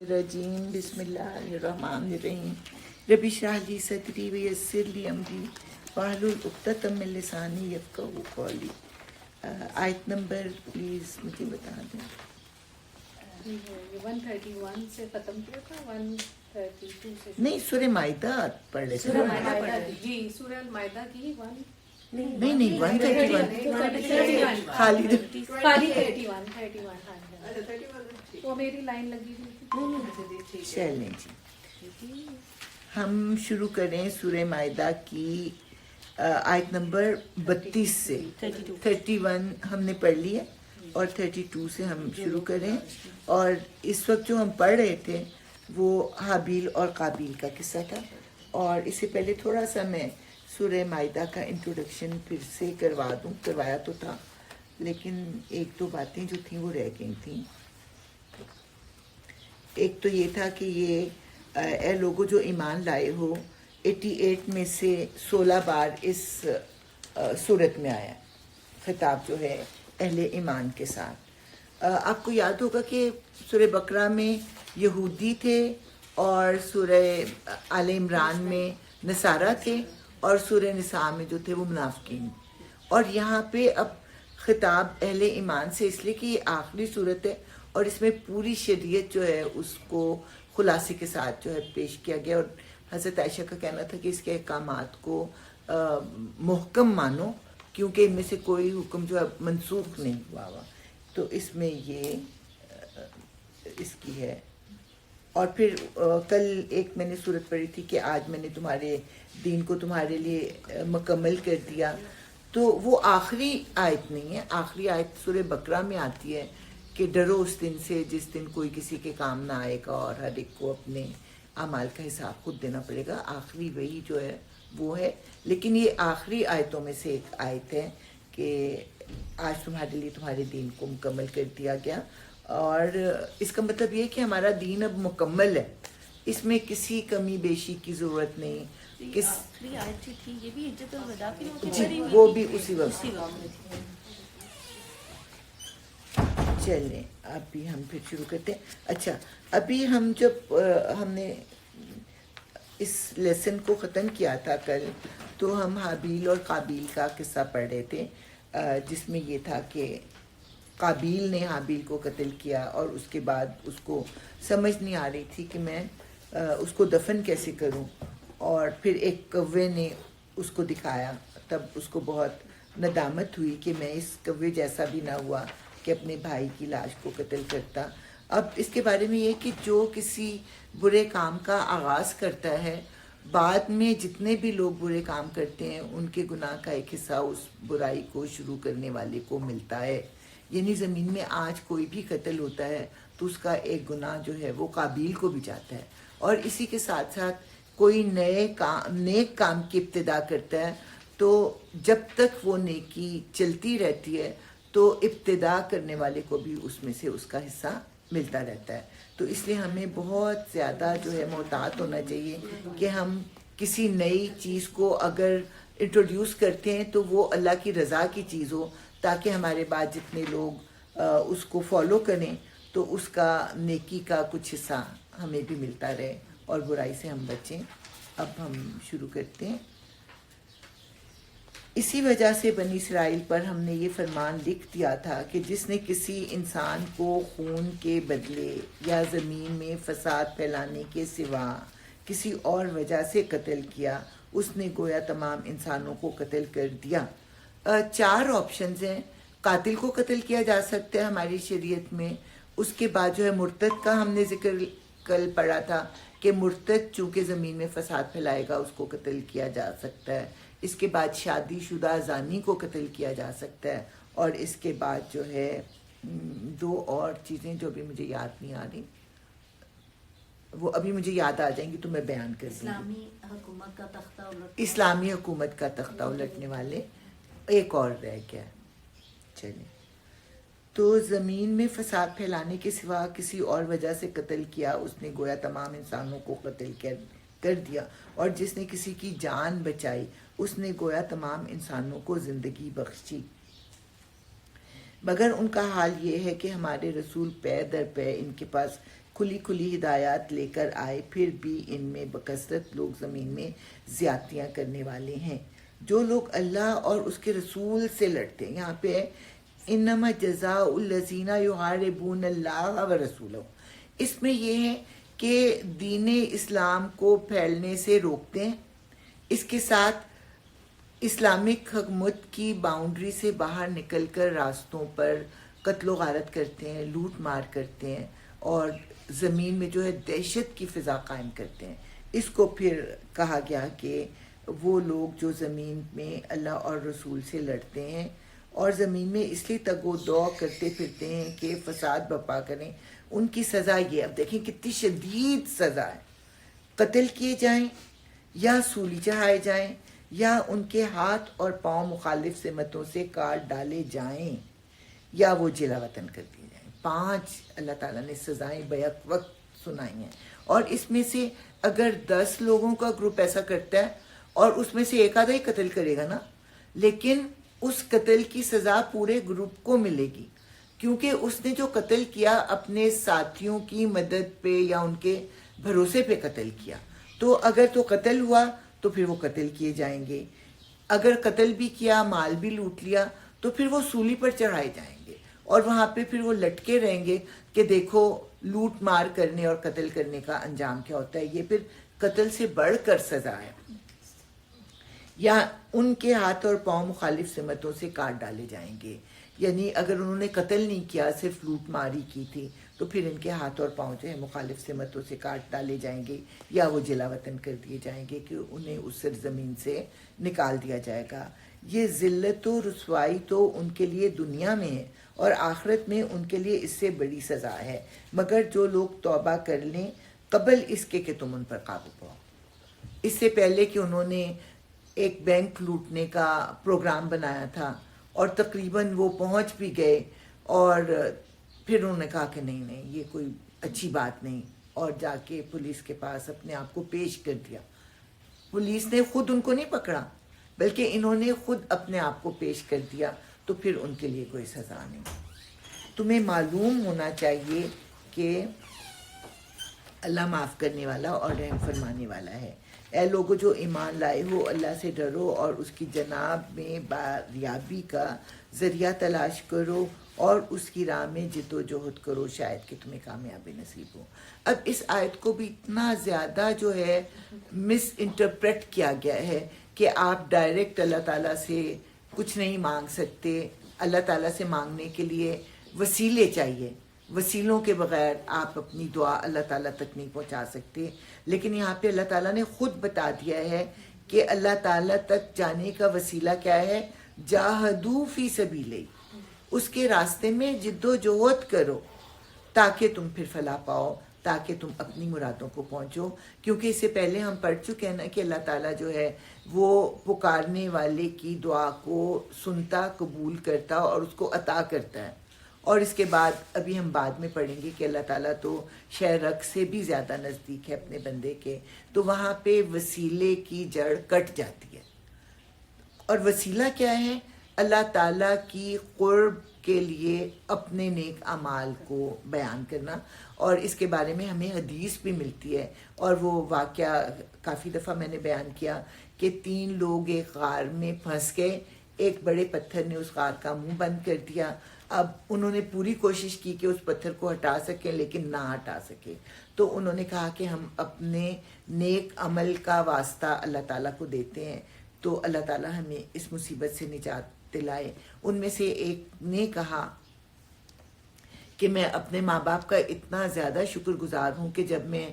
الرجیم بسم اللہ الرحمن الرحیم رب اشرح لی صدری ویسر لی امری واحلل عقدۃ من لسانی یفقہوا قولی۔ آیت نمبر پلیز مجھے بتا دیں۔ 131 سے ختم کیا تھا، 132 سے نہیں، سورہ مائدہ پڑھ رہے تھے۔ جی سورہ المائدہ کی نہیں 131 خالی 31 وہ میری لائن لگی ہوئی تھی۔ چلیں جی، ہم شروع کریں سورہ مائدہ کی آیت نمبر 32 سے۔ 31 ہم نے پڑھ لی ہے اور 32 سے ہم شروع کریں۔ اور اس وقت جو ہم پڑھ رہے تھے وہ حابیل اور قابیل کا قصہ تھا، اور اس سے پہلے تھوڑا سا میں سورہ مائدہ کا انٹروڈکشن پھر سے کروایا تو تھا، لیکن ایک دو باتیں جو تھیں وہ رہ گئی تھیں۔ ایک تو یہ تھا کہ یہ اے لوگوں جو ایمان لائے ہو، 88 میں سے 16 بار اس صورت میں آیا خطاب جو ہے اہل ایمان کے ساتھ۔ آپ کو یاد ہوگا کہ سورہ بقرہ میں یہودی تھے، اور سورہ آل عمران میں نصارہ تھے، اور سورہ نساء میں جو تھے وہ منافقین۔ اور یہاں پہ اب خطاب اہل ایمان سے، اس لیے کہ یہ آخری صورت ہے اور اس میں پوری شریعت جو ہے اس کو خلاصے کے ساتھ جو ہے پیش کیا گیا، اور حضرت عائشہ کا کہنا تھا کہ اس کے احکامات کو محکم مانو، کیونکہ ان میں سے کوئی حکم جو ہے منسوخ نہیں ہوا تو اس میں یہ اس کی ہے۔ اور پھر کل ایک میں نے صورت پڑھی تھی کہ آج میں نے تمہارے دین کو تمہارے لیے مکمل کر دیا، تو وہ آخری آیت نہیں ہے۔ آخری آیت سورہ بقرہ میں آتی ہے کہ ڈرو اس دن سے جس دن کوئی کسی کے کام نہ آئے گا، اور ہر ایک کو اپنے اعمال کا حساب خود دینا پڑے گا۔ آخری وہی جو ہے وہ ہے، لیکن یہ آخری آیتوں میں سے ایک آیت ہے کہ آج تمہارے لیے تمہارے دین کو مکمل کر دیا گیا، اور اس کا مطلب یہ ہے کہ ہمارا دین اب مکمل ہے، اس میں کسی کمی بیشی کی ضرورت نہیں۔ آخری آیت جو تھی یہ بھی حجت الوداع کے موقع پر جی وہ بھی اسی وقت۔ چلیں ابھی ہم پھر شروع کرتے ہیں۔ اچھا، ابھی ہم جب ہم نے اس لیسن کو ختم کیا تھا کل، تو ہم حابیل اور قابیل کا قصہ پڑھ رہے تھے، جس میں یہ تھا کہ قابیل نے حابیل کو قتل کیا، اور اس کے بعد اس کو سمجھ نہیں آ رہی تھی کہ میں اس کو دفن کیسے کروں، اور پھر ایک کوے نے اس کو دکھایا، تب اس کو بہت ندامت ہوئی کہ میں اس کوے جیسا بھی نہ ہوا کہ اپنے بھائی کی لاش کو قتل کرتا۔ اب اس کے بارے میں یہ کہ جو کسی برے کام کا آغاز کرتا ہے، بعد میں جتنے بھی لوگ برے کام کرتے ہیں ان کے گناہ کا ایک حصہ اس برائی کو شروع کرنے والے کو ملتا ہے۔ یعنی زمین میں آج کوئی بھی قتل ہوتا ہے تو اس کا ایک گناہ جو ہے وہ قابیل کو بھی جاتا ہے، اور اسی کے ساتھ ساتھ کوئی نیک کام کی ابتدا کرتا ہے تو جب تک وہ نیکی چلتی رہتی ہے تو ابتدا کرنے والے کو بھی اس میں سے اس کا حصہ ملتا رہتا ہے۔ تو اس لیے ہمیں بہت زیادہ جو ہے محتاط ہونا چاہیے کہ ہم کسی نئی چیز کو اگر انٹروڈیوس کرتے ہیں تو وہ اللہ کی رضا کی چیز ہو، تاکہ ہمارے بعد جتنے لوگ اس کو فالو کریں تو اس کا نیکی کا کچھ حصہ ہمیں بھی ملتا رہے اور برائی سے ہم بچیں۔ اب ہم شروع کرتے ہیں۔ اسی وجہ سے بنی اسرائیل پر ہم نے یہ فرمان لکھ دیا تھا کہ جس نے کسی انسان کو خون کے بدلے یا زمین میں فساد پھیلانے کے سوا کسی اور وجہ سے قتل کیا، اس نے گویا تمام انسانوں کو قتل کر دیا۔ 4 آپشنز ہیں۔ قاتل کو قتل کیا جا سکتا ہے ہماری شریعت میں، اس کے بعد جو ہے مرتد کا ہم نے ذکر کل پڑھا تھا کہ مرتد چونکہ زمین میں فساد پھیلائے گا اس کو قتل کیا جا سکتا ہے۔ اس کے بعد شادی شدہ زانی کو قتل کیا جا سکتا ہے، اور اس کے بعد جو ہے 2 اور چیزیں جو ابھی مجھے یاد نہیں آ رہی، وہ ابھی مجھے یاد آ جائیں گی تو میں بیان کر دوں گی۔ اسلامی حکومت کا تختہ الٹنے والے ایک اور رہ گیا۔ چلیں، تو زمین میں فساد پھیلانے کے سوا کسی اور وجہ سے قتل کیا، اس نے گویا تمام انسانوں کو قتل کر دیا، اور جس نے کسی کی جان بچائی اس نے گویا تمام انسانوں کو زندگی بخشی۔ مگر ان کا حال یہ ہے کہ ہمارے رسول پے در پے ان کے پاس کھلی کھلی ہدایات لے کر آئے، پھر بھی ان میں بکثرت لوگ زمین میں زیادتیاں کرنے والے ہیں۔ جو لوگ اللہ اور اس کے رسول سے لڑتے ہیں، یہاں پہ انما جزاء الذین یحاربون اللہ ورسولہ، اس میں یہ ہے کہ دین اسلام کو پھیلنے سے روکتے ہیں، اس کے ساتھ اسلامک حکومت کی باؤنڈری سے باہر نکل کر راستوں پر قتل و غارت کرتے ہیں، لوٹ مار کرتے ہیں، اور زمین میں جو ہے دہشت کی فضا قائم کرتے ہیں۔ اس کو پھر کہا گیا کہ وہ لوگ جو زمین میں اللہ اور رسول سے لڑتے ہیں اور زمین میں اس لیے تگ و دو کرتے پھرتے ہیں کہ فساد برپا کریں، ان کی سزا یہ، اب دیکھیں کتنی شدید سزا ہے، قتل کیے جائیں یا سولی چڑھائے جائیں یا ان کے ہاتھ اور پاؤں مخالف سمتوں سے کاٹ ڈالے جائیں یا وہ جلا وطن کر دیے جائیں۔ 5 اللہ تعالیٰ نے سزائیں بیک وقت سنائی ہیں، اور اس میں سے اگر 10 لوگوں کا گروپ ایسا کرتا ہے اور اس میں سے ایک آدھا ہی قتل کرے گا نا، لیکن اس قتل کی سزا پورے گروپ کو ملے گی، کیونکہ اس نے جو قتل کیا اپنے ساتھیوں کی مدد پہ یا ان کے بھروسے پہ قتل کیا، تو اگر تو قتل ہوا تو پھر وہ قتل کیے جائیں گے، اگر قتل بھی کیا، مال بھی لوٹ لیا، تو پھر وہ سولی پر چڑھائے جائیں گے، اور وہاں پہ پھر وہ لٹکے رہیں گے کہ دیکھو لوٹ مار کرنے اور قتل کرنے کا انجام کیا ہوتا ہے۔ یہ پھر قتل سے بڑھ کر سزا ہے۔ یا ان کے ہاتھ اور پاؤں مخالف سمتوں سے کاٹ ڈالے جائیں گے، یعنی اگر انہوں نے قتل نہیں کیا، صرف لوٹ ماری کی تھی، تو پھر ان کے ہاتھ اور پاؤں جو ہے مخالف سمتوں سے کاٹ ڈالے جائیں گے یا وہ جلا وطن کر دیے جائیں گے کہ انہیں اس سرزمین سے نکال دیا جائے گا۔ یہ ذلت و رسوائی تو ان کے لیے دنیا میں ہے، اور آخرت میں ان کے لیے اس سے بڑی سزا ہے، مگر جو لوگ توبہ کر لیں قبل اس کے کہ تم ان پر قابو پاؤ۔ اس سے پہلے کہ انہوں نے ایک بینک لوٹنے کا پروگرام بنایا تھا اور تقریباً وہ پہنچ بھی گئے، اور پھر انہوں نے کہا کہ نہیں یہ کوئی اچھی بات نہیں، اور جا کے پولیس کے پاس اپنے آپ کو پیش کر دیا۔ پولیس نے خود ان کو نہیں پکڑا، بلکہ انہوں نے خود اپنے آپ کو پیش کر دیا، تو پھر ان کے لیے کوئی سزا نہیں۔ تمہیں معلوم ہونا چاہیے کہ اللہ معاف کرنے والا اور رحم فرمانے والا ہے۔ اے لوگو جو ایمان لائے ہو، اللہ سے ڈرو اور اس کی جناب میں باریابی کا ذریعہ تلاش کرو اور اس کی راہ میں جد و جہد کرو، شاید کہ تمہیں کامیابی نصیب ہو۔ اب اس آیت کو بھی اتنا زیادہ جو ہے مس انٹرپریٹ کیا گیا ہے کہ آپ ڈائریکٹ اللہ تعالیٰ سے کچھ نہیں مانگ سکتے، اللہ تعالیٰ سے مانگنے کے لیے وسیلے چاہیے، وسیلوں کے بغیر آپ اپنی دعا اللہ تعالیٰ تک نہیں پہنچا سکتے۔ لیکن یہاں پہ اللہ تعالیٰ نے خود بتا دیا ہے کہ اللہ تعالیٰ تک جانے کا وسیلہ کیا ہے، جاہدو فی سبیلہ، اس کے راستے میں جد و جہد کرو تاکہ تم پھر فلاح پاؤ، تاکہ تم اپنی مرادوں کو پہنچو۔ کیونکہ اس سے پہلے ہم پڑھ چکے ہیں نا کہ اللہ تعالیٰ جو ہے وہ پکارنے والے کی دعا کو سنتا، قبول کرتا اور اس کو عطا کرتا ہے۔ اور اس کے بعد ابھی ہم بعد میں پڑھیں گے کہ اللہ تعالیٰ تو شہرک سے بھی زیادہ نزدیک ہے اپنے بندے کے، تو وہاں پہ وسیلے کی جڑ کٹ جاتی ہے۔ اور وسیلہ کیا ہے؟ اللہ تعالیٰ کی قرب کے لیے اپنے نیک اعمال کو بیان کرنا، اور اس کے بارے میں ہمیں حدیث بھی ملتی ہے، اور وہ واقعہ کافی دفعہ میں نے بیان کیا کہ 3 لوگ ایک غار میں پھنس گئے، ایک بڑے پتھر نے اس غار کا منہ بند کر دیا۔ اب انہوں نے پوری کوشش کی کہ اس پتھر کو ہٹا سکیں لیکن نہ ہٹا سکے، تو انہوں نے کہا کہ ہم اپنے نیک عمل کا واسطہ اللہ تعالیٰ کو دیتے ہیں، تو اللہ تعالیٰ ہمیں اس مصیبت سے نجات دلائے۔ ان میں سے ایک نے کہا کہ میں اپنے ماں باپ کا اتنا زیادہ شکر گزار ہوں کہ جب میں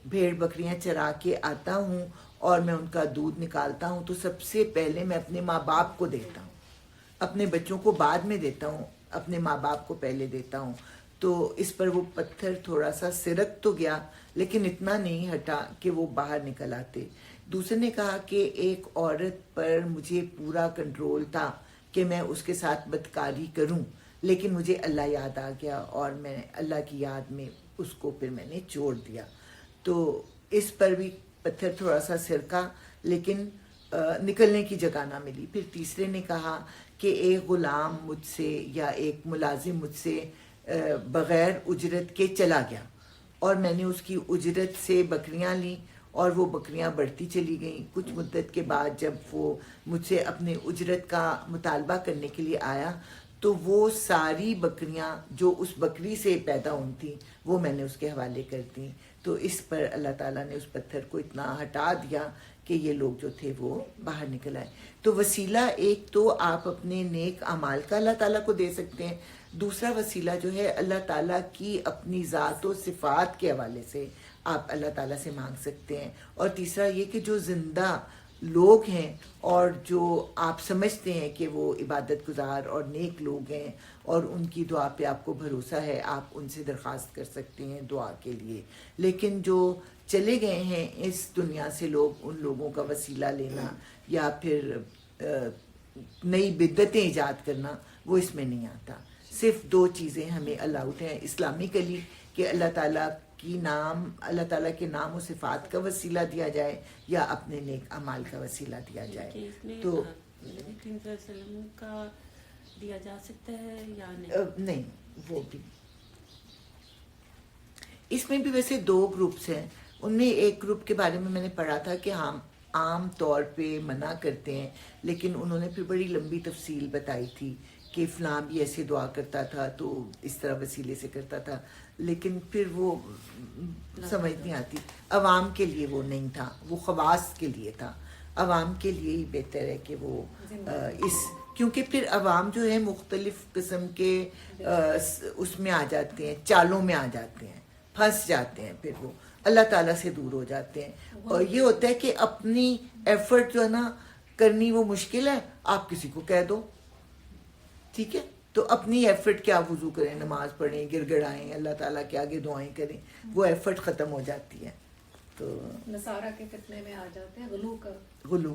بھیڑ بکریاں چرا کے آتا ہوں اور میں ان کا دودھ نکالتا ہوں تو سب سے پہلے میں اپنے ماں باپ کو دیتا ہوں، اپنے بچوں کو بعد میں دیتا ہوں، اپنے ماں باپ کو پہلے دیتا ہوں۔ تو اس پر وہ پتھر تھوڑا سا سرک تو گیا لیکن اتنا نہیں ہٹا کہ وہ باہر نکل آتے۔ دوسرے نے کہا کہ ایک عورت پر مجھے پورا کنٹرول تھا کہ میں اس کے ساتھ بدکاری کروں، لیکن مجھے اللہ یاد آ گیا اور میں اللہ کی یاد میں اس کو پھر میں نے چھوڑ دیا، تو اس پر بھی پتھر تھوڑا سا سرکا لیکن نکلنے کی جگہ نہ ملی۔ پھر تیسرے نے کہا کہ ایک غلام مجھ سے یا ایک ملازم مجھ سے بغیر اجرت کے چلا گیا اور میں نے اس کی اجرت سے بکریاں لیں اور وہ بکریاں بڑھتی چلی گئیں. کچھ مدت کے بعد جب وہ مجھ سے اپنے اجرت کا مطالبہ کرنے کے لیے آیا تو وہ ساری بکریاں جو اس بکری سے پیدا ہوئی تھیں وہ میں نے اس کے حوالے کر دیں. تو اس پر اللہ تعالیٰ نے اس پتھر کو اتنا ہٹا دیا کہ یہ لوگ جو تھے وہ باہر نکل آئے. تو وسیلہ ایک تو آپ اپنے نیک اعمال کا اللہ تعالیٰ کو دے سکتے ہیں, دوسرا وسیلہ جو ہے اللہ تعالیٰ کی اپنی ذات و صفات کے حوالے سے آپ اللہ تعالیٰ سے مانگ سکتے ہیں, اور تیسرا یہ کہ جو زندہ لوگ ہیں اور جو آپ سمجھتے ہیں کہ وہ عبادت گزار اور نیک لوگ ہیں اور ان کی دعا پہ آپ کو بھروسہ ہے, آپ ان سے درخواست کر سکتے ہیں دعا کے لیے. لیکن جو چلے گئے ہیں اس دنیا سے لوگ, ان لوگوں کا وسیلہ لینا یا پھر نئی بدعتیں ایجاد کرنا وہ اس میں نہیں آتا. صرف دو چیزیں ہمیں الاؤڈ ہیں اسلامکلی کہ اللہ تعالیٰ کے نام و صفات کا وسیلہ دیا جائے یا اپنے نیک اعمال کا وسیلہ دیا جائے. تو نبی کریم صلی اللہ علیہ وسلم کا دیا جا سکتا ہے یا نہیں؟ نہیں, وہ بھی اس میں بھی ویسے دو گروپس ہیں. ان میں ایک گروپ کے بارے میں نے پڑھا تھا کہ ہم عام طور پہ منع کرتے ہیں, لیکن انہوں نے پھر بڑی لمبی تفصیل بتائی تھی کہ فلاں بھی ایسے دعا کرتا تھا تو اس طرح وسیلے سے کرتا تھا, لیکن پھر وہ سمجھ نہیں آتی. عوام کے لیے وہ نہیں تھا, وہ خواص کے لیے تھا. عوام کے لیے ہی بہتر ہے کہ وہ کیونکہ پھر عوام جو ہے مختلف قسم کے اس میں آ جاتے ہیں, چالوں میں آ جاتے ہیں, پھنس جاتے ہیں, پھر وہ اللہ تعالیٰ سے دور ہو جاتے ہیں. اور یہ ہوتا ہے کہ اپنی ایفرٹ جو ہے نا کرنی وہ مشکل ہے, آپ کسی کو کہہ دو, ٹھیک ہے, تو اپنی ایفرٹ کیا وضو کریں, نماز پڑھیں, گر گڑائیں, اللہ تعالیٰ کے آگے دعائیں کریں, وہ ایفرٹ ختم ہو جاتی ہے. تو نصارہ کے فتنے میں آ جاتے ہیں غلو کر غلو.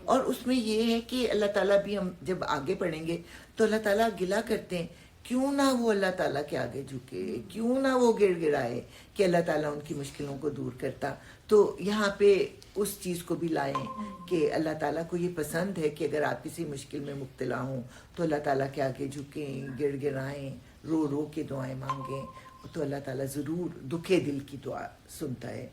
اور اس میں یہ ہے کہ اللہ تعالیٰ بھی, ہم جب آگے پڑھیں گے تو اللہ تعالیٰ گلہ کرتے ہیں کیوں نہ وہ اللہ تعالیٰ کے آگے جھکے, کیوں نہ وہ گڑ گڑائے کہ اللہ تعالیٰ ان کی مشکلوں کو دور کرتا. تو یہاں پہ اس چیز کو بھی لائیں کہ اللہ تعالیٰ کو یہ پسند ہے کہ اگر آپ کسی مشکل میں مبتلا ہوں تو اللہ تعالیٰ کے آگے جھکیں, گڑ گڑائیں, رو رو کے دعائیں مانگیں, تو اللہ تعالیٰ ضرور دکھے دل کی دعا سنتا ہے.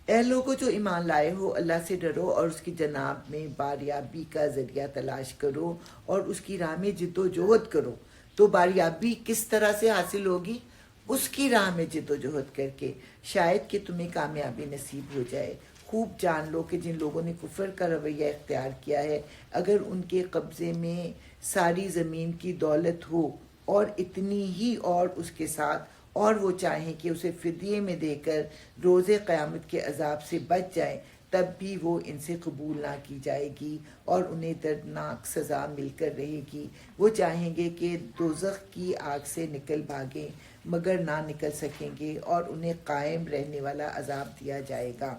اے لوگوں جو ایمان لائے ہو, اللہ سے ڈرو اور اس کی جناب میں باریابی کا ذریعہ تلاش کرو اور اس کی راہ میں جد و جہد کرو. تو باریابی کس طرح سے حاصل ہوگی؟ اس کی راہ میں جد و جہد کر کے, شاید کہ تمہیں کامیابی نصیب ہو جائے. خوب جان لو کہ جن لوگوں نے کفر کا رویہ اختیار کیا ہے, اگر ان کے قبضے میں ساری زمین کی دولت ہو اور اتنی ہی اور اس کے ساتھ, اور وہ چاہیں کہ اسے فدیے میں دے کر روز قیامت کے عذاب سے بچ جائیں, تب بھی وہ ان سے قبول نہ کی جائے گی اور انہیں دردناک سزا مل کر رہے گی. وہ چاہیں گے کہ دوزخ کی آگ سے نکل بھاگیں مگر نہ نکل سکیں گے اور انہیں قائم رہنے والا عذاب دیا جائے گا.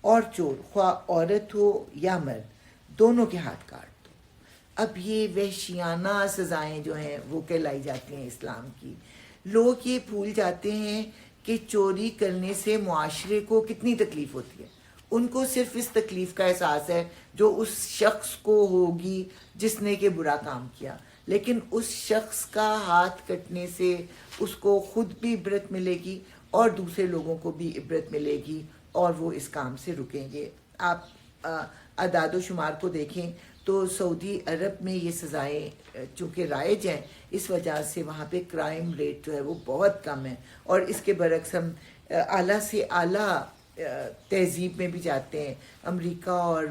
اور چور, خواہ عورت ہو یا مرد, دونوں کے ہاتھ کاٹ دو. اب یہ وحشیانہ سزائیں جو ہیں وہ کہلائی جاتی ہیں اسلام کی. لوگ یہ بھول جاتے ہیں کہ چوری کرنے سے معاشرے کو کتنی تکلیف ہوتی ہے. ان کو صرف اس تکلیف کا احساس ہے جو اس شخص کو ہوگی جس نے کہ برا کام کیا, لیکن اس شخص کا ہاتھ کٹنے سے اس کو خود بھی عبرت ملے گی اور دوسرے لوگوں کو بھی عبرت ملے گی اور وہ اس کام سے رکیں گے. آپ اعداد و شمار کو دیکھیں تو سعودی عرب میں یہ سزائیں چونکہ رائج ہیں, اس وجہ سے وہاں پہ کرائم ریٹ جو ہے وہ بہت کم ہے. اور اس کے برعکس ہم اعلیٰ سے اعلیٰ تہذیب میں بھی جاتے ہیں, امریکہ اور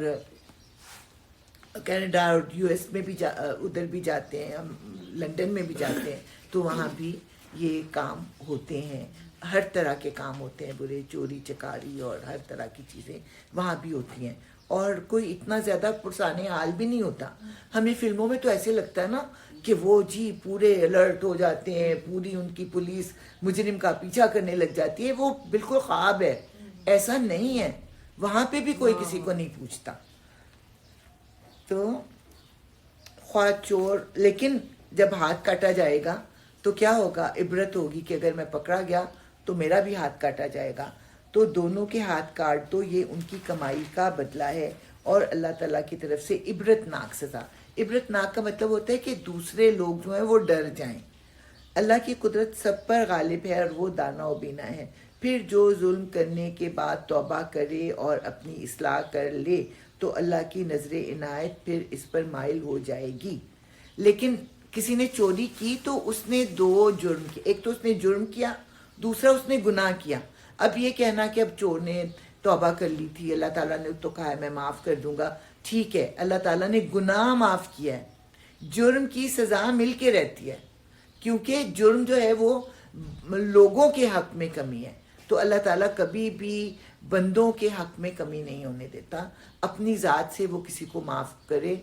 کینیڈا اور یو ایس میں بھی ادھر بھی جاتے ہیں, ہم لنڈن میں بھی جاتے ہیں, تو وہاں بھی یہ کام ہوتے ہیں, ہر طرح کے کام ہوتے ہیں برے, چوری چکاری اور ہر طرح کی چیزیں وہاں بھی ہوتی ہیں. اور کوئی اتنا زیادہ پرسان حال بھی نہیں ہوتا. ہمیں فلموں میں تو ایسے لگتا ہے نا کہ وہ جی پورے الرٹ ہو جاتے ہیں, پوری ان کی پولیس مجرم کا پیچھا کرنے لگ جاتی ہے. وہ بالکل خواب ہے, ایسا نہیں ہے. وہاں پہ بھی کوئی کسی کو نہیں پوچھتا. تو خواہ چور, لیکن جب ہاتھ کاٹا جائے گا تو کیا ہوگا؟ عبرت ہوگی کہ اگر میں پکڑا گیا تو میرا بھی ہاتھ کاٹا جائے گا. تو دونوں کے ہاتھ کاٹ دو, یہ ان کی کمائی کا بدلہ ہے اور اللہ تعالیٰ کی طرف سے عبرت ناک سزا. عبرت ناک کا مطلب ہوتا ہے کہ دوسرے لوگ جو ہیں وہ ڈر جائیں. اللہ کی قدرت سب پر غالب ہے اور وہ دانا و بینا ہے. پھر جو ظلم کرنے کے بعد توبہ کرے اور اپنی اصلاح کر لے تو اللہ کی نظر عنایت پھر اس پر مائل ہو جائے گی. لیکن کسی نے چوری کی تو اس نے دو جرم کیے. ایک تو اس نے جرم کیا, دوسرا اس نے گناہ کیا. اب یہ کہنا کہ اب چور نے توبہ کر لی تھی, اللہ تعالیٰ نے تو کہا ہے میں معاف کر دوں گا, ٹھیک ہے, اللہ تعالیٰ نے گناہ معاف کیا ہے. جرم کی سزا مل کے رہتی ہے, کیونکہ جرم جو ہے وہ لوگوں کے حق میں کمی ہے. تو اللہ تعالیٰ کبھی بھی بندوں کے حق میں کمی نہیں ہونے دیتا. اپنی ذات سے وہ کسی کو معاف کرے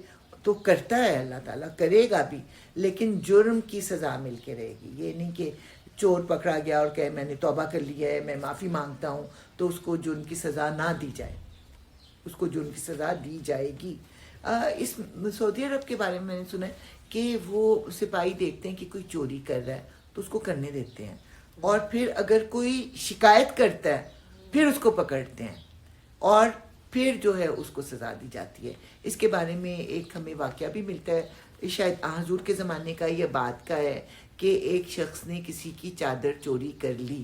تو کرتا ہے, اللہ تعالیٰ کرے گا بھی, لیکن جرم کی سزا مل کے رہے گی. یہ نہیں کہ چور پکڑا گیا اور کہ میں نے توبہ کر لی ہے, میں معافی مانگتا ہوں, تو اس کو جرم کی سزا نہ دی جائے, اس کو جرم کی سزا دی جائے گی. اس سعودی عرب کے بارے میں میں نے سنا ہے کہ وہ سپاہی دیکھتے ہیں کہ کوئی چوری کر رہا ہے تو اس کو کرنے دیتے ہیں, اور پھر اگر کوئی شکایت کرتا ہے پھر اس کو پکڑتے ہیں اور پھر جو ہے اس کو سزا دی جاتی ہے. اس کے بارے میں ایک ہمیں واقعہ بھی ملتا ہے, شاید حضور کے زمانے کا یا بعد کا ہے, کہ ایک شخص نے کسی کی چادر چوری کر لی.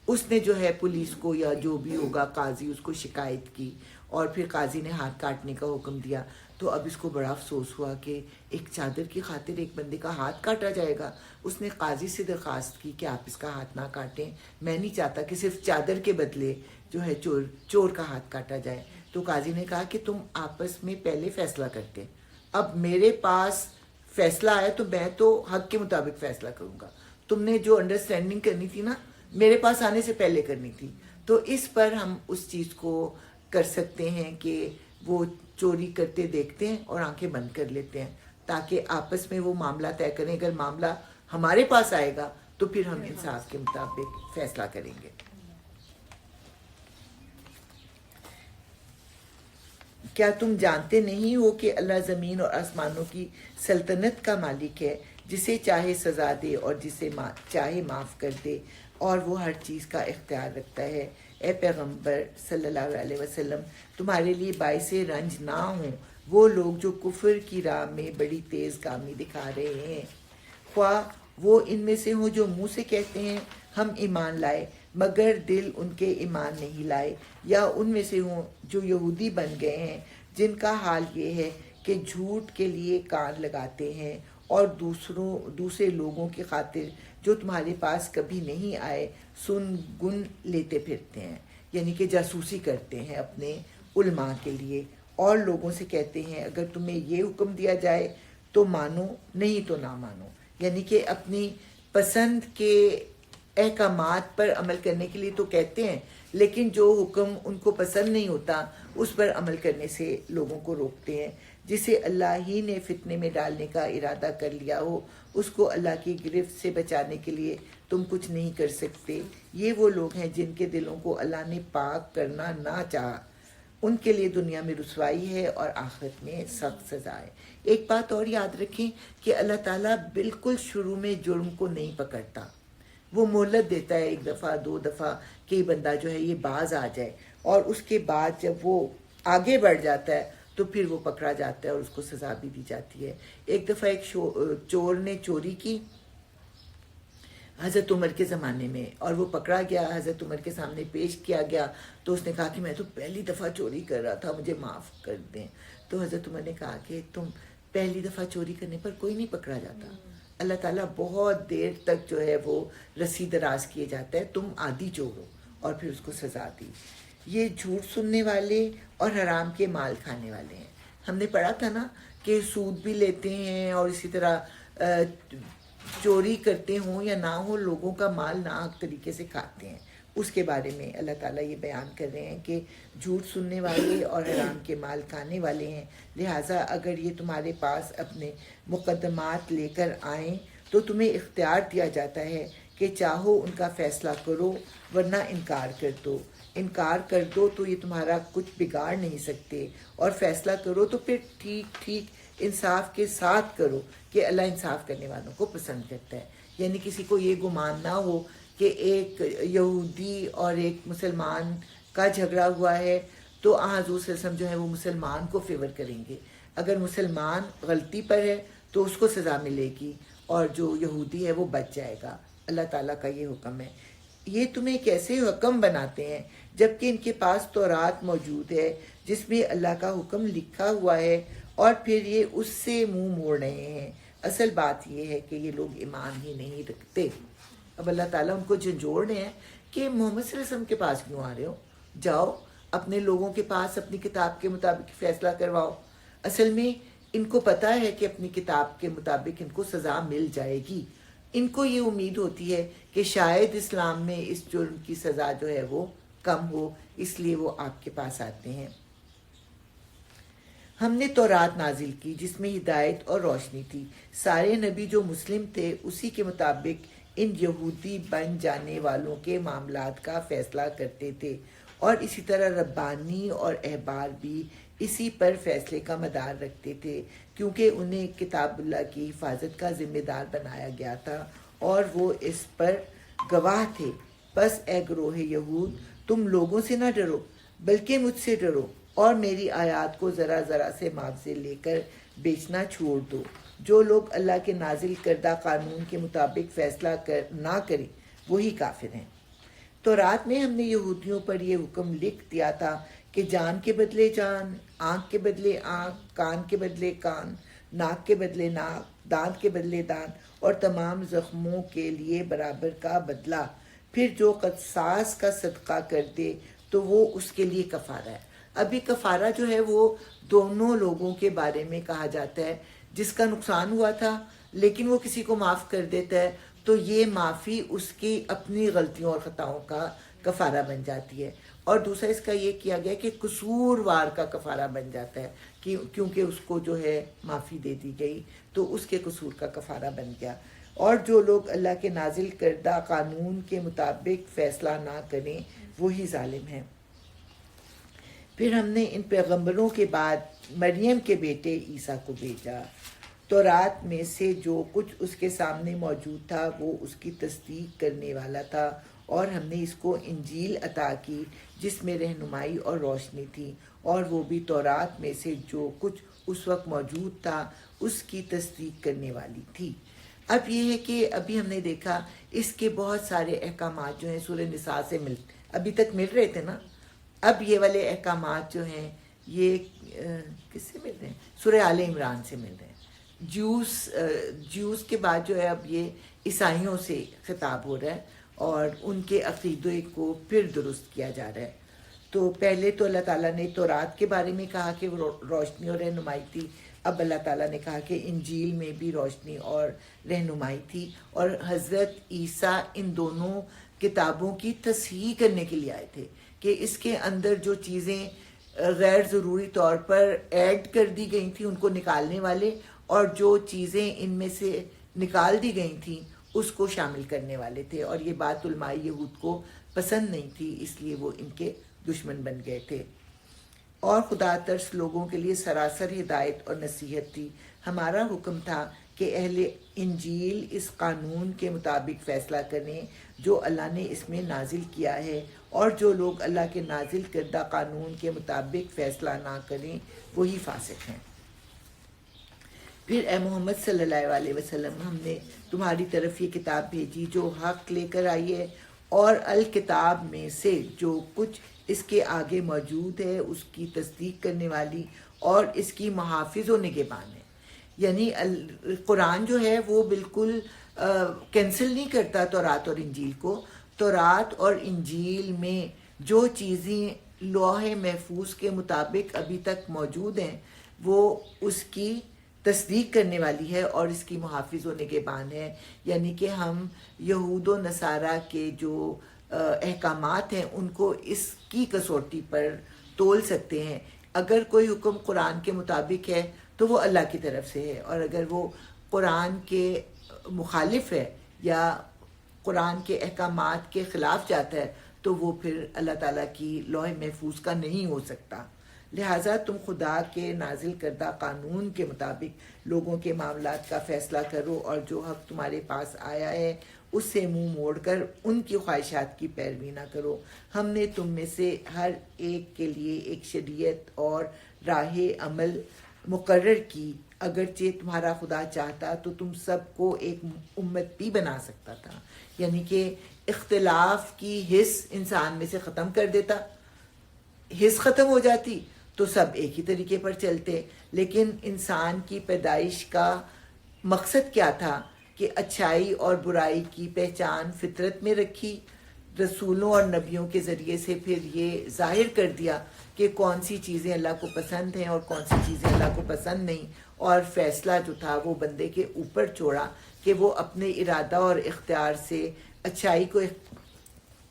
اس نے جو ہے پولیس کو یا جو بھی ہوگا قاضی اس کو شکایت کی, اور پھر قاضی نے ہاتھ کاٹنے کا حکم دیا. تو اب اس کو بڑا افسوس ہوا کہ ایک چادر کی خاطر ایک بندے کا ہاتھ کاٹا جائے گا. اس نے قاضی سے درخواست کی کہ آپ اس کا ہاتھ نہ کاٹیں, میں نہیں چاہتا کہ صرف چادر کے بدلے جو ہے چور کا ہاتھ کاٹا جائے. تو قاضی نے کہا کہ تم آپس میں پہلے فیصلہ کرتے, اب میرے پاس فیصلہ آیا تو میں تو حق کے مطابق فیصلہ کروں گا. تم نے جو انڈرسٹینڈنگ کرنی تھی نا, میرے پاس آنے سے پہلے کرنی تھی. تو اس پر ہم اس چیز کو کر سکتے ہیں کہ وہ چوری کرتے دیکھتے ہیں اور آنکھیں بند کر لیتے ہیں, تاکہ آپس میں وہ معاملہ طے کریں. اگر معاملہ ہمارے پاس آئے گا تو پھر ہم انصاف کے مطابق فیصلہ کریں گے. کیا تم جانتے نہیں ہو کہ اللہ زمین اور آسمانوں کی سلطنت کا مالک ہے, جسے چاہے سزا دے اور جسے چاہے معاف کر دے, اور وہ ہر چیز کا اختیار رکھتا ہے. اے پیغمبر صلی اللہ علیہ وسلم, تمہارے لیے باعث رنج نہ ہوں وہ لوگ جو کفر کی راہ میں بڑی تیز گامی دکھا رہے ہیں, خواہ وہ ان میں سے ہوں جو منہ سے کہتے ہیں ہم ایمان لائے مگر دل ان کے ایمان نہیں لائے, یا ان میں سے ہوں جو یہودی بن گئے ہیں جن کا حال یہ ہے کہ جھوٹ کے لیے کان لگاتے ہیں اور دوسرے لوگوں کی خاطر جو تمہارے پاس کبھی نہیں آئے سن گن لیتے پھرتے ہیں. یعنی کہ جاسوسی کرتے ہیں اپنے علماء کے لیے, اور لوگوں سے کہتے ہیں اگر تمہیں یہ حکم دیا جائے تو مانو, نہیں تو نہ مانو. یعنی کہ اپنی پسند کے احکامات پر عمل کرنے کے لیے تو کہتے ہیں, لیکن جو حکم ان کو پسند نہیں ہوتا اس پر عمل کرنے سے لوگوں کو روکتے ہیں. جسے اللہ ہی نے فتنے میں ڈالنے کا ارادہ کر لیا ہو اس کو اللہ کی گرفت سے بچانے کے لیے تم کچھ نہیں کر سکتے. یہ وہ لوگ ہیں جن کے دلوں کو اللہ نے پاک کرنا نہ چاہا, ان کے لیے دنیا میں رسوائی ہے اور آخرت میں سخت سزا ہے. ایک بات اور یاد رکھیں کہ اللہ تعالیٰ بالکل شروع میں جرم کو نہیں پکڑتا, وہ مہلت دیتا ہے 1 دفعہ 2 دفعہ کہ یہ بندہ جو ہے یہ باز آ جائے, اور اس کے بعد جب وہ آگے بڑھ جاتا ہے تو پھر وہ پکڑا جاتا ہے اور اس کو سزا بھی دی جاتی ہے. ایک دفعہ ایک چور نے چوری کی حضرت عمر کے زمانے میں, اور وہ پکڑا گیا, حضرت عمر کے سامنے پیش کیا گیا. تو اس نے کہا کہ میں تو پہلی دفعہ چوری کر رہا تھا, مجھے معاف کر دیں. تو حضرت عمر نے کہا کہ تم پہلی دفعہ چوری کرنے پر کوئی نہیں پکڑا جاتا, اللہ تعالیٰ بہت دیر تک جو ہے وہ رسی دراز کیے جاتا ہے, تم عادی چور ہو, اور پھر اس کو سزا دی. یہ جھوٹ سننے والے اور حرام کے مال کھانے والے ہیں. ہم نے پڑھا تھا نا کہ سود بھی لیتے ہیں اور اسی طرح چوری کرتے ہوں یا نہ ہو لوگوں کا مال ناحق طریقے سے کھاتے ہیں. اس کے بارے میں اللہ تعالیٰ یہ بیان کر رہے ہیں کہ جھوٹ سننے والے اور حرام کے مال کھانے والے ہیں, لہٰذا اگر یہ تمہارے پاس اپنے مقدمات لے کر آئیں تو تمہیں اختیار دیا جاتا ہے کہ چاہو ان کا فیصلہ کرو ورنہ انکار کر دو تو یہ تمہارا کچھ بگاڑ نہیں سکتے, اور فیصلہ کرو تو پھر ٹھیک انصاف کے ساتھ کرو کہ اللہ انصاف کرنے والوں کو پسند کرتا ہے. یعنی کسی کو یہ گمان نہ ہو کہ ایک یہودی اور ایک مسلمان کا جھگڑا ہوا ہے تو حضور صلی اللہ علیہ وسلم جو ہے وہ مسلمان کو فیور کریں گے. اگر مسلمان غلطی پر ہے تو اس کو سزا ملے گی, اور جو یہودی ہے وہ بچ جائے گا. اللہ تعالیٰ کا یہ حکم ہے. یہ تمہیں کیسے حکم بناتے ہیں جبکہ ان کے پاس تورات موجود ہے جس میں اللہ کا حکم لکھا ہوا ہے, اور پھر یہ اس سے منہ موڑ رہے ہیں. اصل بات یہ ہے کہ یہ لوگ ایمان ہی نہیں رکھتے. اب اللہ تعالیٰ ان کو جھنجھوڑ رہے ہیں کہ محمد صلی اللہ علیہ وسلم کے پاس کیوں آ رہے ہو, جاؤ اپنے لوگوں کے پاس اپنی کتاب کے مطابق فیصلہ کرواؤ. اصل میں ان کو پتہ ہے کہ اپنی کتاب کے مطابق ان کو سزا مل جائے گی. ان کو یہ امید ہوتی ہے کہ شاید اسلام میں اس جرم کی سزا جو ہے وہ کم ہو, اس لیے وہ آپ کے پاس آتے ہیں. ہم نے تورات نازل کی جس میں ہدایت اور روشنی تھی. سارے نبی جو مسلم تھے اسی کے مطابق ان یہودی بن جانے والوں کے معاملات کا فیصلہ کرتے تھے, اور اسی طرح ربانی اور احبار بھی اسی پر فیصلے کا مدار رکھتے تھے, کیونکہ انہیں کتاب اللہ کی حفاظت کا ذمہ دار بنایا گیا تھا اور وہ اس پر گواہ تھے. بس اے گروہ یہود, تم لوگوں سے نہ ڈرو بلکہ مجھ سے ڈرو, اور میری آیات کو ذرا ذرا سے معاوضے لے کر بیچنا چھوڑ دو. جو لوگ اللہ کے نازل کردہ قانون کے مطابق فیصلہ نہ کریں وہی کافر ہیں. تو رات میں ہم نے یہودیوں پر یہ حکم لکھ دیا تھا کہ جان کے بدلے جان, آنکھ کے بدلے آنکھ, کان کے بدلے کان, ناک کے بدلے ناک, دانت کے بدلے دانت, اور تمام زخموں کے لیے برابر کا بدلہ. پھر جو قصاص کا صدقہ کر دے تو وہ اس کے لیے کفارہ ہے. ابھی کفارہ جو ہے وہ دونوں لوگوں کے بارے میں کہا جاتا ہے. جس کا نقصان ہوا تھا لیکن وہ کسی کو معاف کر دیتا ہے تو یہ معافی اس کی اپنی غلطیوں اور خطاؤں کا کفارہ بن جاتی ہے. اور دوسرا اس کا یہ کیا گیا کہ قصوروار کا کفارہ بن جاتا ہے, کیونکہ اس کو جو ہے معافی دے دی گئی تو اس کے قصور کا کفارہ بن گیا. اور جو لوگ اللہ کے نازل کردہ قانون کے مطابق فیصلہ نہ کریں وہی ظالم ہیں. پھر ہم نے ان پیغمبروں کے بعد مریم کے بیٹے عیسیٰ کو بھیجا. تورات میں سے جو کچھ اس کے سامنے موجود تھا وہ اس کی تصدیق کرنے والا تھا, اور ہم نے اس کو انجیل عطا کی جس میں رہنمائی اور روشنی تھی, اور وہ بھی تورات میں سے جو کچھ اس وقت موجود تھا اس کی تصدیق کرنے والی تھی. اب یہ ہے کہ ابھی ہم نے دیکھا اس کے بہت سارے احکامات جو ہیں سورہ نساء سے ابھی تک مل رہے تھے نا. اب یہ والے احکامات جو ہیں یہ کس سے مل رہے ہیں؟ سورہ آل عمران سے مل رہے ہیں. جیوز کے بعد جو ہے اب یہ عیسائیوں سے خطاب ہو رہا ہے اور ان کے عقیدے کو پھر درست کیا جا رہا ہے. تو پہلے تو اللہ تعالیٰ نے تورات کے بارے میں کہا کہ وہ روشنی اور رہنمائی تھی. اب اللہ تعالیٰ نے کہا کہ انجیل میں بھی روشنی اور رہنمائی تھی, اور حضرت عیسیٰ ان دونوں کتابوں کی تصحیح کرنے کے لیے آئے تھے کہ اس کے اندر جو چیزیں غیر ضروری طور پر ایڈ کر دی گئی تھیں ان کو نکالنے والے, اور جو چیزیں ان میں سے نکال دی گئی تھیں اس کو شامل کرنے والے تھے. اور یہ بات علماء یہود کو پسند نہیں تھی, اس لیے وہ ان کے دشمن بن گئے تھے. اور خدا ترس لوگوں کے لیے سراسر ہدایت اور نصیحت تھی. ہمارا حکم تھا کہ اہل انجیل اس قانون کے مطابق فیصلہ کریں جو اللہ نے اس میں نازل کیا ہے, اور جو لوگ اللہ کے نازل کردہ قانون کے مطابق فیصلہ نہ کریں وہی فاسق ہیں. پھر اے محمد صلی اللہ علیہ وسلم, ہم نے تمہاری طرف یہ کتاب بھیجی جو حق لے کر آئی ہے, اور الکتاب میں سے جو کچھ اس کے آگے موجود ہے اس کی تصدیق کرنے والی اور اس کی محافظ و نگہبان ہے. یعنی قرآن جو ہے وہ بالکل کینسل نہیں کرتا تورات اور انجیل کو. تورات اور انجیل میں جو چیزیں لوح محفوظ کے مطابق ابھی تک موجود ہیں وہ اس کی تصدیق کرنے والی ہے اور اس کی محافظ و نگہبان ہے. یعنی کہ ہم یہود و نصارہ کے جو احکامات ہیں ان کو اس کی کسوٹی پر تول سکتے ہیں. اگر کوئی حکم قرآن کے مطابق ہے تو وہ اللہ کی طرف سے ہے, اور اگر وہ قرآن کے مخالف ہے یا قرآن کے احکامات کے خلاف جاتا ہے تو وہ پھر اللہ تعالیٰ کی لوح محفوظ کا نہیں ہو سکتا. لہٰذا تم خدا کے نازل کردہ قانون کے مطابق لوگوں کے معاملات کا فیصلہ کرو, اور جو حق تمہارے پاس آیا ہے اس سے منہ موڑ کر ان کی خواہشات کی پیروی نہ کرو. ہم نے تم میں سے ہر ایک کے لیے ایک شریعت اور راہ عمل مقرر کی. اگرچہ تمہارا خدا چاہتا تو تم سب کو ایک امت بھی بنا سکتا تھا، یعنی کہ اختلاف کی حس انسان میں سے ختم کر دیتا، حس ختم ہو جاتی تو سب ایک ہی طریقے پر چلتے. لیکن انسان کی پیدائش کا مقصد کیا تھا کہ اچھائی اور برائی کی پہچان فطرت میں رکھی، رسولوں اور نبیوں کے ذریعے سے پھر یہ ظاہر کر دیا کہ کون سی چیزیں اللہ کو پسند ہیں اور کون سی چیزیں اللہ کو پسند نہیں، اور فیصلہ جو تھا وہ بندے کے اوپر چھوڑا کہ وہ اپنے ارادہ اور اختیار سے اچھائی کو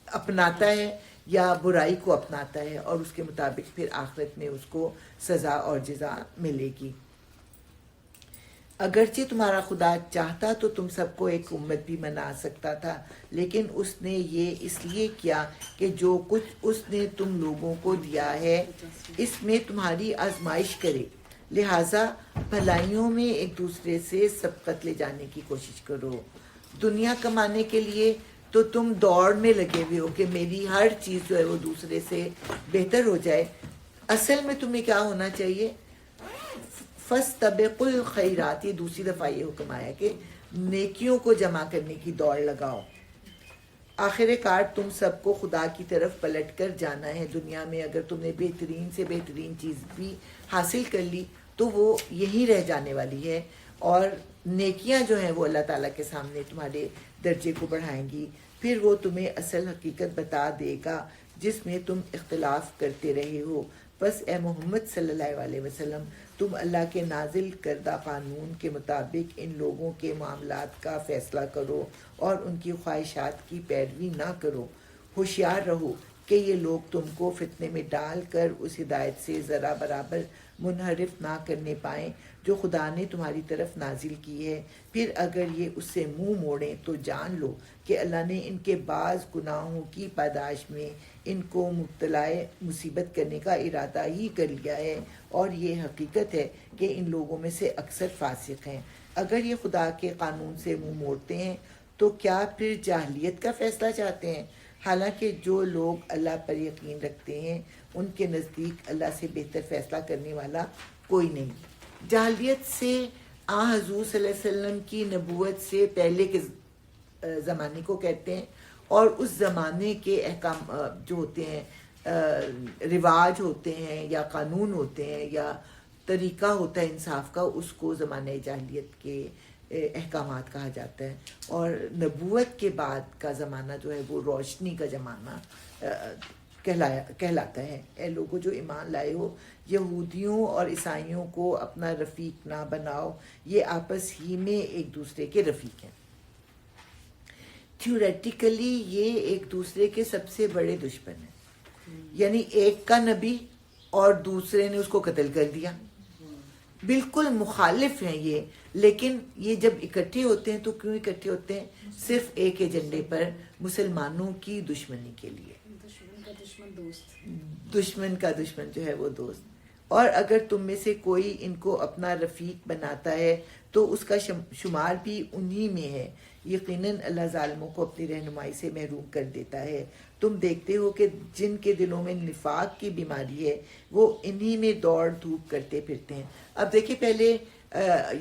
اپناتا ہے یا برائی کو اپناتا ہے، اور اس کے مطابق پھر آخرت میں اس کو سزا اور جزا ملے گی. اگرچہ تمہارا خدا چاہتا تو تم سب کو ایک امت بھی بنا سکتا تھا، لیکن اس نے یہ اس لیے کیا کہ جو کچھ اس نے تم لوگوں کو دیا ہے اس میں تمہاری آزمائش کرے، لہٰذا بھلائیوں میں ایک دوسرے سے سبقت لے جانے کی کوشش کرو. دنیا کمانے کے لیے تو تم دوڑ میں لگے ہوئے ہو کہ میری ہر چیز جو ہے وہ دوسرے سے بہتر ہو جائے. اصل میں تمہیں کیا ہونا چاہیے؟ فَاسْتَبِقُوا الْخَيْرَاتِ، یہ دوسری دفعہ یہ حکم آیا کہ نیکیوں کو جمع کرنے کی دوڑ لگاؤ. آخر کار تم سب کو خدا کی طرف پلٹ کر جانا ہے. دنیا میں اگر تم نے بہترین سے بہترین چیز بھی حاصل کر لی تو وہ یہی رہ جانے والی ہے، اور نیکیاں جو ہیں وہ اللہ تعالیٰ کے سامنے تمہارے درجے کو بڑھائیں گی. پھر وہ تمہیں اصل حقیقت بتا دے گا جس میں تم اختلاف کرتے رہے ہو. بس اے محمد صلی اللہ علیہ وسلم، تم اللہ کے نازل کردہ قانون کے مطابق ان لوگوں کے معاملات کا فیصلہ کرو اور ان کی خواہشات کی پیروی نہ کرو. ہوشیار رہو کہ یہ لوگ تم کو فتنے میں ڈال کر اس ہدایت سے ذرا برابر منحرف نہ کرنے پائیں جو خدا نے تمہاری طرف نازل کی ہے. پھر اگر یہ اس سے منہ موڑیں تو جان لو کہ اللہ نے ان کے بعض گناہوں کی پاداش میں ان کو مبتلا مصیبت کرنے کا ارادہ ہی کر لیا ہے، اور یہ حقیقت ہے کہ ان لوگوں میں سے اکثر فاسق ہیں. اگر یہ خدا کے قانون سے منہ موڑتے ہیں تو کیا پھر جاہلیت کا فیصلہ چاہتے ہیں؟ حالانکہ جو لوگ اللہ پر یقین رکھتے ہیں ان کے نزدیک اللہ سے بہتر فیصلہ کرنے والا کوئی نہیں. جاہلیت سے حضور صلی اللہ علیہ وسلم کی نبوت سے پہلے کے زمانے کو کہتے ہیں، اور اس زمانے کے احکام جو ہوتے ہیں، رواج ہوتے ہیں یا قانون ہوتے ہیں یا طریقہ ہوتا ہے انصاف کا، اس کو زمانہ جاہلیت کے احکامات کہا جاتا ہے. اور نبوت کے بعد کا زمانہ جو ہے وہ روشنی کا زمانہ کہلاتا ہے. اے لوگوں جو ایمان لائے ہو، یہودیوں اور عیسائیوں کو اپنا رفیق نہ بناؤ، یہ آپس ہی میں ایک دوسرے کے رفیق ہیں. تھیوریٹیکلی یہ ایک دوسرے کے سب سے بڑے دشمن ہیں، یعنی ایک کا نبی اور دوسرے نے اس کو قتل کر دیا، بالکل مخالف ہیں یہ. لیکن یہ جب اکٹھے ہوتے ہیں تو کیوں اکٹھے ہوتے ہیں؟ صرف ایک ایجنڈے پر، مسلمانوں کی دشمنی کے لیے. دشمن کا دشمن دوست. دشمن کا دشمن جو ہے وہ دوست. اور اگر تم میں سے کوئی ان کو اپنا رفیق بناتا ہے تو اس کا شمار بھی انہی میں ہے. یقیناً اللہ ظالموں کو اپنی رہنمائی سے محروم کر دیتا ہے. تم دیکھتے ہو کہ جن کے دلوں میں نفاق کی بیماری ہے وہ انہی میں دوڑ دھوپ کرتے پھرتے ہیں. اب دیکھیں، پہلے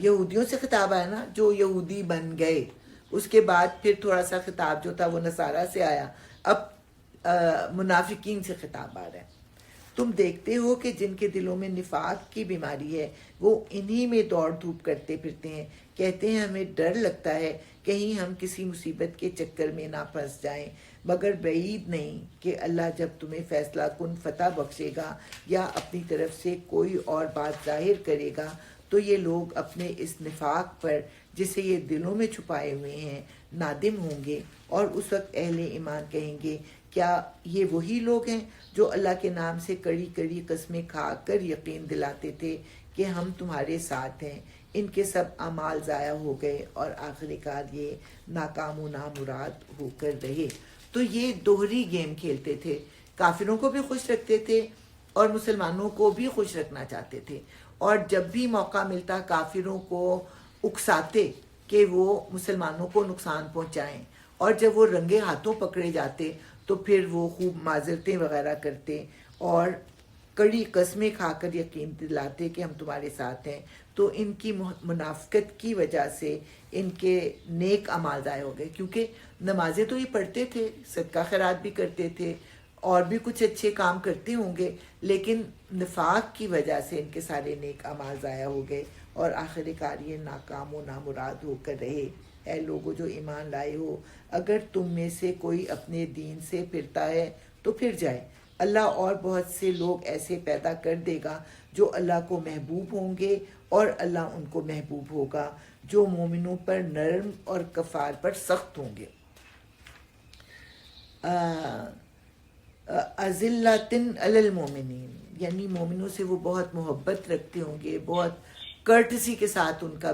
یہودیوں سے خطاب آیا نا، جو یہودی بن گئے. اس کے بعد پھر تھوڑا سا خطاب جو تھا وہ نصارہ سے آیا. اب منافقین سے خطاب آ رہا ہے. تم دیکھتے ہو کہ جن کے دلوں میں نفاق کی بیماری ہے وہ انہی میں دوڑ دھوپ کرتے پھرتے ہیں. کہتے ہیں ہمیں ڈر لگتا ہے کہیں ہم کسی مصیبت کے چکر میں نہ پھنس جائیں، مگر بعید نہیں کہ اللہ جب تمہیں فیصلہ کن فتح بخشے گا یا اپنی طرف سے کوئی اور بات ظاہر کرے گا تو یہ لوگ اپنے اس نفاق پر جسے یہ دلوں میں چھپائے ہوئے ہیں نادم ہوں گے. اور اس وقت اہل ایمان کہیں گے، کیا یہ وہی لوگ ہیں جو اللہ کے نام سے کڑی کڑی قسمیں کھا کر یقین دلاتے تھے کہ ہم تمہارے ساتھ ہیں؟ ان کے سب اعمال ضائع ہو گئے اور آخر کار یہ ناکام و نامراد ہو کر رہے. تو یہ دوہری گیم کھیلتے تھے، کافروں کو بھی خوش رکھتے تھے اور مسلمانوں کو بھی خوش رکھنا چاہتے تھے. اور جب بھی موقع ملتا کافروں کو اکساتے کہ وہ مسلمانوں کو نقصان پہنچائیں، اور جب وہ رنگے ہاتھوں پکڑے جاتے تو پھر وہ خوب معذرتیں وغیرہ کرتے اور کڑی قسمیں کھا کر یقین دلاتے کہ ہم تمہارے ساتھ ہیں، تو ان کی منافقت کی وجہ سے ان کے نیک اعمال ضائع ہو گئے. کیونکہ نمازیں تو یہ پڑھتے تھے، صدقہ خیرات بھی کرتے تھے، اور بھی کچھ اچھے کام کرتے ہوں گے، لیکن نفاق کی وجہ سے ان کے سارے نیک اعمال ضائع ہو گئے اور آخر کار یہ ناکام و نامراد ہو کر رہے. اے لوگو جو ایمان لائے ہو، اگر تم میں سے کوئی اپنے دین سے پھرتا ہے تو پھر جائے. اللہ اور بہت سے لوگ ایسے پیدا کر دے گا جو اللہ کو محبوب ہوں گے، اور اللہ ان کو محبوب ہوگا جو مومنوں پر نرم اور کفار پر سخت ہوں گے. اذلۃ علی المومنین، یعنی مومنوں سے وہ بہت محبت رکھتے ہوں گے، بہت کرٹسی کے ساتھ ان کا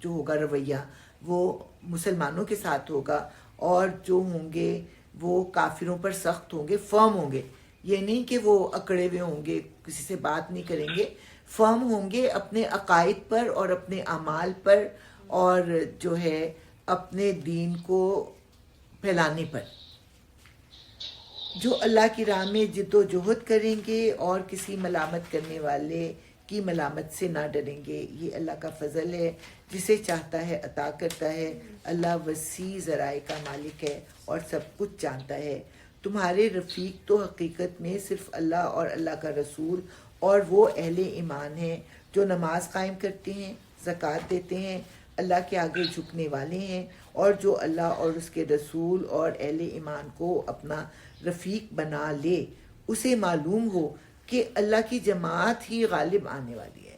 جو ہوگا رویہ وہ مسلمانوں کے ساتھ ہوگا، اور جو ہوں گے وہ کافروں پر سخت ہوں گے، فرم ہوں گے. یہ نہیں کہ وہ اکڑے ہوئے ہوں گے، کسی سے بات نہیں کریں گے، فرم ہوں گے اپنے عقائد پر اور اپنے اعمال پر، اور جو ہے اپنے دین کو پھیلانے پر. جو اللہ کی راہ میں جد و جہد کریں گے اور کسی ملامت کرنے والے کی ملامت سے نہ ڈریں گے. یہ اللہ کا فضل ہے، جسے چاہتا ہے عطا کرتا ہے. اللہ وسیع ذرائع کا مالک ہے اور سب کچھ جانتا ہے. تمہارے رفیق تو حقیقت میں صرف اللہ اور اللہ کا رسول اور وہ اہل ایمان ہیں جو نماز قائم کرتے ہیں، زکوٰۃ دیتے ہیں، اللہ کے آگے جھکنے والے ہیں، اور جو اللہ اور اس کے رسول اور اہل ایمان کو اپنا رفیق بنا لے. اسے معلوم ہو کہ اللہ کی جماعت ہی غالب آنے والی ہے،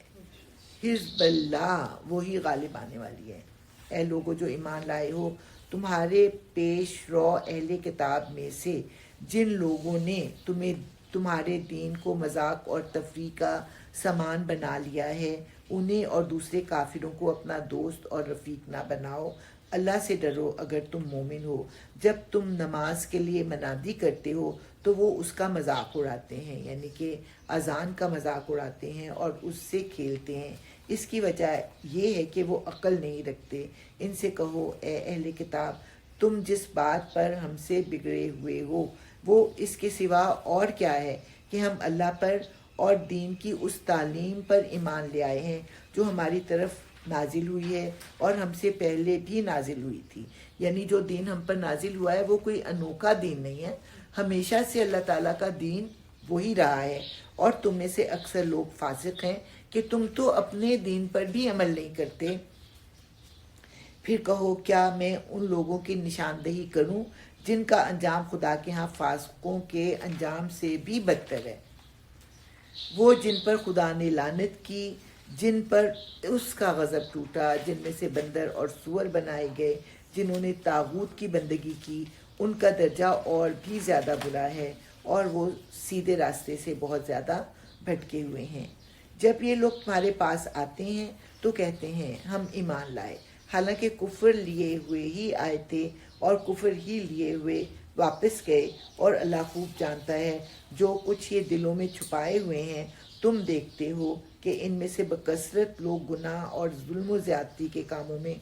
حزب اللہ وہی غالب آنے والی ہے. اے لوگو جو ایمان لائے ہو، تمہارے پیش رو اہل کتاب میں سے جن لوگوں نے تمہارے دین کو مذاق اور تفریح کا سامان بنا لیا ہے، انہیں اور دوسرے کافروں کو اپنا دوست اور رفیق نہ بناؤ. اللہ سے ڈرو اگر تم مومن ہو. جب تم نماز کے لیے منادی کرتے ہو تو وہ اس کا مذاق اڑاتے ہیں، یعنی کہ اذان کا مذاق اڑاتے ہیں اور اس سے کھیلتے ہیں. اس کی وجہ یہ ہے کہ وہ عقل نہیں رکھتے. ان سے کہو اے اہل کتاب، تم جس بات پر ہم سے بگڑے ہوئے ہو وہ اس کے سوا اور کیا ہے کہ ہم اللہ پر اور دین کی اس تعلیم پر ایمان لے آئے ہیں جو ہماری طرف نازل ہوئی ہے اور ہم سے پہلے بھی نازل ہوئی تھی. یعنی جو دین ہم پر نازل ہوا ہے وہ کوئی انوکھا دین نہیں ہے، ہمیشہ سے اللہ تعالیٰ کا دین وہی رہا ہے. اور تم میں سے اکثر لوگ فاسق ہیں کہ تم تو اپنے دین پر بھی عمل نہیں کرتے. پھر کہو کیا میں ان لوگوں کی نشاندہی کروں جن کا انجام خدا کے ہاں فاسقوں کے انجام سے بھی بدتر ہے. وہ جن پر خدا نے لعنت کی، جن پر اس کا غضب ٹوٹا، جن میں سے بندر اور سور بنائے گئے، جنہوں نے طاغوت کی بندگی کی، ان کا درجہ اور بھی زیادہ برا ہے اور وہ سیدھے راستے سے بہت زیادہ بھٹکے ہوئے ہیں. جب یہ لوگ تمہارے پاس آتے ہیں تو کہتے ہیں ہم ایمان لائے، حالانکہ کفر لیے ہوئے ہی آئے تھے اور کفر ہی لیے ہوئے واپس گئے. اور اللہ خوب جانتا ہے جو کچھ یہ دلوں میں چھپائے ہوئے ہیں. تم دیکھتے ہو کہ ان میں سے بکثرت لوگ گناہ اور ظلم و زیادتی کے کاموں میں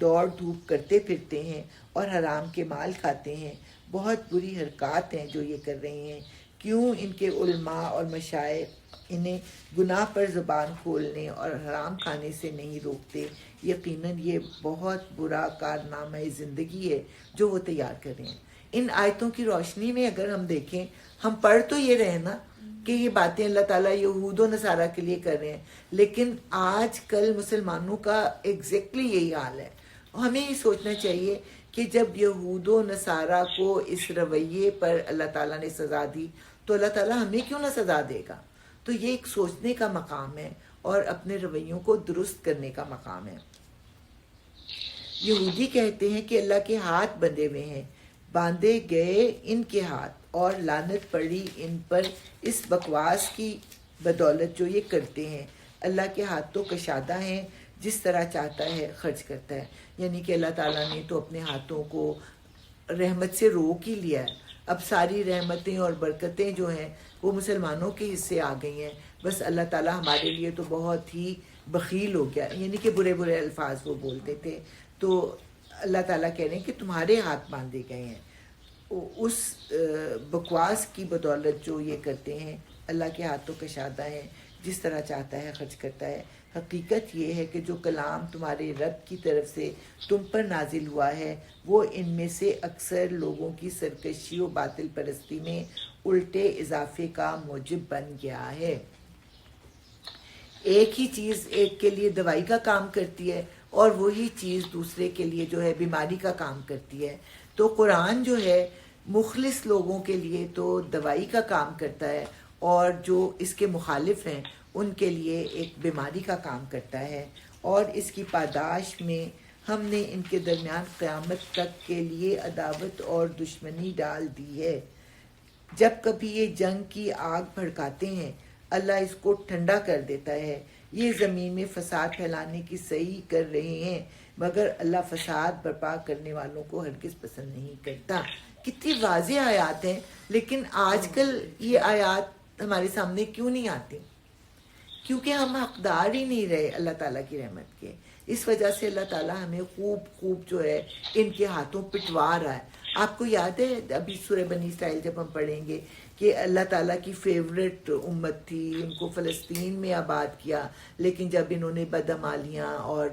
دوڑ دھوپ کرتے پھرتے ہیں اور حرام کے مال کھاتے ہیں. بہت بری حرکات ہیں جو یہ کر رہے ہیں. کیوں ان کے علماء اور مشائخ انہیں گناہ پر زبان کھولنے اور حرام کھانے سے نہیں روکتے؟ یقیناً یہ بہت برا کارنامہ زندگی ہے جو وہ تیار کر رہے ہیں. ان آیتوں کی روشنی میں اگر ہم دیکھیں، ہم پڑھ تو یہ رہے نا کہ یہ باتیں اللہ تعالیٰ یہود و نصارہ کے لیے کر رہے ہیں، لیکن آج کل مسلمانوں کا ایگزیکٹلی یہی حال ہے. ہمیں یہ سوچنا چاہیے کہ جب یہود و نصارہ کو اس رویے پر اللہ تعالیٰ نے سزا دی تو اللہ تعالیٰ ہمیں کیوں نہ سزا دے گا؟ تو یہ ایک سوچنے کا مقام ہے اور اپنے رویوں کو درست کرنے کا مقام ہے. یہودی کہتے ہیں کہ اللہ کے ہاتھ بندھے ہوئے ہیں، باندھے گئے ان کے ہاتھ، اور لعنت پڑی ان پر اس بکواس کی بدولت جو یہ کرتے ہیں. اللہ کے ہاتھ تو کشادہ ہیں، جس طرح چاہتا ہے خرچ کرتا ہے. یعنی کہ اللہ تعالیٰ نے تو اپنے ہاتھوں کو رحمت سے روک ہی لیا ہے. اب ساری رحمتیں اور برکتیں جو ہیں وہ مسلمانوں کے حصے آ گئی ہیں. بس اللہ تعالیٰ ہمارے لیے تو بہت ہی بخیل ہو گیا، یعنی کہ برے برے الفاظ وہ بولتے تھے. تو اللہ تعالیٰ کہہ رہے ہیں کہ تمہارے ہاتھ باندھے گئے ہیں اس بکواس کی بدولت جو یہ کرتے ہیں اللہ کے ہاتھوں کشادہ ہیں، جس طرح چاہتا ہے خرچ کرتا ہے۔ حقیقت یہ ہے کہ جو کلام تمہارے رب کی طرف سے تم پر نازل ہوا ہے وہ ان میں سے اکثر لوگوں کی سرکشی و باطل پرستی میں الٹے اضافے کا موجب بن گیا ہے۔ ایک ہی چیز ایک کے لیے دوائی کا کام کرتی ہے اور وہی چیز دوسرے کے لیے جو ہے بیماری کا کام کرتی ہے۔ تو قرآن جو ہے مخلص لوگوں کے لیے تو دوائی کا کام کرتا ہے، اور جو اس کے مخالف ہیں ان کے لیے ایک بیماری کا کام کرتا ہے، اور اس کی پاداش میں ہم نے ان کے درمیان قیامت تک کے لیے عداوت اور دشمنی ڈال دی ہے۔ جب کبھی یہ جنگ کی آگ بھڑکاتے ہیں اللہ اس کو ٹھنڈا کر دیتا ہے۔ یہ زمین میں فساد پھیلانے کی صحیح کر رہے ہیں، مگر اللہ فساد برپا کرنے والوں کو ہرگز پسند نہیں کرتا۔ کتنی واضح آیات ہیں، لیکن آج کل یہ آیات ہمارے سامنے کیوں نہیں آتی؟ کیونکہ ہم حقدار ہی نہیں رہے اللہ تعالیٰ کی رحمت کے۔ اس وجہ سے اللہ تعالیٰ ہمیں خوب جو ہے ان کے ہاتھوں پٹوا رہا ہے۔ آپ کو یاد ہے ابھی سورہ بنی اسرائیل جب ہم پڑھیں گے کہ اللہ تعالیٰ کی فیورٹ امت تھی، ان کو فلسطین میں آباد کیا، لیکن جب انہوں نے بدعمالیاں اور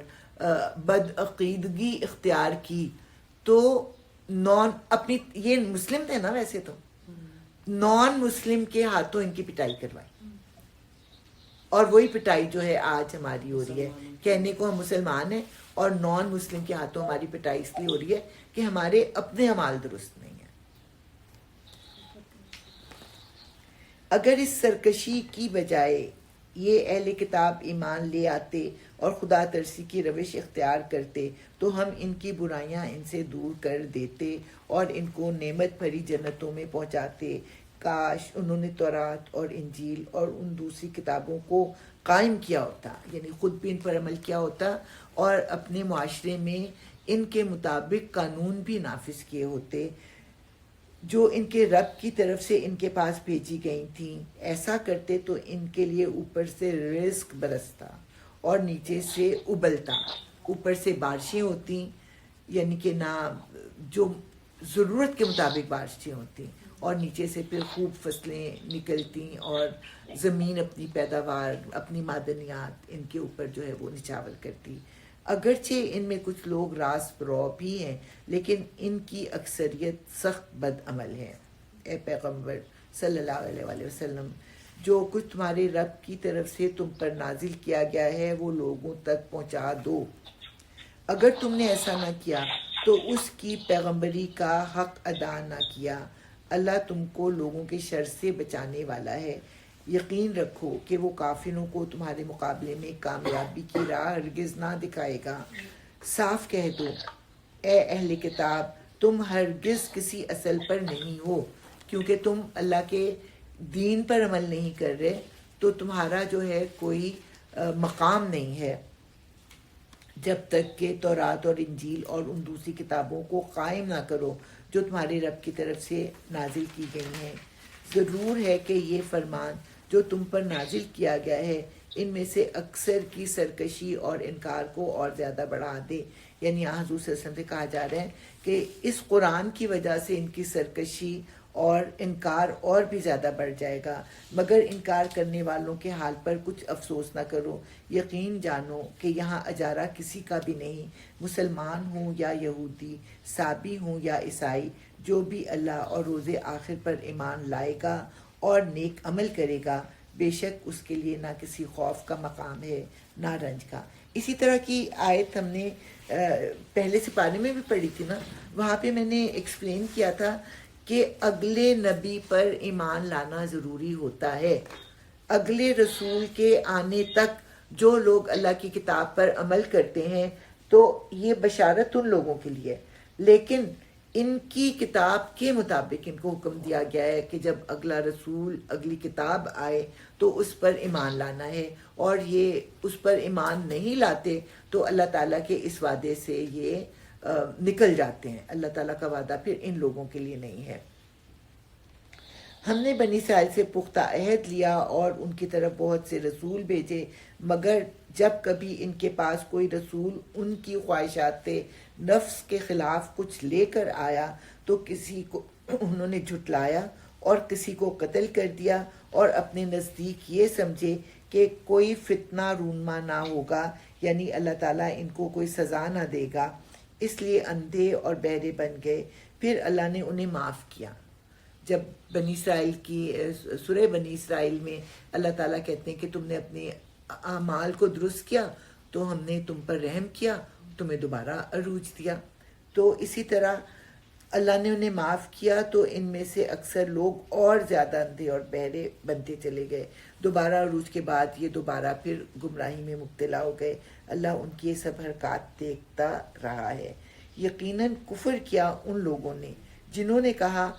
بد عقیدگی اختیار کی تو اپنی یہ مسلم تھے نا ویسے تو، نان مسلم کے ہاتھوں ان کی پٹائی کروائی، اور وہی پٹائی جو ہے آج ہماری ہو رہی ہے۔ کہنے کو ہم مسلمان ہیں اور نان مسلم کے ہاتھوں ہماری پٹائی اس لیے ہو رہی ہے کہ ہمارے اپنے اعمال درست نہیں ہیں۔ اگر اس سرکشی کی بجائے یہ اہل کتاب ایمان لے آتے اور خدا ترسی کی روش اختیار کرتے تو ہم ان کی برائیاں ان سے دور کر دیتے اور ان کو نعمت بھری جنتوں میں پہنچاتے۔ کاش انہوں نے تورات اور انجیل اور ان دوسری کتابوں کو قائم کیا ہوتا، یعنی خود بھی ان پر عمل کیا ہوتا اور اپنے معاشرے میں ان کے مطابق قانون بھی نافذ کیے ہوتے جو ان کے رب کی طرف سے ان کے پاس بھیجی گئی تھیں۔ ایسا کرتے تو ان کے لیے اوپر سے رزق برستا اور نیچے سے ابلتا۔ اوپر سے بارشیں ہوتی، یعنی کہ نہ جو ضرورت کے مطابق بارشیں ہوتی، اور نیچے سے پھر خوب فصلیں نکلتی اور زمین اپنی پیداوار، اپنی معدنیات ان کے اوپر جو ہے وہ نچاور کرتی۔ اگرچہ ان میں کچھ لوگ راست رو بھی ہیں، لیکن ان کی اکثریت سخت بد عمل ہے۔ اے پیغمبر صلی اللہ علیہ وآلہ وسلم، جو کچھ تمہارے رب کی طرف سے تم پر نازل کیا گیا ہے وہ لوگوں تک پہنچا دو۔ اگر تم نے ایسا نہ کیا تو اس کی پیغمبری کا حق ادا نہ کیا۔ اللہ تم کو لوگوں کے شر سے بچانے والا ہے۔ یقین رکھو کہ وہ کافروں کو تمہارے مقابلے میں کامیابی کی راہ ہرگز نہ دکھائے گا۔ صاف کہہ دو اے اہل کتاب، تم ہرگز کسی اصل پر نہیں ہو، کیونکہ تم اللہ کے دین پر عمل نہیں کر رہے تو تمہارا جو ہے کوئی مقام نہیں ہے جب تک کہ تورات اور انجیل اور ان دوسری کتابوں کو قائم نہ کرو جو تمہارے رب کی طرف سے نازل کی گئی ہیں۔ ضرور ہے کہ یہ فرمان جو تم پر نازل کیا گیا ہے ان میں سے اکثر کی سرکشی اور انکار کو اور زیادہ بڑھا دے۔ یعنی یہاں حضور صلی اللہ علیہ وسلم سے کہا جا رہا ہے کہ اس قرآن کی وجہ سے ان کی سرکشی اور انکار اور بھی زیادہ بڑھ جائے گا، مگر انکار کرنے والوں کے حال پر کچھ افسوس نہ کرو۔ یقین جانو کہ یہاں اجارہ کسی کا بھی نہیں، مسلمان ہوں یا یہودی، صابی ہوں یا عیسائی، جو بھی اللہ اور روز آخر پر ایمان لائے گا اور نیک عمل کرے گا، بے شک اس کے لیے نہ کسی خوف کا مقام ہے نہ رنج کا۔ اسی طرح کی آیت ہم نے پہلے سپارے میں بھی پڑھی تھی نا، وہاں پہ میں نے ایکسپلین کیا تھا کہ اگلے نبی پر ایمان لانا ضروری ہوتا ہے۔ اگلے رسول کے آنے تک جو لوگ اللہ کی کتاب پر عمل کرتے ہیں تو یہ بشارت ان لوگوں کے لیے، لیکن ان کی کتاب کے مطابق ان کو حکم دیا گیا ہے کہ جب اگلا رسول اگلی کتاب آئے تو اس پر ایمان لانا ہے، اور یہ اس پر ایمان نہیں لاتے تو اللہ تعالیٰ کے اس وعدے سے یہ نکل جاتے ہیں۔ اللہ تعالیٰ کا وعدہ پھر ان لوگوں کے لیے نہیں ہے۔ ہم نے بنی اسرائیل سے پختہ عہد لیا اور ان کی طرف بہت سے رسول بھیجے، مگر جب کبھی ان کے پاس کوئی رسول ان کی خواہشات نفس کے خلاف کچھ لے کر آیا تو کسی کو انہوں نے جھٹلایا اور کسی کو قتل کر دیا اور اپنے نزدیک یہ سمجھے کہ کوئی فتنہ رونما نہ ہوگا، یعنی اللہ تعالیٰ ان کو کوئی سزا نہ دے گا، اس لیے اندھے اور بہرے بن گئے۔ پھر اللہ نے انہیں معاف کیا۔ جب بنی اسرائیل کی سورہ بنی اسرائیل میں اللہ تعالیٰ کہتے ہیں کہ تم نے اپنے اعمال کو درست کیا تو ہم نے تم پر رحم کیا، تمہیں دوبارہ عروج دیا۔ تو اسی طرح اللہ نے انہیں معاف کیا تو ان میں سے اکثر لوگ اور زیادہ اندھے اور بہرے بنتے چلے گئے۔ دوبارہ عروج کے بعد یہ دوبارہ پھر گمراہی میں مبتلا ہو گئے۔ اللہ ان کی یہ سب حرکات دیکھتا رہا ہے۔ یقیناً کفر کیا ان لوگوں نے جنہوں نے کہا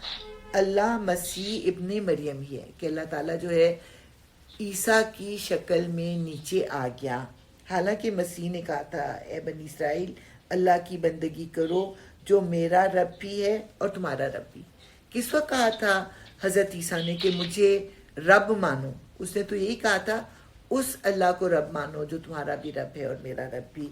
اللہ مسیح ابن مریم ہی ہے، کہ اللہ تعالیٰ جو ہے عیسیٰ کی شکل میں نیچے آ گیا، حالانکہ مسیح نے کہا تھا اے بنی اسرائیل اللہ کی بندگی کرو جو میرا رب بھی ہے اور تمہارا رب بھی۔ کس وقت کہا تھا حضرت عیسیٰ نے کہ مجھے رب مانو؟ اس نے تو یہی کہا تھا اس اللہ کو رب مانو جو تمہارا بھی رب ہے اور میرا رب بھی۔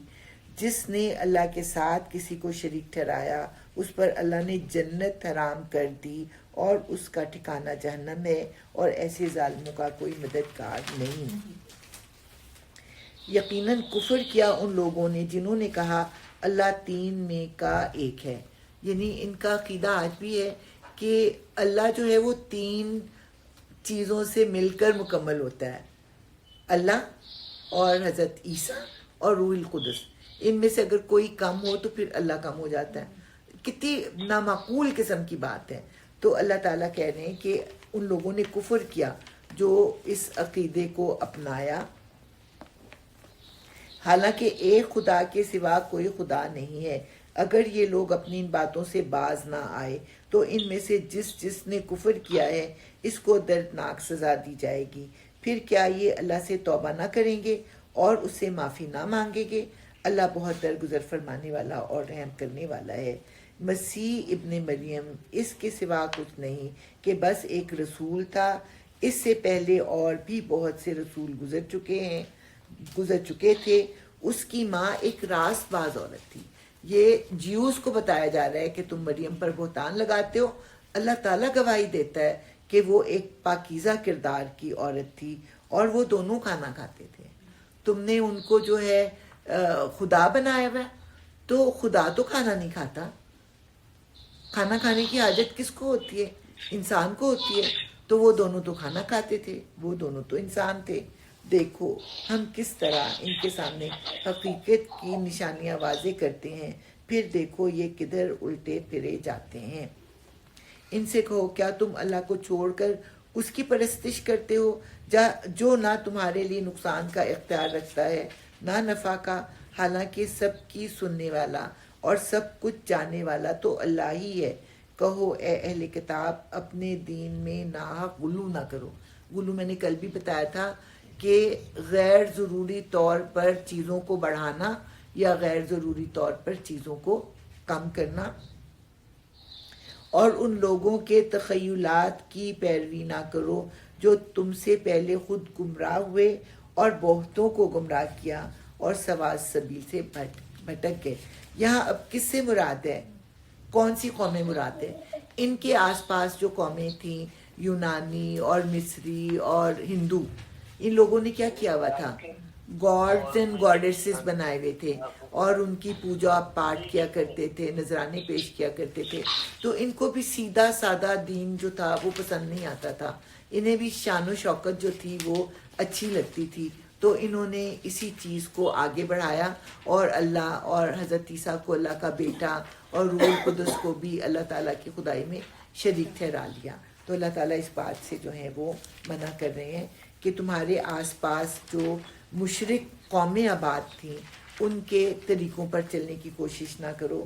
جس نے اللہ کے ساتھ کسی کو شریک ٹھہرایا اس پر اللہ نے جنت حرام کر دی اور اس کا ٹھکانہ جہنم ہے، اور ایسے ظالموں کا کوئی مددگار نہیں۔ یقیناً کفر کیا ان لوگوں نے جنہوں نے کہا اللہ تین میں کا ایک ہے، یعنی ان کا عقیدہ آج بھی ہے کہ اللہ جو ہے وہ تین چیزوں سے مل کر مکمل ہوتا ہے، اللہ اور حضرت عیسیٰ اور روح القدس۔ ان میں سے اگر کوئی کم ہو تو پھر اللہ کم ہو جاتا ہے۔ کتنی نامعقول قسم کی بات ہے۔ تو اللہ تعالیٰ کہہ رہے ہیں کہ ان لوگوں نے کفر کیا جو اس عقیدے کو اپنایا، حالانکہ ایک خدا کے سوا کوئی خدا نہیں ہے۔ اگر یہ لوگ اپنی ان باتوں سے باز نہ آئے تو ان میں سے جس نے کفر کیا ہے اس کو دردناک سزا دی جائے گی۔ پھر کیا یہ اللہ سے توبہ نہ کریں گے اور اس سے معافی نہ مانگیں گے؟ اللہ بہت درگزر فرمانے والا اور رحم کرنے والا ہے۔ مسیح ابن مریم اس کے سوا کچھ نہیں کہ بس ایک رسول تھا، اس سے پہلے اور بھی بہت سے رسول گزر چکے تھے۔ اس کی ماں ایک راست باز عورت تھی۔ یہ جیوز کو بتایا جا رہا ہے کہ تم مریم پر بہتان لگاتے ہو، اللہ تعالیٰ گواہی دیتا ہے کہ وہ ایک پاکیزہ کردار کی عورت تھی اور وہ دونوں کھانا کھاتے تھے۔ تم نے ان کو جو ہے خدا بنایا ہوا، تو خدا تو کھانا نہیں کھاتا۔ کھانا کھانے کی حاجت کس کو ہوتی ہے؟ انسان کو ہوتی ہے۔ تو وہ دونوں تو کھانا کھاتے تھے، وہ دونوں تو انسان تھے۔ دیکھو ہم کس طرح ان کے سامنے حقیقت کی نشانیاں واضح کرتے ہیں، پھر دیکھو یہ کدھر الٹے پھرے جاتے ہیں۔ ان سے کہو کیا تم اللہ کو چھوڑ کر اس کی پرستش کرتے ہو جو نہ تمہارے لیے نقصان کا اختیار رکھتا ہے نہ نفع کا، حالانکہ سب کی سننے والا اور سب کچھ جاننے والا تو اللہ ہی ہے۔ کہو اے اہل کتاب اپنے دین میں ناحق غلو نہ کرو۔ غلو میں نے کل بھی بتایا تھا کہ غیر ضروری طور پر چیزوں کو بڑھانا یا غیر ضروری طور پر چیزوں کو کم کرنا، اور ان لوگوں کے تخیلات کی پیروی نہ کرو جو تم سے پہلے خود گمراہ ہوئے اور بہتوں کو گمراہ کیا اور سوا سبیل سے بھٹک گئے۔ یہاں اب کس سے مراد ہے؟ کون سی قومیں مراد ہے؟ ان کے آس پاس جو قومیں تھیں، یونانی اور مصری اور ہندو، ان لوگوں نے کیا کیا ہوا تھا؟ گاڈز اینڈ گاڈیسز بنائے ہوئے تھے اور ان کی پوجا پاٹ کیا کرتے تھے، نذرانے پیش کیا کرتے تھے۔ تو ان کو بھی سیدھا سادہ دین جو تھا وہ پسند نہیں آتا تھا، انہیں بھی شان و شوکت جو تھی وہ اچھی لگتی تھی۔ تو انہوں نے اسی چیز کو آگے بڑھایا اور اللہ اور حضرت عیسیٰ کو اللہ کا بیٹا اور روح القدس کو بھی اللہ تعالیٰ کی خدائی میں شریک ٹھہرا لیا۔ تو اللہ تعالیٰ اس بات سے جو ہے وہ منع کر رہے ہیں کہ تمہارے آس پاس جو مشرک قومیں آباد تھیں ان کے طریقوں پر چلنے کی کوشش نہ کرو۔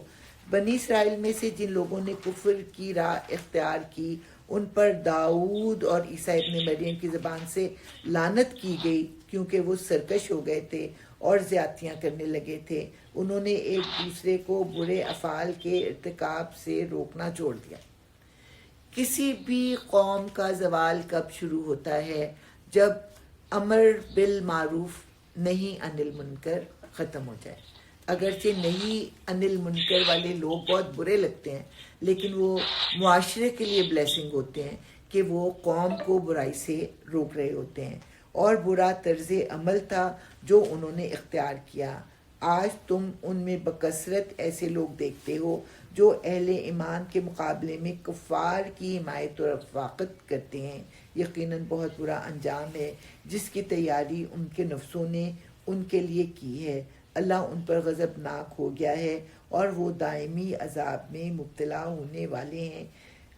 بنی اسرائیل میں سے جن لوگوں نے کفر کی راہ اختیار کی ان پر داؤد اور عیسیٰ ابن مریم کی زبان سے لعنت کی گئی، کیونکہ وہ سرکش ہو گئے تھے اور زیادتیاں کرنے لگے تھے۔ انہوں نے ایک دوسرے کو برے افعال کے ارتکاب سے روکنا چھوڑ دیا۔ کسی بھی قوم کا زوال کب شروع ہوتا ہے؟ جب امر بالمعروف نہی عن المنکر ختم ہو جائے۔ اگرچہ نہیں عن المنکر والے لوگ بہت برے لگتے ہیں، لیکن وہ معاشرے کے لیے بلیسنگ ہوتے ہیں کہ وہ قوم کو برائی سے روک رہے ہوتے ہیں، اور برا طرز عمل تھا جو انہوں نے اختیار کیا۔ آج تم ان میں بکثرت ایسے لوگ دیکھتے ہو جو اہل ایمان کے مقابلے میں کفار کی حمایت اور رفاقت کرتے ہیں۔ یقیناً بہت برا انجام ہے جس کی تیاری ان کے نفسوں نے ان کے لیے کی ہے۔ اللہ ان پر غضبناک ہو گیا ہے اور وہ دائمی عذاب میں مبتلا ہونے والے ہیں۔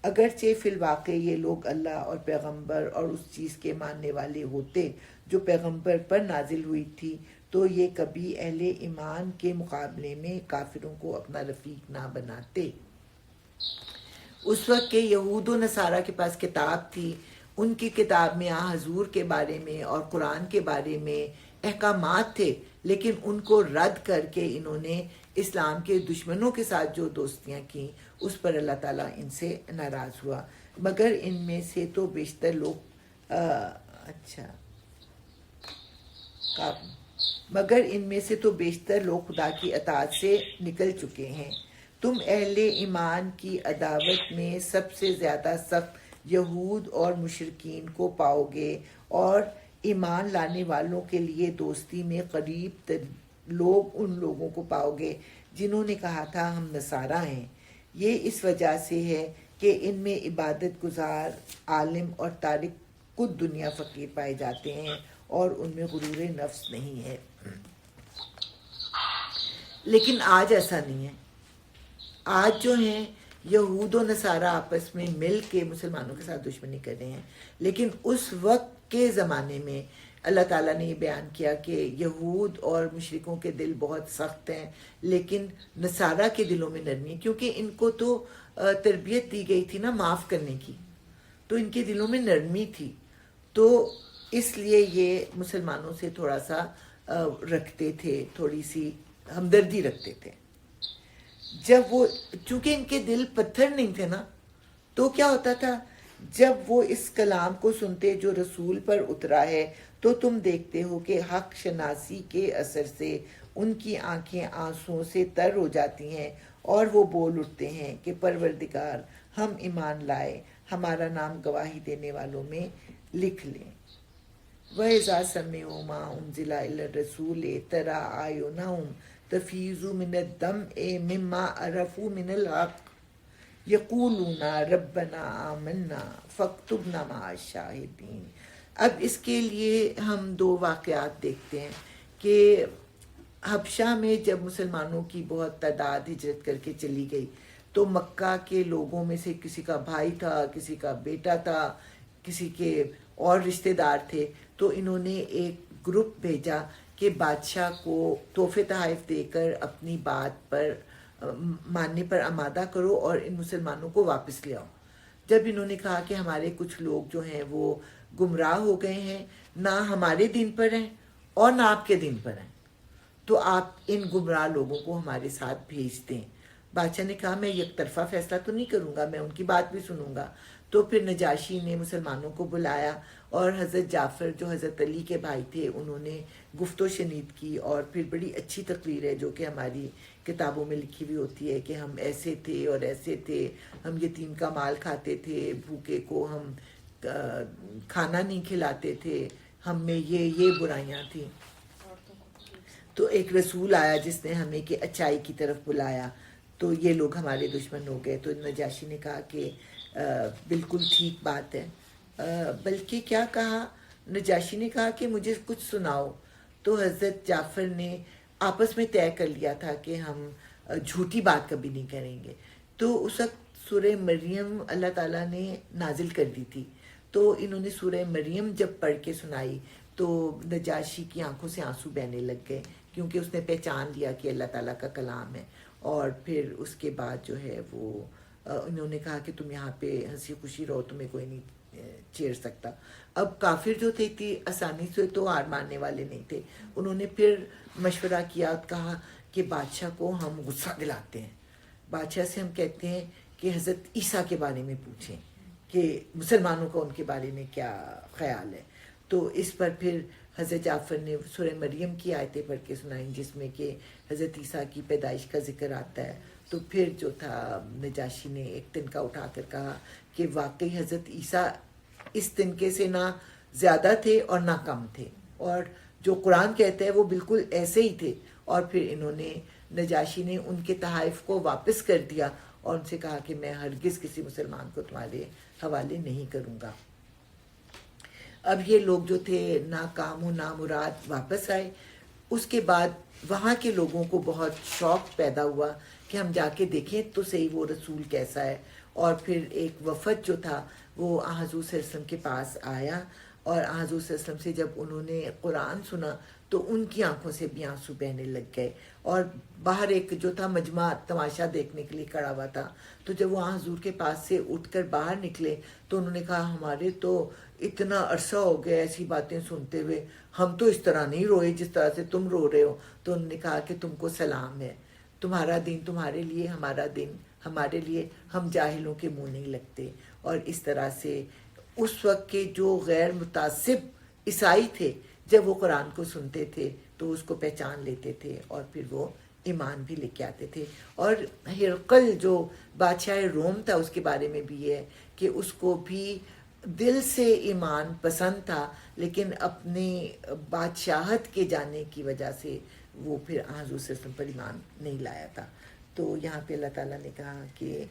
اگرچہ فی الواقع یہ لوگ اللہ اور پیغمبر اور اس چیز کے ماننے والے ہوتے جو پیغمبر پر نازل ہوئی تھی، تو یہ کبھی اہل ایمان کے مقابلے میں کافروں کو اپنا رفیق نہ بناتے۔ اس وقت کے یہود و نصارہ کے پاس کتاب تھی، ان کی کتاب میں حضور کے بارے میں اور قرآن کے بارے میں احکامات تھے، لیکن ان کو رد کر کے انہوں نے اسلام کے دشمنوں کے ساتھ جو دوستیاں کیں اس پر اللہ تعالیٰ ان سے ناراض ہوا۔ مگر ان میں سے تو بیشتر لوگ مگر ان میں سے تو بیشتر لوگ خدا کی اطاعت سے نکل چکے ہیں۔ تم اہل ایمان کی عداوت میں سب سے زیادہ سخت یہود اور مشرکین کو پاؤ گے، اور ایمان لانے والوں کے لیے دوستی میں قریب تر لوگ ان لوگوں کو پاؤ گے جنہوں نے کہا تھا ہم نصارہ ہیں۔ یہ اس وجہ سے ہے کہ ان میں عبادت گزار، عالم اور تارک خود دنیا فقیر پائے جاتے ہیں، اور ان میں غرور نفس نہیں ہے۔ لیکن آج ایسا نہیں ہے۔ آج جو ہیں یہود و نصارہ آپس میں مل کے مسلمانوں کے ساتھ دشمنی کر رہے ہیں، لیکن اس وقت کے زمانے میں اللہ تعالیٰ نے یہ بیان کیا کہ یہود اور مشرکوں کے دل بہت سخت ہیں، لیکن نصارہ کے دلوں میں نرمی ہے، کیونکہ ان کو تو تربیت دی گئی تھی نا معاف کرنے کی، تو ان کے دلوں میں نرمی تھی، تو اس لیے یہ مسلمانوں سے تھوڑا سا رکھتے تھے، تھوڑی سی ہمدردی رکھتے تھے۔ جب وہ چونکہ ان کے دل پتھر نہیں تھے نا، تو کیا ہوتا تھا، جب وہ اس کلام کو سنتے جو رسول پر اترا ہے، تو تم دیکھتے ہو کہ حق شناسی کے اثر سے ان کی آنکھیں آنسوؤں سے تر ہو جاتی ہیں، اور وہ بول اٹھتے ہیں کہ پروردگار، ہم ایمان لائے، ہمارا نام گواہی دینے والوں میں لکھ لیں۔ وَإِذَا سَمِعُوا مَا أُنزِلَ إِلَى الرَّسُولِ تَرَىٰ أَعْيُنَهُمْ تَفِيضُ مِنَ الدَّمْعِ مِمَّا عَرَفُوا مِنَ الْحَقِّ يَقُولُونَ رَبَّنَا آمَنَّا فَاكْتُبْنَا مَعَ الشَّاهِدِينَ۔ اب اس کے لیے ہم دو واقعات دیکھتے ہیں کہ حبشہ میں جب مسلمانوں کی بہت تعداد ہجرت کر کے چلی گئی، تو مکہ کے لوگوں میں سے کسی کا بھائی تھا، کسی کا بیٹا تھا، کسی کے اور رشتہ دار تھے، تو انہوں نے ایک گروپ بھیجا کہ بادشاہ کو تحفے تحائف دے کر اپنی بات پر ماننے پر آمادہ کرو اور ان مسلمانوں کو واپس لے آؤ۔ جب انہوں نے کہا کہ ہمارے کچھ لوگ جو ہیں وہ گمراہ ہو گئے ہیں، نہ ہمارے دین پر ہیں اور نہ آپ کے دین پر ہیں، تو آپ ان گمراہ لوگوں کو ہمارے ساتھ بھیج دیں۔ بادشاہ نے کہا میں یک طرفہ فیصلہ تو نہیں کروں گا، میں ان کی بات بھی سنوں گا۔ تو پھر نجاشی نے مسلمانوں کو بلایا، اور حضرت جعفر جو حضرت علی کے بھائی تھے انہوں نے گفت و شنید کی، اور پھر بڑی اچھی تقریر ہے جو کہ ہماری کتابوں میں لکھی ہوئی ہوتی ہے کہ ہم ایسے تھے اور ایسے تھے، ہم یتیم کا مال کھاتے تھے، بھوکے کو ہم کھانا نہیں کھلاتے تھے، ہم میں یہ برائیاں تھیں۔ تو ایک رسول آیا جس نے ہمیں کہ اچائی کی طرف بلایا، تو یہ لوگ ہمارے دشمن ہو گئے۔ تو نجاشی نے کہا کہ بالکل ٹھیک بات ہے، بلکہ کیا کہا، نجاشی نے کہا کہ مجھے کچھ سناؤ۔ تو حضرت جعفر نے آپس میں طے کر لیا تھا کہ ہم جھوٹی بات کبھی نہیں کریں گے۔ تو اس وقت سورہ مریم اللہ تعالیٰ نے نازل کر دی تھی، تو انہوں نے سورہ مریم جب پڑھ کے سنائی تو نجاشی کی آنکھوں سے آنسو بہنے لگ گئے، کیونکہ اس نے پہچان لیا کہ اللہ تعالیٰ کا کلام ہے۔ اور پھر اس کے بعد جو ہے وہ انہوں نے کہا کہ تم یہاں پہ ہنسی خوشی رہو، تمہیں کوئی نہیں چھیڑ سکتا۔ اب کافر جو تھے اتنی آسانی سے تو ہار ماننے والے نہیں تھے، انہوں نے پھر مشورہ کیا، کہا کہ بادشاہ کو ہم غصہ دلاتے ہیں، بادشاہ سے ہم کہتے ہیں کہ حضرت عیسیٰ کے بارے میں پوچھیں کہ مسلمانوں کا ان کے بارے میں کیا خیال ہے۔ تو اس پر پھر حضرت جعفر نے سورہ مریم کی آیتیں پڑھ کے سنائیں، جس میں کہ حضرت عیسیٰ کی پیدائش کا ذکر آتا ہے، تو پھر جو تھا نجاشی نے ایک تنکا اٹھا کر کہا کہ واقعی حضرت عیسیٰ اس تنکے سے نہ زیادہ تھے اور نہ کم تھے، اور جو قرآن کہتا ہے وہ بالکل ایسے ہی تھے. اور پھر انہوں نے نجاشی نے ان کے تحائف کو واپس کر دیا اور ان سے کہا کہ میں ہرگز کسی مسلمان کو تمہارے حوالے نہیں کروں گا. اب یہ لوگ جو تھے ناکام و نامراد واپس آئے. اس کے بعد وہاں کے لوگوں کو بہت شوق پیدا ہوا کہ ہم جا کے دیکھیں تو صحیح وہ رسول کیسا ہے. اور پھر ایک وفد جو تھا وہ حضور صلی اللہ علیہ وسلم کے پاس آیا، اور حضور صلی اللہ علیہ وسلم سے جب انہوں نے قرآن سنا تو ان کی آنکھوں سے بھی آنسو بہنے لگ گئے. اور باہر ایک جو تھا مجمع تماشا دیکھنے کے لیے کھڑا ہوا تھا، تو جب وہ حضور کے پاس سے اٹھ کر باہر نکلے تو انہوں نے کہا ہمارے تو اتنا عرصہ ہو گیا ایسی باتیں سنتے ہوئے، ہم تو اس طرح نہیں روئے جس طرح سے تم رو رہے ہو. تو انہوں نے کہا کہ تم کو سلام ہے، تمہارا دین تمہارے لیے، ہمارا دین ہمارے لیے، ہم جاہلوں کے منہ نہیں لگتے. اور اس طرح سے اس وقت کے جو غیر متعصب عیسائی تھے جب وہ قرآن کو سنتے تھے تو اس کو پہچان لیتے تھے اور پھر وہ ایمان بھی لے کے آتے تھے. اور ہرقل جو بادشاہ روم تھا اس کے بارے میں بھی یہ ہے کہ اس کو بھی دل سے ایمان پسند تھا، لیکن اپنی بادشاہت کے جانے کی وجہ سے وہ پھر حضور صلی اللہ علیہ وسلم پر ایمان نہیں لایا تھا. تو یہاں پہ اللہ تعالیٰ نے کہا کہ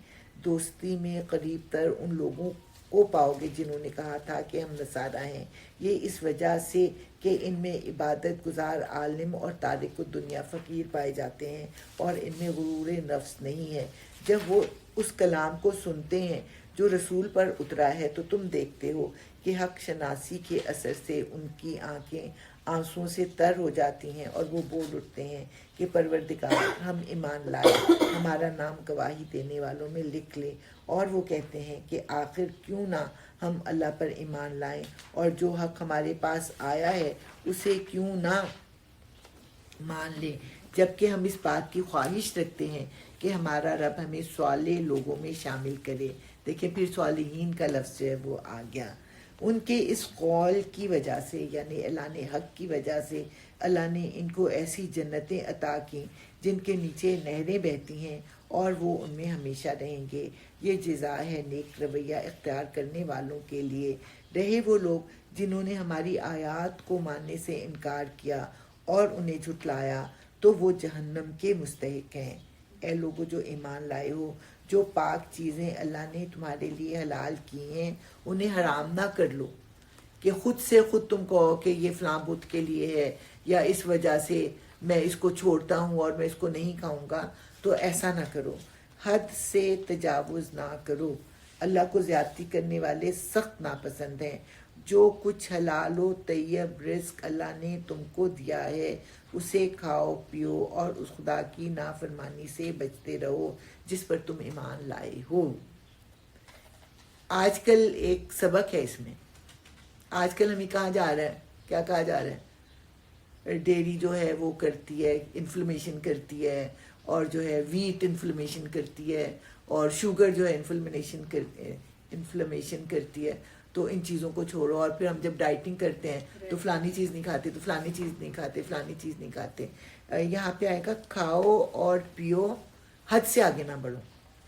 دوستی میں قریب تر ان لوگوں کو پاؤ گے جنہوں نے کہا تھا کہ ہم نصارہ ہیں، یہ اس وجہ سے کہ ان میں عبادت گزار عالم اور تارک الدنیا فقیر پائے جاتے ہیں اور ان میں غرور نفس نہیں ہے. جب وہ اس کلام کو سنتے ہیں جو رسول پر اترا ہے تو تم دیکھتے ہو کہ حق شناسی کے اثر سے ان کی آنکھیں آنسوں سے تر ہو جاتی ہیں اور وہ بول اٹھتے ہیں کہ پروردگار ہم ایمان لائے، ہمارا نام گواہی دینے والوں میں لکھ لے. اور وہ کہتے ہیں کہ آخر کیوں نہ ہم اللہ پر ایمان لائیں اور جو حق ہمارے پاس آیا ہے اسے کیوں نہ مان لیں، جبکہ ہم اس بات کی خواہش رکھتے ہیں کہ ہمارا رب ہمیں صالح لوگوں میں شامل کرے. دیکھیں پھر صالحین کا لفظ جو ہے وہ آ گیا. ان کے اس قول کی وجہ سے یعنی اعلان حق کی وجہ سے اللہ نے ان کو ایسی جنتیں عطا کی جن کے نیچے نہریں بہتی ہیں اور وہ ان میں ہمیشہ رہیں گے. یہ جزا ہے نیک رویہ اختیار کرنے والوں کے لیے. رہے وہ لوگ جنہوں نے ہماری آیات کو ماننے سے انکار کیا اور انہیں جھٹلایا تو وہ جہنم کے مستحق ہیں. اے لوگوں جو ایمان لائے ہو، جو پاک چیزیں اللہ نے تمہارے لیے حلال کی ہیں انہیں حرام نہ کر لو کہ خود سے خود تم کہو کہ یہ فلاں بت کے لیے ہے یا اس وجہ سے میں اس کو چھوڑتا ہوں اور میں اس کو نہیں کھاؤں گا. تو ایسا نہ کرو. حد سے تجاوز نہ کرو. اللہ کو زیادتی کرنے والے سخت ناپسند ہیں. جو کچھ حلال و طیب رزق اللہ نے تم کو دیا ہے اسے کھاؤ پیو اور اس خدا کی نافرمانی سے بچتے رہو جس پر تم ایمان لائے ہو. آج کل ایک سبق ہے اس میں. آج کل ہمیں کہا جا رہا ہے، کیا کہا جا رہا ہے؟ ڈیری جو ہے وہ کرتی ہے انفلمیشن کرتی ہے، اور جو ہے ویٹ انفلمیشن کرتی ہے، اور شوگر جو ہے انفلمیشن کرتی ہے. تو ان چیزوں کو چھوڑو. اور پھر ہم جب ڈائٹنگ کرتے ہیں تو فلانی چیز نہیں کھاتے، تو فلانی چیز نہیں کھاتے، فلانی چیز نہیں کھاتے. یہاں پہ آئے گا کھاؤ اور پیو، حد سے آگے نہ بڑھو.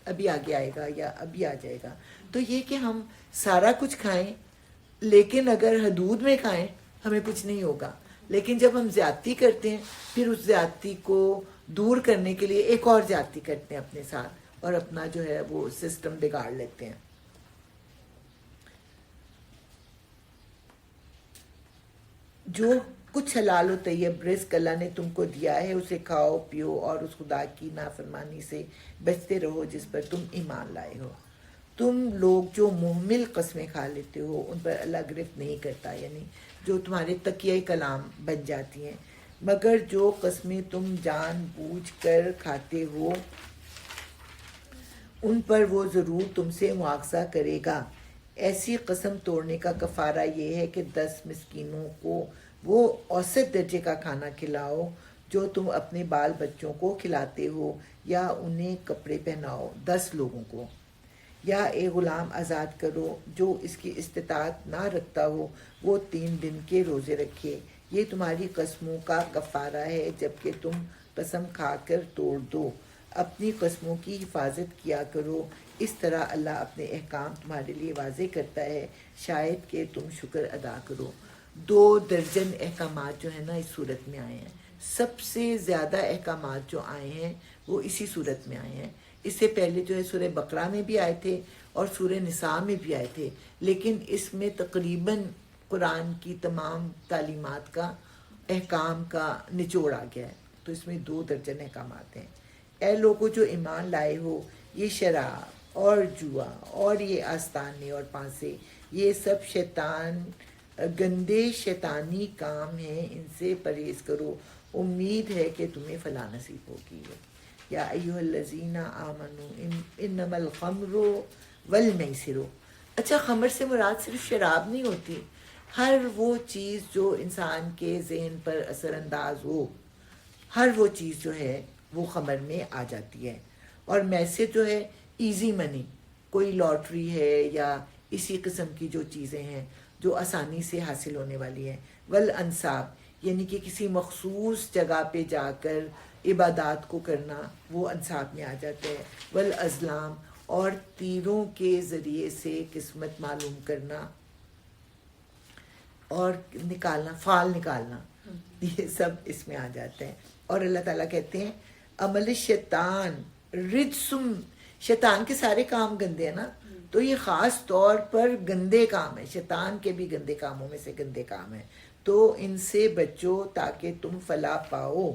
ابھی آگے آئے گا یا ابھی آ جائے گا. تو یہ کہ ہم سارا کچھ کھائیں لیکن اگر حدود میں کھائیں ہمیں کچھ نہیں ہوگا. لیکن جب ہم زیادتی کرتے ہیں پھر اس زیادتی کو دور کرنے کے لیے ایک اور زیادتی کرتے ہیں اپنے ساتھ اور اپنا جو ہے وہ سسٹم بگاڑ لیتے ہیں. جو کچھ حلال و طیب رزق اللہ نے تم کو دیا ہے اسے کھاؤ پیو اور اس خدا کی نافرمانی سے بچتے رہو جس پر تم ایمان لائے ہو. تم لوگ جو محمل قسمیں کھا لیتے ہو ان پر اللہ گرفت نہیں کرتا، یعنی جو تمہارے تکیہ کلام بن جاتی ہیں، مگر جو قسمیں تم جان بوجھ کر کھاتے ہو ان پر وہ ضرور تم سے مواخذہ کرے گا. ایسی قسم توڑنے کا کفارہ یہ ہے کہ 10 مسکینوں کو وہ اوسط درجے کا کھانا کھلاؤ جو تم اپنے بال بچوں کو کھلاتے ہو، یا انہیں کپڑے پہناؤ 10 لوگوں کو. یا ایک غلام آزاد کرو جو اس کی استطاعت نہ رکھتا ہو وہ 3 دن کے روزے رکھے. یہ تمہاری قسموں کا کفارہ ہے جبکہ تم قسم کھا کر توڑ دو. اپنی قسموں کی حفاظت کیا کرو، اس طرح اللہ اپنے احکام تمہارے لیے واضح کرتا ہے، شاید کہ تم شکر ادا کرو۔ 2 درجن احکامات جو ہیں نا اس صورت میں آئے ہیں، سب سے زیادہ احکامات جو آئے ہیں وہ اسی صورت میں آئے ہیں۔ اس سے پہلے جو ہے سورہ بقرہ میں بھی آئے تھے اور سورہ نساء میں بھی آئے تھے، لیکن اس میں تقریباً قرآن کی تمام تعلیمات کا احکام کا نچوڑ آ گیا ہے، تو اس میں 2 درجن احکامات ہیں۔ اے لوگو جو ایمان لائے ہو، یہ شراب اور جوا اور یہ آستانے اور پانسے، یہ سب شیطان گندے شیطانی کام ہیں، ان سے پرہیز کرو، امید ہے کہ تمہیں فلاح نصیب ہوگی۔ یا ایھا الذین آمنوا انما الخمر والمیسر۔ اچھا، خمر سے مراد صرف شراب نہیں ہوتی، ہر وہ چیز جو انسان کے ذہن پر اثر انداز ہو، ہر وہ چیز جو ہے وہ خمر میں آ جاتی ہے۔ اور میسر جو ہے ایزی منی، کوئی لاٹری ہے یا اسی قسم کی جو چیزیں ہیں جو آسانی سے حاصل ہونے والی ہیں۔ والانصاب، یعنی کہ کسی مخصوص جگہ پہ جا کر عبادات کو کرنا، وہ انصاب میں آ جاتا ہے۔ والازلام، اور تیروں کے ذریعے سے قسمت معلوم کرنا اور نکالنا، فال نکالنا، یہ سب اس میں آ جاتا ہے۔ اور اللہ تعالیٰ کہتے ہیں عمل شیطان رجسم، شیطان کے سارے کام گندے ہیں نا، تو یہ خاص طور پر گندے کام ہے، شیطان کے بھی گندے کاموں میں سے گندے کام ہیں، تو ان سے بچو تاکہ تم فلاح پاؤ۔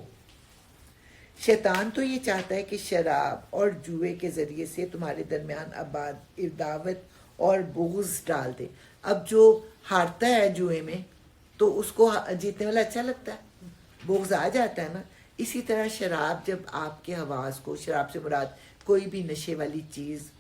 شیطان تو یہ چاہتا ہے کہ شراب اور جوئے کے ذریعے سے تمہارے درمیان عداوت اور بغض ڈال دے۔ اب جو ہارتا ہے جوئے میں تو اس کو جیتنے والا اچھا لگتا ہے، بغض آ جاتا ہے نا۔ اسی طرح شراب جب آپ کے حواس کو، شراب سے مراد کوئی بھی نشے والی چیز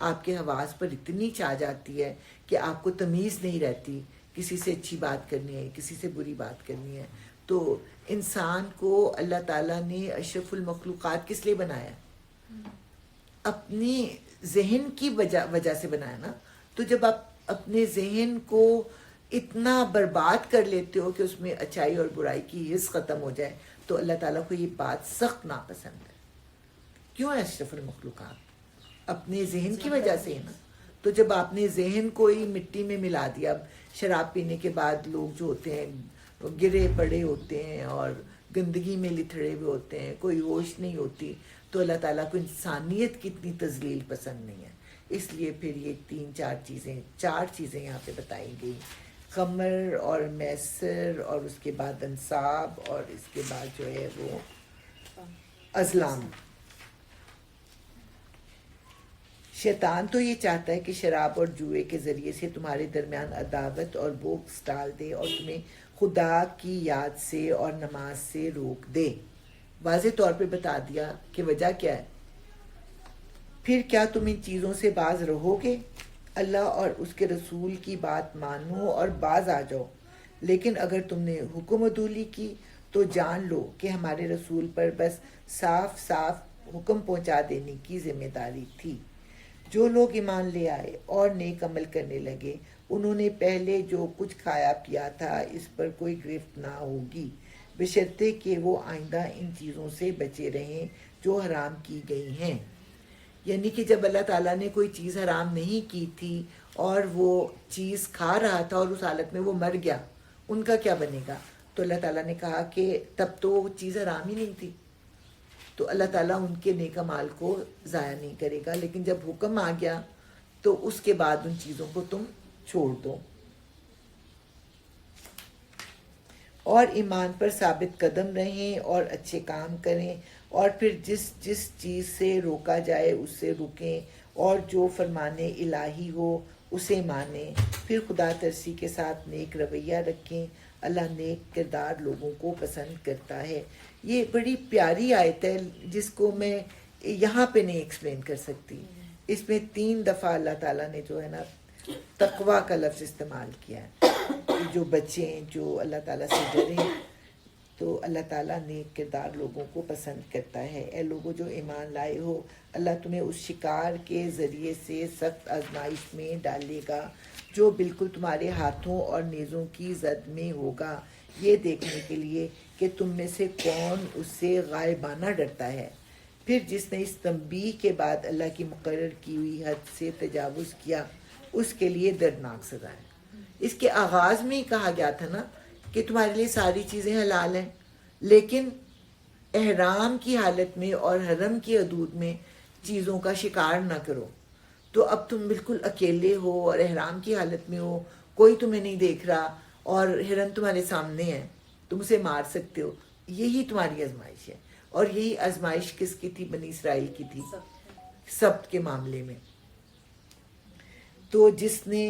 آپ کے حواس پر اتنی چھا جاتی ہے کہ آپ کو تمیز نہیں رہتی کسی سے اچھی بات کرنی ہے، کسی سے بری بات کرنی ہے۔ تو انسان کو اللہ تعالیٰ نے اشرف المخلوقات کس لیے بنایا؟ اپنی ذہن کی وجہ سے بنایا نا۔ تو جب آپ اپنے ذہن کو اتنا برباد کر لیتے ہو کہ اس میں اچھائی اور برائی کی حس ختم ہو جائے، تو اللہ تعالیٰ کو یہ بات سخت ناپسند ہے۔ کیوں ہے اشرف المخلوقات؟ اپنے ذہن کی وجہ سے ہے نا۔ تو جب آپ نے ذہن کو ہی مٹی میں ملا دیا، اب شراب پینے کے بعد لوگ جو ہوتے ہیں گرے پڑے ہوتے ہیں اور گندگی میں لتھڑے ہوئے ہوتے ہیں، کوئی ہوش نہیں ہوتی، تو اللہ تعالیٰ کو انسانیت کی اتنی تذلیل پسند نہیں ہے۔ اس لیے پھر یہ 4 چیزیں یہاں پہ بتائی گئی، خمر اور میسر اور اس کے بعد انصاب اور اس کے بعد جو ہے وہ ازلام۔ شیطان تو یہ چاہتا ہے کہ شراب اور جوئے کے ذریعے سے تمہارے درمیان عداوت اور بغض ڈال دے اور تمہیں خدا کی یاد سے اور نماز سے روک دے۔ واضح طور پہ بتا دیا کہ وجہ کیا ہے۔ پھر کیا تم ان چیزوں سے باز رہو گے؟ اللہ اور اس کے رسول کی بات مانو اور باز آ جاؤ۔ لیکن اگر تم نے حکم عدولی کی تو جان لو کہ ہمارے رسول پر بس صاف صاف حکم پہنچا دینے کی ذمہ داری تھی۔ جو لوگ ایمان لے آئے اور نیک عمل کرنے لگے، انہوں نے پہلے جو کچھ کھایا پیا تھا اس پر کوئی گرفت نہ ہوگی، بشرطے کہ وہ آئندہ ان چیزوں سے بچے رہیں جو حرام کی گئی ہیں۔ یعنی کہ جب اللہ تعالیٰ نے کوئی چیز حرام نہیں کی تھی اور وہ چیز کھا رہا تھا اور اس حالت میں وہ مر گیا، ان کا کیا بنے گا؟ تو اللہ تعالیٰ نے کہا کہ تب تو وہ چیز حرام ہی نہیں تھی، تو اللہ تعالیٰ ان کے نیک اعمال کو ضائع نہیں کرے گا۔ لیکن جب حکم آ گیا تو اس کے بعد ان چیزوں کو تم چھوڑ دو اور ایمان پر ثابت قدم رہیں اور اچھے کام کریں، اور پھر جس چیز سے روکا جائے اس سے رکیں، اور جو فرمان الہی ہو اسے مانیں، پھر خدا ترسی کے ساتھ نیک رویہ رکھیں، اللہ نیک کردار لوگوں کو پسند کرتا ہے۔ یہ بڑی پیاری آیت ہے جس کو میں یہاں پہ نہیں ایکسپلین کر سکتی۔ اس میں 3 دفعہ اللہ تعالیٰ نے جو ہے نا تقویٰ کا لفظ استعمال کیا ہے، جو بچیں، جو اللہ تعالیٰ سے ڈریں، تو اللہ تعالیٰ نیک کردار لوگوں کو پسند کرتا ہے۔ اے لوگوں جو ایمان لائے ہو، اللہ تمہیں اس شکار کے ذریعے سے سخت آزمائش میں ڈالے گا جو بالکل تمہارے ہاتھوں اور نیزوں کی زد میں ہوگا، یہ دیکھنے کے لیے کہ تم میں سے کون اس سے غائبانہ ڈرتا ہے۔ پھر جس نے اس تنبیہ کے بعد اللہ کی مقرر کی ہوئی حد سے تجاوز کیا اس کے لیے دردناک سزا ہے۔ اس کے آغاز میں ہی کہا گیا تھا نا کہ تمہارے لیے ساری چیزیں حلال ہیں، لیکن احرام کی حالت میں اور حرم کی حدود میں چیزوں کا شکار نہ کرو۔ تو اب تم بالکل اکیلے ہو اور احرام کی حالت میں ہو، کوئی تمہیں نہیں دیکھ رہا اور ہرن تمہارے سامنے ہے، تم اسے مار سکتے ہو۔ یہی تمہاری آزمائش ہے، اور یہی آزمائش کس کی تھی؟ بنی اسرائیل کی تھی، سبت کے معاملے میں۔ تو جس نے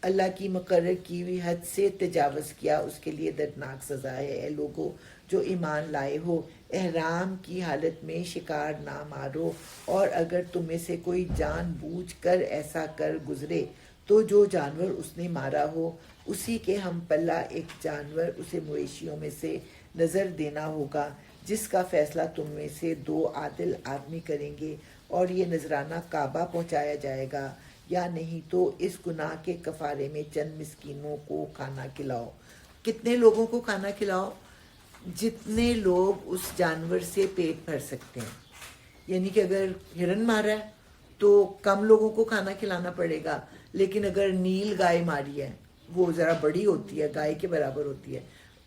اللہ کی مقرر کی ہوئی حد سے تجاوز کیا اس کے لیے دردناک سزا ہے۔ اے لوگو جو ایمان لائے ہو، احرام کی حالت میں شکار نہ مارو، اور اگر تم میں سے کوئی جان بوجھ کر ایسا کر گزرے تو جو جانور اس نے مارا ہو اسی کے ہم پلہ ایک جانور اسے مویشیوں میں سے نظر دینا ہوگا، جس کا فیصلہ تم میں سے 2 عادل آدمی کریں گے، اور یہ نذرانہ کعبہ پہنچایا جائے گا، یا نہیں تو اس گناہ کے کفارے میں چند مسکینوں کو کھانا کھلاؤ۔ کتنے لوگوں کو کھانا کھلاؤ؟ جتنے لوگ اس جانور سے پیٹ بھر سکتے ہیں۔ یعنی کہ اگر ہرن مارا ہے تو کم لوگوں کو کھانا کھلانا پڑے گا، لیکن اگر نیل گائے ماری ہے، وہ ذرا بڑی ہوتی ہے، گائے کے برابر ہوتی ہے،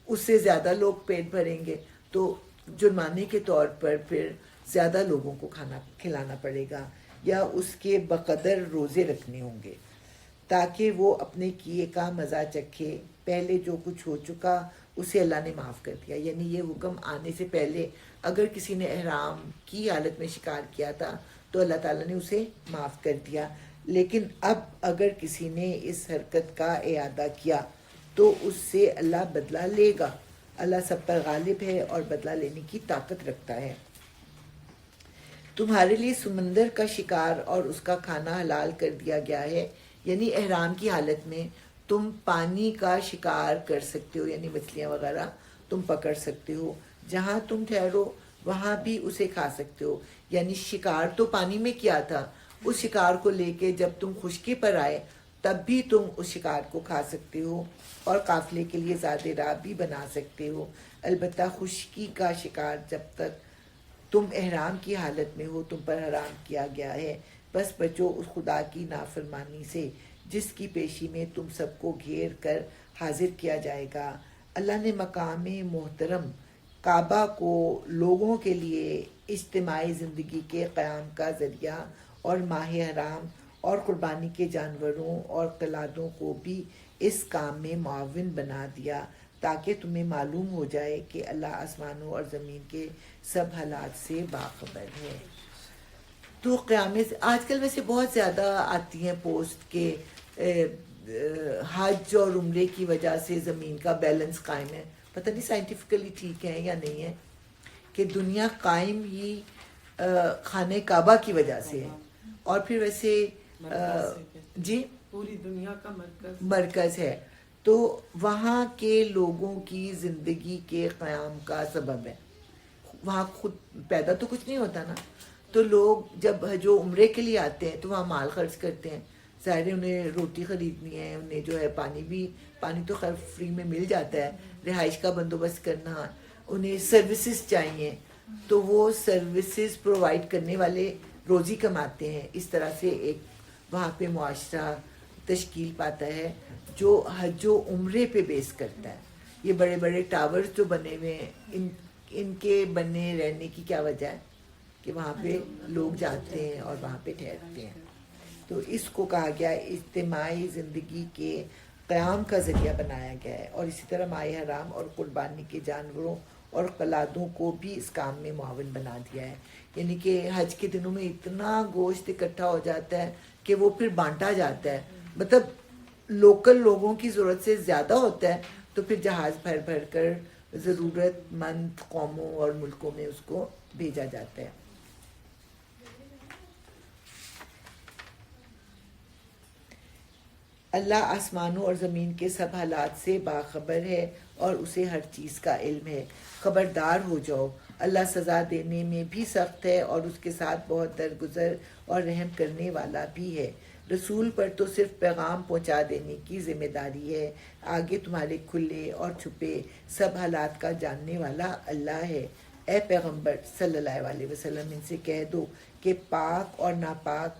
اس سے زیادہ لوگ پیٹ بھریں گے، تو جرمانے کے طور پر پھر زیادہ لوگوں کو کھانا کھلانا پڑے گا، یا اس کے بقدر روزے رکھنے ہوں گے، تاکہ وہ اپنے کیے کا مزہ چکھے۔ پہلے جو کچھ ہو چکا اسے اللہ نے معاف کر دیا۔ یعنی یہ حکم آنے سے پہلے اگر کسی نے احرام کی حالت میں شکار کیا تھا تو اللہ تعالیٰ نے اسے معاف کر دیا، لیکن اب اگر کسی نے اس حرکت کا اعادہ کیا تو اس سے اللہ بدلہ لے گا۔ اللہ سب پر غالب ہے اور بدلہ لینے کی طاقت رکھتا ہے۔ تمہارے لیے سمندر کا شکار اور اس کا کھانا حلال کر دیا گیا ہے، یعنی احرام کی حالت میں تم پانی کا شکار کر سکتے ہو، یعنی مچھلیاں وغیرہ تم پکڑ سکتے ہو، جہاں تم ٹھہرو وہاں بھی اسے کھا سکتے ہو۔ یعنی شکار تو پانی میں کیا تھا، اس شکار کو لے کے جب تم خشکی پر آئے تب بھی تم اس شکار کو کھا سکتے ہو، اور قافلے کے لیے زیادہ راہ بھی بنا سکتے ہو۔ البتہ خشکی کا شکار جب تک تم احرام کی حالت میں ہو تم پر حرام کیا گیا ہے، بس بچو اس خدا کی نافرمانی سے جس کی پیشی میں تم سب کو گھیر کر حاضر کیا جائے گا۔ اللہ نے مقام محترم کعبہ کو لوگوں کے لیے اجتماعی زندگی کے قیام کا ذریعہ اور ماہ حرام اور قربانی کے جانوروں اور قلادوں کو بھی اس کام میں معاون بنا دیا، تاکہ تمہیں معلوم ہو جائے کہ اللہ آسمانوں اور زمین کے سب حالات سے باخبر ہے۔ تو قیامت آج کل ویسے بہت زیادہ آتی ہیں پوسٹ کے حج اور عمرے کی وجہ سے زمین کا بیلنس قائم ہے۔ پتہ نہیں سائنٹیفکلی ٹھیک ہے یا نہیں ہے کہ دنیا قائم ہی خانہ کعبہ کی وجہ سے ہے، اور پھر ویسے جی پوری دنیا کا مرکز ہے، تو وہاں کے لوگوں کی زندگی کے قیام کا سبب ہے۔ وہاں خود پیدا تو کچھ نہیں ہوتا نا، تو لوگ جب حج و عمرے کے لیے آتے ہیں تو وہاں مال خرچ کرتے ہیں، ظاہر ہے انہیں روٹی خریدنی ہے، انہیں جو ہے پانی تو خیر فری میں مل جاتا ہے، رہائش کا بندوبست کرنا، انہیں سروسز چاہیے، تو وہ سروسز پرووائڈ کرنے والے روزی کماتے ہیں۔ اس طرح سے ایک وہاں پہ معاشرہ تشکیل پاتا ہے جو حج و عمرے پہ بیس کرتا ہے۔ یہ بڑے بڑے ٹاورز جو بنے ہوئے ہیں، ان کے بننے رہنے کی کیا وجہ ہے کہ وہاں پہ لوگ جاتے ہیں اور وہاں پہ ٹھہرتے ہیں۔ تو اس کو کہا گیا اجتماعی زندگی کے قیام کا ذریعہ بنایا گیا ہے، اور اسی طرح ماہ حرام اور قربانی کے جانوروں اور قلادوں کو بھی اس کام میں معاون بنا دیا ہے۔ یعنی کہ حج کے دنوں میں اتنا گوشت اکٹھا ہو جاتا ہے کہ وہ پھر بانٹا جاتا ہے، مطلب لوکل لوگوں کی ضرورت سے زیادہ ہوتا ہے، تو پھر جہاز بھر بھر کر ضرورت مند قوموں اور ملکوں میں اس کو بھیجا جاتا ہے۔ اللہ آسمانوں اور زمین کے سب حالات سے باخبر ہے اور اسے ہر چیز کا علم ہے۔ خبردار ہو جاؤ، اللہ سزا دینے میں بھی سخت ہے اور اس کے ساتھ بہت درگزر اور رحم کرنے والا بھی ہے۔ رسول پر تو صرف پیغام پہنچا دینے کی ذمہ داری ہے، آگے تمہارے کھلے اور چھپے سب حالات کا جاننے والا اللہ ہے۔ اے پیغمبر صلی اللہ علیہ وسلم ان سے کہہ دو کہ پاک اور ناپاک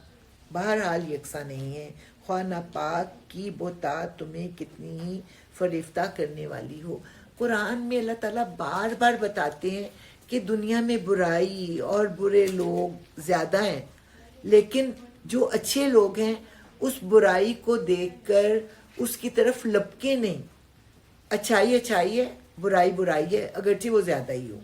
بہرحال یکساں نہیں ہیں، خواہ ناپاک کی بہتات تمہیں کتنی ہی فریفتہ کرنے والی ہو۔ قرآن میں اللہ تعالیٰ بار بار بتاتے ہیں کہ دنیا میں برائی اور برے لوگ زیادہ ہیں، لیکن جو اچھے لوگ ہیں اس برائی کو دیکھ کر اس کی طرف لپکے نہیں۔ اچھائی اچھائی ہے، برائی برائی ہے، اگرچہ وہ زیادہ ہی ہو۔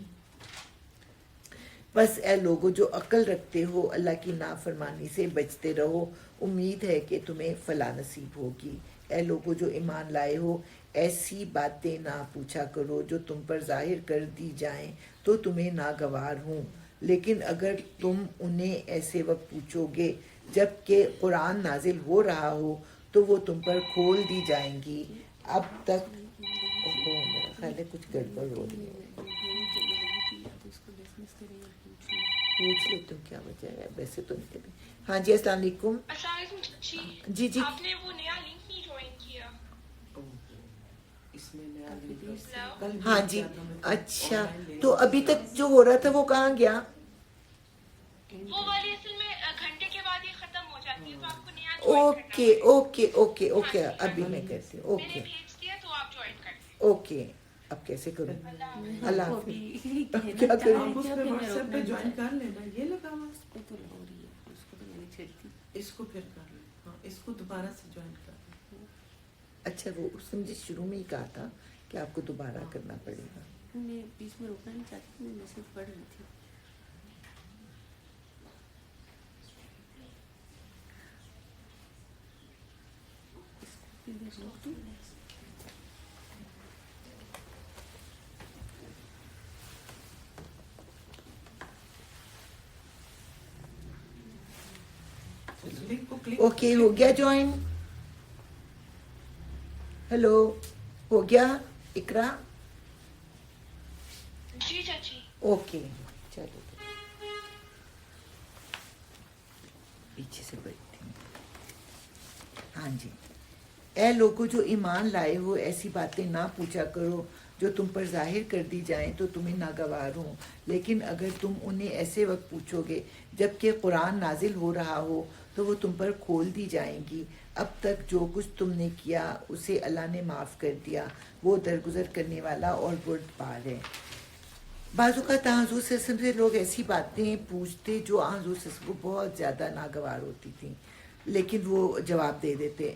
بس اے لوگو جو عقل رکھتے ہو اللہ کی نافرمانی سے بچتے رہو، امید ہے کہ تمہیں فلاح نصیب ہوگی۔ اے لوگو جو ایمان لائے ہو ایسی باتیں نہ پوچھا کرو جو تم پر ظاہر کر دی جائیں تو تمہیں ناگوار ہوں، لیکن اگر تم انہیں ایسے وقت پوچھو گے جب کہ قرآن نازل ہو رہا ہو تو وہ تم پر کھول دی جائیں گی۔ اب تک میرا خیال ہے کچھ گڑبڑ ہو رہی ہے، پوچھ لیتے ہوں کیا وجہ ہے، ویسے تو نہیں کبھی۔ ہاں جی السلام علیکم۔ السلام علیکم جی جی آپ نے وہ نیا لنک نہیں جوائن کیا؟ اس میں نیا لنک ہاں جی اچھا، تو ابھی تک جو ہو رہا تھا وہ کہاں گیا؟ وہ والی اصل میں گھنٹے کے بعد یہ ختم ہو جاتی ہے تو آپ کو نیا join okay okay okay okay ابھی میں کرتی ہوں، میں نے اوکے بھیج دیا تو آپ جوائن کر دیں۔ اوکے اب کیسے کروں؟ اللہ کو حافظ۔ بھی کیا کروں؟ آپ اس پہ واٹس ایپ پہ جوائن کر لینا، یہ لگا ہوا اس پہ تو ہو رہی ہے، اس کو تو میں نے چھیڑ دی۔ اس کو پھر کر لیں، ہاں اس کو دوبارہ سے جوائن کر لیں۔ اچھا وہ اس نے مجھے شروع میں ہی کہا تھا کہ آپ کو دوبارہ کرنا پڑے گا۔ میں بیچ میں روکنا نہیں چاہتی تھی، میں میسج پڑھ رہی تھی۔ روک دوں؟ لنک کو کلک اوکے ہو گیا جوائن؟ ہیلو ہو گیا اقرا؟ جی چاچی۔ اوکے چلو پیچھے سے بیٹھتی ہوں۔ ہاں جی، اے لوگو جو ایمان لائے ہو ایسی باتیں نہ پوچھا کرو جو تم پر ظاہر کر دی جائیں تو تمہیں ناگوار ہوں، لیکن اگر تم انہیں ایسے وقت پوچھو گے جب کہ قرآن نازل ہو رہا ہو تو وہ تم پر کھول دی جائیں گی۔ اب تک جو کچھ تم نے کیا اسے اللہ نے معاف کر دیا، وہ درگزر کرنے والا اور بردبار ہے۔ بعض اوقات حضور صلی اللہ علیہ وسلم سے لوگ ایسی باتیں پوچھتے جو حضور صلی اللہ علیہ وسلم کو بہت زیادہ ناگوار ہوتی تھیں، لیکن وہ جواب دے دیتے۔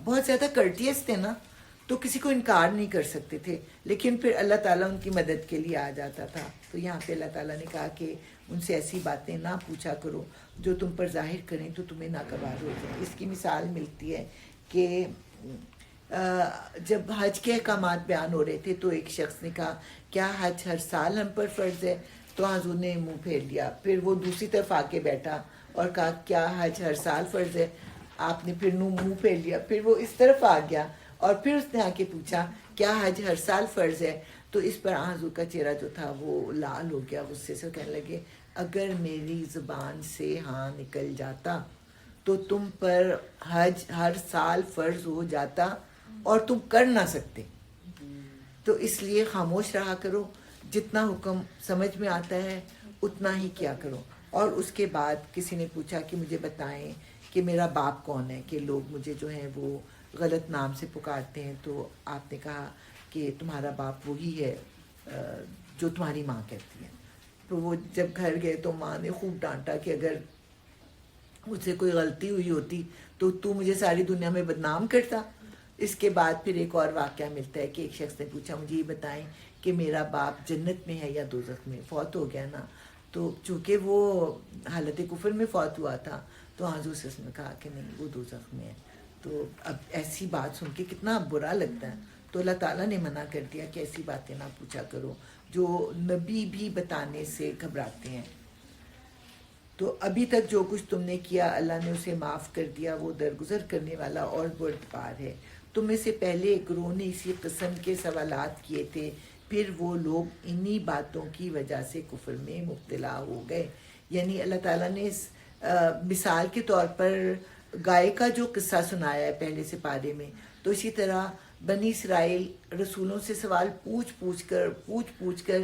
بہت زیادہ کرٹیس تھے نا، تو کسی کو انکار نہیں کر سکتے تھے، لیکن پھر اللہ تعالیٰ ان کی مدد کے لیے آ جاتا تھا۔ تو یہاں پہ اللہ تعالیٰ نے کہا کہ ان سے ایسی باتیں نہ پوچھا کرو جو تم پر ظاہر کریں تو تمہیں ناگوار ہو جائیں۔ اس کی مثال ملتی ہے کہ جب حج کے احکامات بیان ہو رہے تھے تو ایک شخص نے کہا کیا حج ہر سال ہم پر فرض ہے؟ تو حضور نے منہ پھیر لیا۔ پھر وہ دوسری طرف آ کے بیٹھا اور کہا کیا حج ہر سال فرض ہے؟ آپ نے پھر منہ پھیر لیا۔ پھر وہ اس طرف آ گیا اور پھر اس نے آ کے پوچھا کیا حج ہر سال فرض ہے؟ تو اس پر حضور کا چہرہ جو تھا وہ لال ہو گیا، غصے سے کہنے لگے اگر میری زبان سے ہاں نکل جاتا تو تم پر حج ہر سال فرض ہو جاتا اور تم کر نہ سکتے۔ تو اس لیے خاموش رہا کرو، جتنا حکم سمجھ میں آتا ہے اتنا ہی کیا کرو۔ اور اس کے بعد کسی نے پوچھا کہ مجھے بتائیں کہ میرا باپ کون ہے، کہ لوگ مجھے جو ہیں وہ غلط نام سے پکارتے ہیں۔ تو آپ نے کہا کہ تمہارا باپ وہی ہے جو تمہاری ماں کہتی ہے۔ تو وہ جب گھر گئے تو ماں نے خوب ڈانٹا کہ اگر مجھ سے کوئی غلطی ہوئی ہوتی تو مجھے ساری دنیا میں بدنام کرتا۔ اس کے بعد پھر ایک اور واقعہ ملتا ہے کہ ایک شخص نے پوچھا مجھے یہ بتائیں کہ میرا باپ جنت میں ہے یا دوزخ میں، فوت ہو گیا نا۔ تو چونکہ وہ حالت کفر میں فوت ہوا تھا تو حضور صلی اللہ علیہ وسلم نے کہا کہ نہیں وہ دوزخ میں ہے۔ تو اب ایسی بات سن کے کتنا برا لگتا ہے۔ تو اللہ تعالیٰ نے منع کر دیا کہ ایسی باتیں نہ پوچھا کرو جو نبی بھی بتانے سے گھبراتے ہیں۔ تو ابھی تک جو کچھ تم نے کیا اللہ نے اسے معاف کر دیا، وہ درگزر کرنے والا اور بردبار ہے۔ تم میں سے پہلے ایک گروہ نے اسی قسم کے سوالات کیے تھے، پھر وہ لوگ انہی باتوں کی وجہ سے کفر میں مبتلا ہو گئے۔ یعنی اللہ تعالیٰ نے اس مثال کے طور پر گائے کا جو قصہ سنایا ہے پہلے سے پارے میں، تو اسی طرح بنی اسرائیل رسولوں سے سوال پوچھ پوچھ کر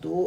2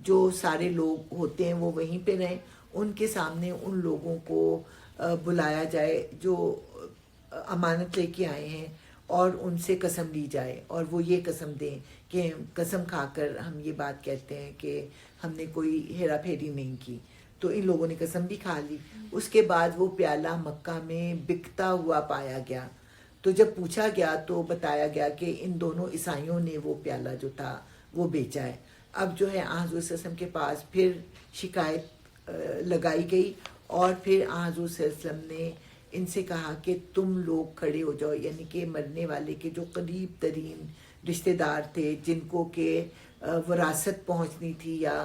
جو سارے لوگ ہوتے ہیں وہ وہیں پہ رہیں, ان کے سامنے ان لوگوں کو بلایا جائے جو امانت لے کے آئے ہیں, اور ان سے قسم لی جائے, اور وہ یہ قسم دیں کہ قسم کھا کر ہم یہ بات کہتے ہیں کہ ہم نے کوئی ہیرا پھیری نہیں کی. تو ان لوگوں نے قسم بھی کھا لی. اس کے بعد وہ پیالہ مکہ میں بکتا ہوا پایا گیا. تو جب پوچھا گیا تو بتایا گیا کہ ان دونوں عیسائیوں نے وہ پیالہ جو تھا وہ بیچا ہے. اب جو ہے حضور صلی اللہ علیہ وسلم کے پاس پھر شکایت لگائی گئی, اور پھر حضور صلی اللہ علیہ وسلم نے ان سے کہا کہ تم لوگ کھڑے ہو جاؤ, یعنی کہ مرنے والے کے جو قریب ترین رشتہ دار تھے, جن کو کہ وراثت پہنچنی تھی یا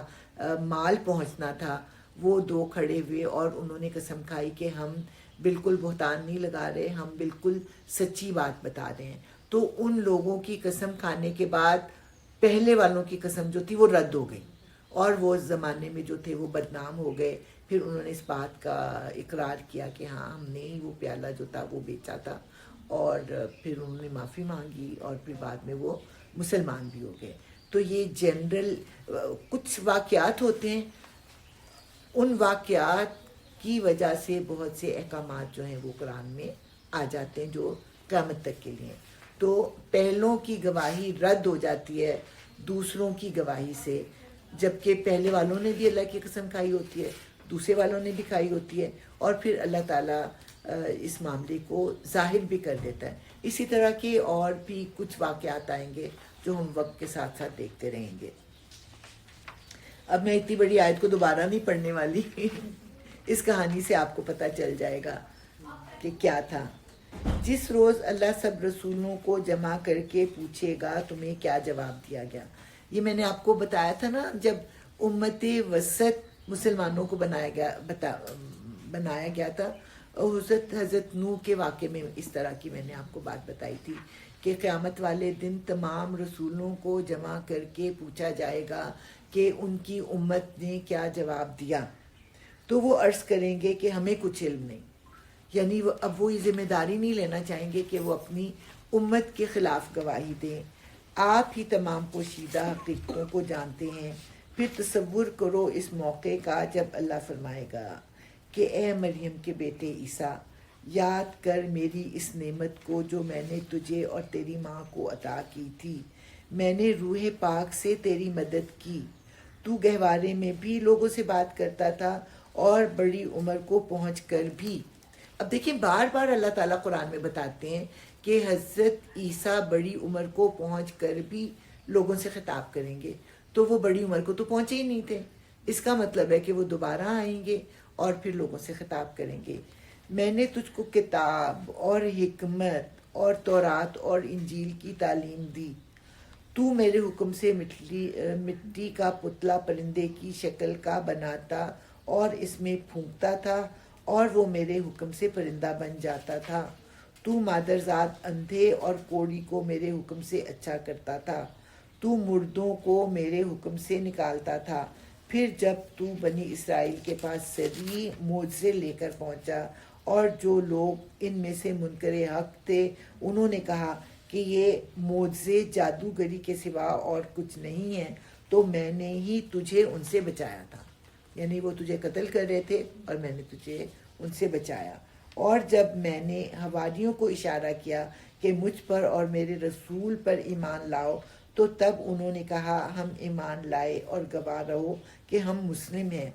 مال پہنچنا تھا, وہ دو کھڑے ہوئے اور انہوں نے قسم کھائی کہ ہم بالکل بہتان نہیں لگا رہے, ہم بالکل سچی بات بتا رہے ہیں. تو ان لوگوں کی قسم کھانے کے بعد پہلے والوں کی قسم جو تھی وہ رد ہو گئی, اور وہ زمانے میں جو تھے وہ بدنام ہو گئے. پھر انہوں نے اس بات کا اقرار کیا کہ ہاں ہم نے ہی وہ پیالہ جو تھا وہ بیچا تھا, اور پھر انہوں نے معافی مانگی, اور پھر بعد میں وہ مسلمان بھی ہو گئے. تو یہ جنرل کچھ واقعات ہوتے ہیں, ان واقعات کی وجہ سے بہت سے احکامات جو ہیں وہ قرآن میں آ جاتے ہیں جو قیامت تک کے لیے. تو پہلوں کی گواہی رد ہو جاتی ہے دوسروں کی گواہی سے, جبکہ پہلے والوں نے بھی اللہ کی قسم کھائی ہوتی ہے, دوسرے والوں نے بھی کھائی ہوتی ہے, اور پھر اللہ تعالیٰ اس معاملے کو ظاہر بھی کر دیتا ہے. اسی طرح کے اور بھی کچھ واقعات آئیں گے جو ہم وقت کے ساتھ ساتھ دیکھتے رہیں گے. اب میں اتنی بڑی آیت کو دوبارہ نہیں پڑھنے والی, اس کہانی سے آپ کو پتہ چل جائے گا کہ کیا تھا. جس روز اللہ سب رسولوں کو جمع کر کے پوچھے گا تمہیں کیا جواب دیا گیا. یہ میں نے آپ کو بتایا تھا نا, جب امت وسط مسلمانوں کو بنایا گیا تھا, حضرت نوح کے واقعے میں اس طرح کی میں نے آپ کو بات بتائی تھی کہ قیامت والے دن تمام رسولوں کو جمع کر کے پوچھا جائے گا کہ ان کی امت نے کیا جواب دیا. تو وہ عرض کریں گے کہ ہمیں کچھ علم نہیں, یعنی اب وہ یہ ذمہ داری نہیں لینا چاہیں گے کہ وہ اپنی امت کے خلاف گواہی دیں. آپ ہی تمام پوشیدہ حقیقتوں کو جانتے ہیں. پھر تصور کرو اس موقع کا جب اللہ فرمائے گا کہ اے مریم کے بیٹے عیسیٰ, یاد کر میری اس نعمت کو جو میں نے تجھے اور تیری ماں کو عطا کی تھی. میں نے روح پاک سے تیری مدد کی, تو گہوارے میں بھی لوگوں سے بات کرتا تھا اور بڑی عمر کو پہنچ کر بھی. اب دیکھیں بار بار اللہ تعالیٰ قرآن میں بتاتے ہیں کہ حضرت عیسیٰ بڑی عمر کو پہنچ کر بھی لوگوں سے خطاب کریں گے. تو وہ بڑی عمر کو تو پہنچے ہی نہیں تھے, اس کا مطلب ہے کہ وہ دوبارہ آئیں گے اور پھر لوگوں سے خطاب کریں گے. میں نے تجھ کو کتاب اور حکمت اور تورات اور انجیل کی تعلیم دی. تو میرے حکم سے مٹی کا پتلا پرندے کی شکل کا بناتا اور اس میں پھونکتا تھا, اور وہ میرے حکم سے پرندہ بن جاتا تھا. تو مادرزاد اندھے اور کوڑی کو میرے حکم سے اچھا کرتا تھا. تو مردوں کو میرے حکم سے نکالتا تھا. پھر جب تو بنی اسرائیل کے پاس سری معجزے لے کر پہنچا, اور جو لوگ ان میں سے منکر حق تھے انہوں نے کہا کہ یہ معجزے جادوگری کے سوا اور کچھ نہیں ہیں, تو میں نے ہی تجھے ان سے بچایا تھا. یعنی وہ تجھے قتل کر رہے تھے اور میں نے تجھے ان سے بچایا. اور جب میں نے حواریوں کو اشارہ کیا کہ مجھ پر اور میرے رسول پر ایمان لاؤ, تو تب انہوں نے کہا ہم ایمان لائے اور گواہ رہو کہ ہم مسلم ہیں.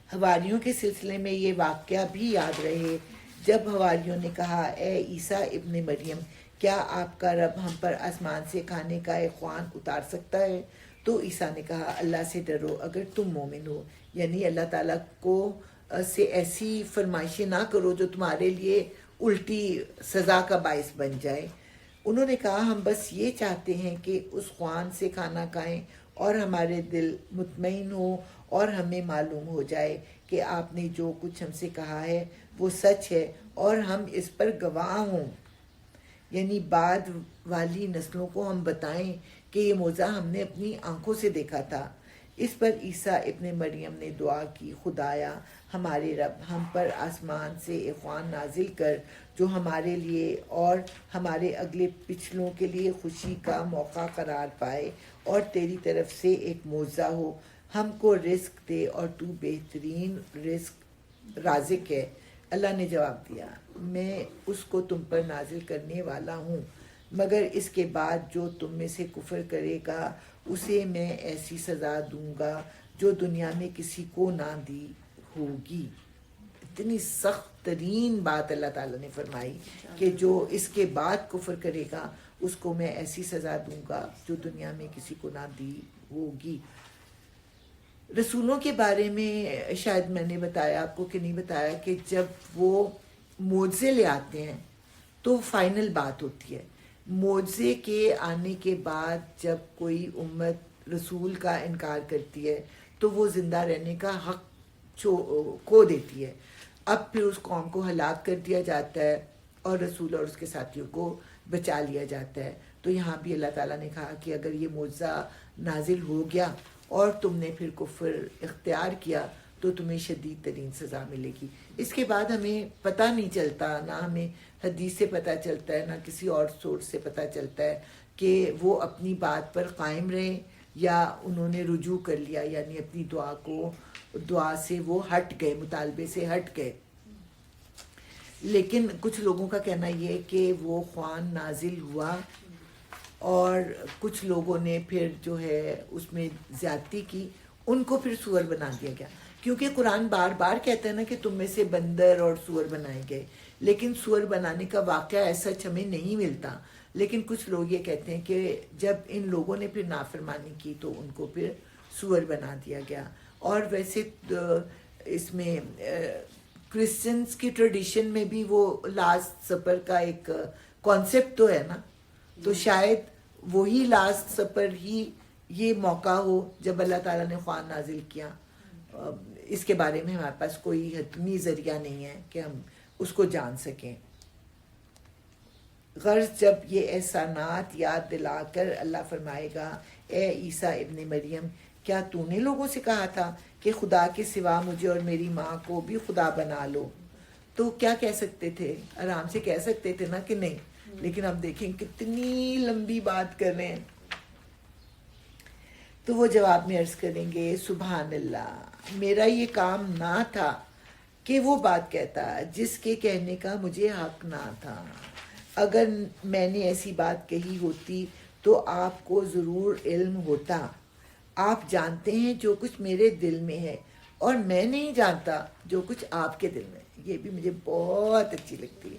حواریوں کے سلسلے میں یہ واقعہ بھی یاد رہے جب حواریوں نے کہا اے عیسیٰ ابن مریم, کیا آپ کا رب ہم پر آسمان سے کھانے کا ایک خوان اتار سکتا ہے؟ تو عیسیٰ نے کہا اللہ سے ڈرو اگر تم مومن ہو, یعنی اللہ تعالیٰ کو سے ایسی فرمائشیں نہ کرو جو تمہارے لیے الٹی سزا کا باعث بن جائے. انہوں نے کہا ہم بس یہ چاہتے ہیں کہ اس خوان سے کھانا کھائیں اور ہمارے دل مطمئن ہو اور ہمیں معلوم ہو جائے کہ آپ نے جو کچھ ہم سے کہا ہے وہ سچ ہے اور ہم اس پر گواہ ہوں. یعنی بعد والی نسلوں کو ہم بتائیں کہ یہ معجزہ ہم نے اپنی آنکھوں سے دیکھا تھا. اس پر عیسیٰ ابن مریم نے دعا کی، خدایا ہمارے رب، ہم پر آسمان سے ایک خوان نازل کر جو ہمارے لیے اور ہمارے اگلے پچھلوں کے لیے خوشی کا موقع قرار پائے اور تیری طرف سے ایک معجزہ ہو، ہم کو رزق دے اور تو بہترین رازق ہے۔ اللہ نے جواب دیا، میں اس کو تم پر نازل کرنے والا ہوں، مگر اس کے بعد جو تم میں سے کفر کرے گا اسے میں ایسی سزا دوں گا جو دنیا میں کسی کو نہ دی ہوگی۔ اتنی سخت ترین بات اللہ تعالیٰ نے فرمائی کہ جو اس کے بعد کفر کرے گا اس کو میں ایسی سزا دوں گا جو دنیا میں کسی کو نہ دی ہوگی۔ رسولوں کے بارے میں شاید میں نے بتایا آپ کو کہ نہیں بتایا کہ جب وہ معجزے لے آتے ہیں تو فائنل بات ہوتی ہے۔ معجزے کے آنے کے بعد جب کوئی امت رسول کا انکار کرتی ہے تو وہ زندہ رہنے کا حق کھو دیتی ہے۔ اب پھر اس قوم کو ہلاک کر دیا جاتا ہے اور رسول اور اس کے ساتھیوں کو بچا لیا جاتا ہے۔ تو یہاں بھی اللہ تعالیٰ نے کہا کہ اگر یہ معجزہ نازل ہو گیا اور تم نے پھر کفر اختیار کیا تو تمہیں شدید ترین سزا ملے گی۔ اس کے بعد ہمیں پتہ نہیں چلتا، نہ ہمیں حدیث سے پتہ چلتا ہے نہ کسی اور سورس سے پتہ چلتا ہے کہ وہ اپنی بات پر قائم رہیں یا انہوں نے رجوع کر لیا، یعنی اپنی دعا سے وہ ہٹ گئے، مطالبے سے ہٹ گئے۔ لیکن کچھ لوگوں کا کہنا یہ ہے کہ وہ خوان نازل ہوا اور کچھ لوگوں نے پھر جو ہے اس میں زیادتی کی، ان کو پھر سور بنا دیا گیا، کیونکہ قرآن بار بار کہتا ہے نا کہ تم میں سے بندر اور سور بنائے گئے، لیکن سور بنانے کا واقعہ ایسا ہمیں نہیں ملتا۔ لیکن کچھ لوگ یہ کہتے ہیں کہ جب ان لوگوں نے پھر نافرمانی کی تو ان کو پھر سور بنا دیا گیا۔ اور ویسے اس میں کرسچنس کی ٹریڈیشن میں بھی وہ لاسٹ سپر کا ایک کانسیپٹ تو ہے نا، تو شاید وہی لاسٹ سپر ہی یہ موقع ہو جب اللہ تعالیٰ نے خوان نازل کیا۔ اس کے بارے میں ہمارے پاس کوئی حتمی ذریعہ نہیں ہے کہ ہم اس کو جان سکیں۔ غرض جب یہ احسانات یاد دلا کر اللہ فرمائے گا، اے عیسیٰ ابن مریم، کیا تو نے لوگوں سے کہا تھا کہ خدا کے سوا مجھے اور میری ماں کو بھی خدا بنا لو؟ تو کیا کہہ سکتے تھے؟ آرام سے کہہ سکتے تھے نا کہ نہیں، لیکن اب دیکھیں کتنی لمبی بات کر رہے ہیں۔ تو وہ جواب میں عرض کریں گے، سبحان اللہ، میرا یہ کام نہ تھا کہ وہ بات کہتا جس کے کہنے کا مجھے حق نہ تھا۔ اگر میں نے ایسی بات کہی ہوتی تو آپ کو ضرور علم ہوتا۔ آپ جانتے ہیں جو کچھ میرے دل میں ہے اور میں نہیں جانتا جو کچھ آپ کے دل میں ہے۔ یہ بھی مجھے بہت اچھی لگتی ہے۔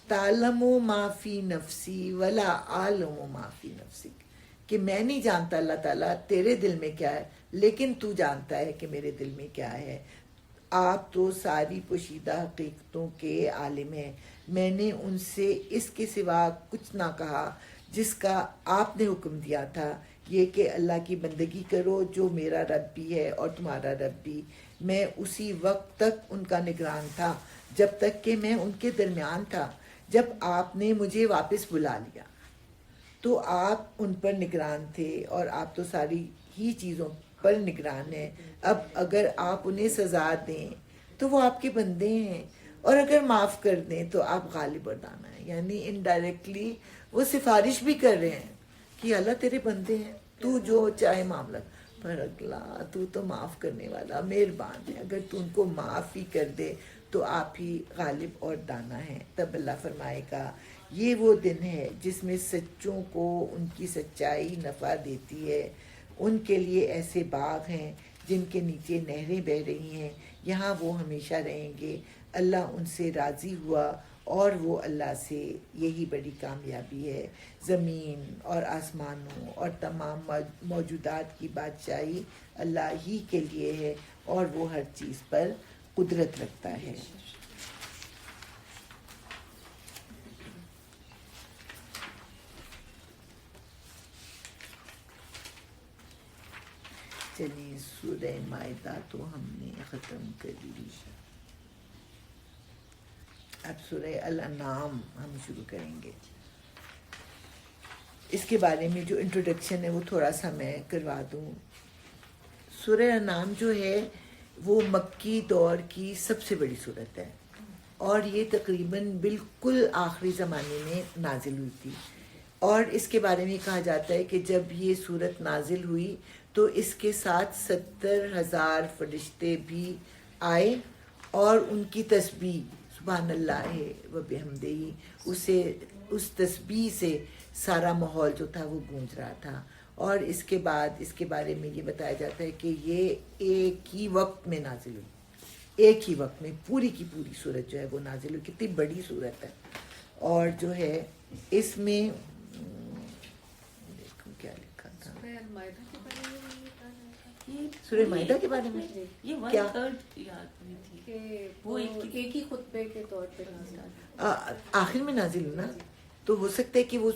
تعلم ما فی نفسی ولا اعلم ما فی نفسک، کہ میں نہیں جانتا اللہ تعالیٰ تیرے دل میں کیا ہے، لیکن تو جانتا ہے کہ میرے دل میں کیا ہے۔ آپ تو ساری پوشیدہ حقیقتوں کے عالم ہیں۔ میں نے ان سے اس کے سوا کچھ نہ کہا جس کا آپ نے حکم دیا تھا، یہ کہ اللہ کی بندگی کرو جو میرا رب بھی ہے اور تمہارا رب بھی۔ میں اسی وقت تک ان کا نگران تھا جب تک کہ میں ان کے درمیان تھا۔ جب آپ نے مجھے واپس بلا لیا تو آپ ان پر نگران تھے، اور آپ تو ساری ہی چیزوں پر نگران ہیں۔ اب اگر آپ انہیں سزا دیں تو وہ آپ کے بندے ہیں، اور اگر معاف کر دیں تو آپ غالب اور دانا ہیں۔ یعنی انڈائریکٹلی وہ سفارش بھی کر رہے ہیں کہ اللہ تیرے بندے ہیں، تو جو چاہے معاملہ، پر اللہ تو تو معاف کرنے والا مہربان ہے، اگر تو ان کو معاف ہی کر دے تو آپ ہی غالب اور دانا ہیں۔ تب اللہ فرمائے گا، یہ وہ دن ہے جس میں سچوں کو ان کی سچائی نفع دیتی ہے۔ ان کے لیے ایسے باغ ہیں جن کے نیچے نہریں بہہ رہی ہیں، یہاں وہ ہمیشہ رہیں گے۔ اللہ ان سے راضی ہوا اور وہ اللہ سے یہی بڑی کامیابی ہے۔ زمین اور آسمانوں اور تمام موجودات کی بادشاہی اللہ ہی کے لیے ہے، اور وہ ہر چیز پر قدرت رکھتا ہے۔ چلیے سورہ مائدہ تو ہم نے ختم کر لی، اب سورہ الانعام ہم شروع کریں گے۔ اس کے بارے میں جو انٹروڈکشن ہے وہ تھوڑا سا میں کروا دوں۔ سورہ انعام جو ہے وہ مکی دور کی سب سے بڑی صورت ہے اور یہ تقریباً بالکل آخری زمانے میں نازل ہوئی تھی. اور اس کے بارے میں کہا جاتا ہے کہ جب یہ صورت نازل ہوئی تو اس کے ساتھ 70,000 فرشتے بھی آئے اور ان کی تسبیح سبحان اللہ و بحمدہ اسے اس تسبیح سے سارا ماحول جو تھا وہ گونج رہا تھا. اور اس کے بعد اس کے بارے میں یہ بتایا جاتا ہے کہ یہ ایک ہی وقت میں نازل ہوئی, ایک ہی وقت میں پوری کی پوری صورت جو ہے وہ نازل ہوئی. کتنی بڑی صورت ہے. اور جو ہے اس میں کیا لکھا تھا سورہ مائدہ کے بارے میں یہ کیا 1/3 یاد ہوئی تھی کہ وہ وہ ایک ہی خطبے کے طور پہ نازل آخر میں نازل ہوئی نا, تو ہو سکتا ہے کہ وہ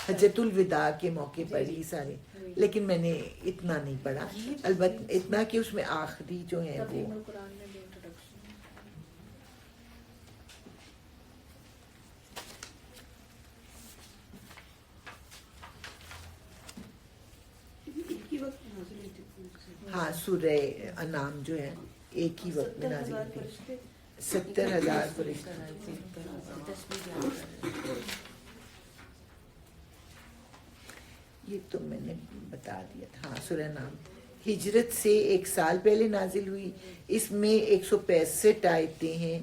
حجت الوداع کے موقع پر ہی سارے, لیکن میں نے اتنا نہیں پڑھا, البتہ اتنا کہ اس میں آخری جو ہے وہ تفہیم القرآن میں بھی انٹروڈکشن. ایک ہی وقت نازل ہوئی تھی. ہاں سورہ انعام جو ہے ایک ہی وقت میں نازل ہوئی تھی. 70,000 فرشتے. یہ تو میں نے بتا دیا تھا. ہاں سورہ نام ہجرت سے 1 سال پہلے نازل ہوئی. اس میں 165 آیتیں ہیں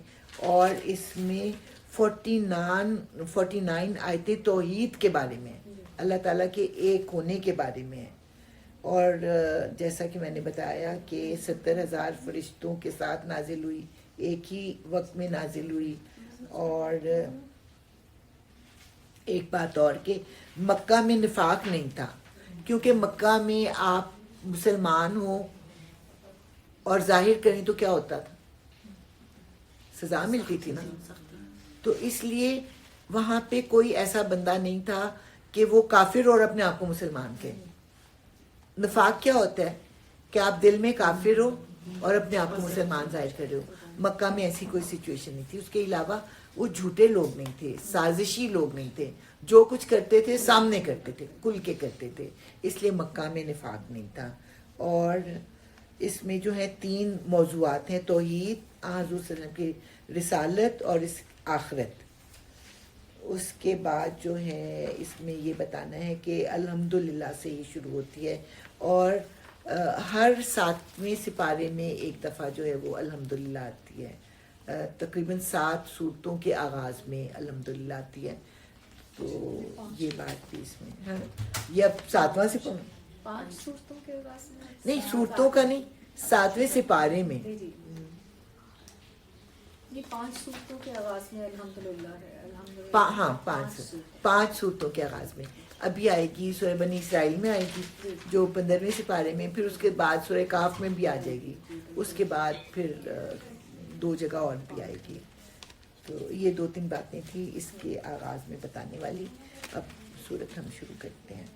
اور اس میں 49 آیتیں توحید کے بارے میں ہیں, اللہ تعالیٰ کے ایک ہونے کے بارے میں ہیں. اور جیسا کہ میں نے بتایا کہ 70,000 فرشتوں کے ساتھ نازل ہوئی, ایک ہی وقت میں نازل ہوئی. اور ایک بات اور کہ مکہ میں نفاق نہیں تھا, کیونکہ مکہ میں آپ مسلمان ہو اور ظاہر کریں تو کیا ہوتا تھا, سزا ملتی تھی نا. تو اس لیے وہاں پہ کوئی ایسا بندہ نہیں تھا کہ وہ کافر اور اپنے آپ کو مسلمان کہے. نفاق کیا ہوتا ہے کہ آپ دل میں کافر ہو اور اپنے آپ کو مسلمان ظاہر کر رہے ہو. مکہ میں ایسی کوئی سچویشن نہیں تھی. اس کے علاوہ وہ جھوٹے لوگ نہیں تھے, سازشی لوگ نہیں تھے, جو کچھ کرتے تھے سامنے کرتے تھے, کھل کے کرتے تھے, اس لیے مکہ میں نفاق نہیں تھا. اور اس میں جو ہے 3 موضوعات ہیں, توحید, حضور صلی اللہ علیہ وسلم کی رسالت اور اس آخرت. اس کے بعد جو ہے اس میں یہ بتانا ہے کہ الحمدللہ سے یہ شروع ہوتی ہے اور ہر 7ویں سپارے میں ایک دفعہ جو ہے وہ الحمدللہ آتی ہے. تقریباً 7 صورتوں کے آغاز میں الحمدللہ آتی ہے. تو یہ بات بھی اس میں ہے. یہ اب 7واں سپارہ 5 صورتوں کے آغاز میں نہیں, صورتوں کا نہیں, 7ویں سپارے میں. جی یہ 5 صورتوں کے آغاز میں الحمدللہ ہے. ہاں 5 صورتوں کے آغاز میں. ابھی آئے گی سورہ بنی اسرائیل میں آئے گی جو 15ویں سپارے میں, پھر اس کے بعد سورہ کاف میں بھی آ جائے گی, اس کے بعد پھر 2 جگہ اور بھی آئے گی. تو یہ 2-3 باتیں تھیں اس کے آغاز میں بتانے والی. اب سورت ہم شروع کرتے ہیں.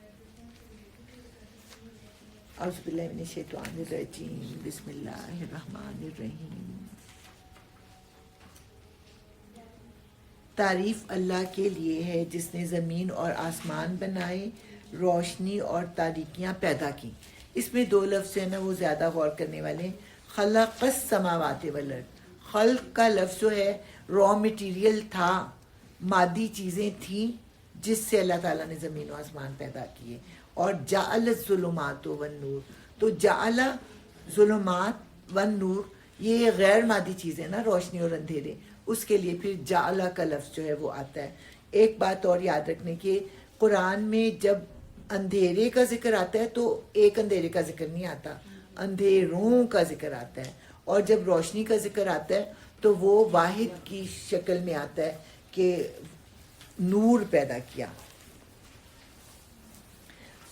اعوذ باللہ من الشیطان الرجیم, بسم اللہ الرحمن الرحیم. تعریف اللہ کے لیے ہے جس نے زمین اور آسمان بنائے, روشنی اور تاریکیاں پیدا کی. اس میں 2 لفظ ہیں نا وہ زیادہ غور کرنے والے ہیں. خلق السماوات والارض, خلق کا لفظ جو ہے را مٹیریل تھا, مادی چیزیں تھیں جس سے اللہ تعالیٰ نے زمین و آسمان پیدا کیے. اور جعل الظلمات والنور, تو جعل ظلمات والنور یہ غیر مادی چیزیں نا, روشنی اور اندھیرے, اس کے لیے پھر جعلہ کا لفظ جو ہے وہ آتا ہے. ایک بات اور یاد رکھنے کی, قرآن میں جب اندھیرے کا ذکر آتا ہے تو ایک اندھیرے کا ذکر نہیں آتا, اندھیروں کا ذکر آتا ہے. اور جب روشنی کا ذکر آتا ہے تو وہ واحد کی شکل میں آتا ہے کہ نور پیدا کیا.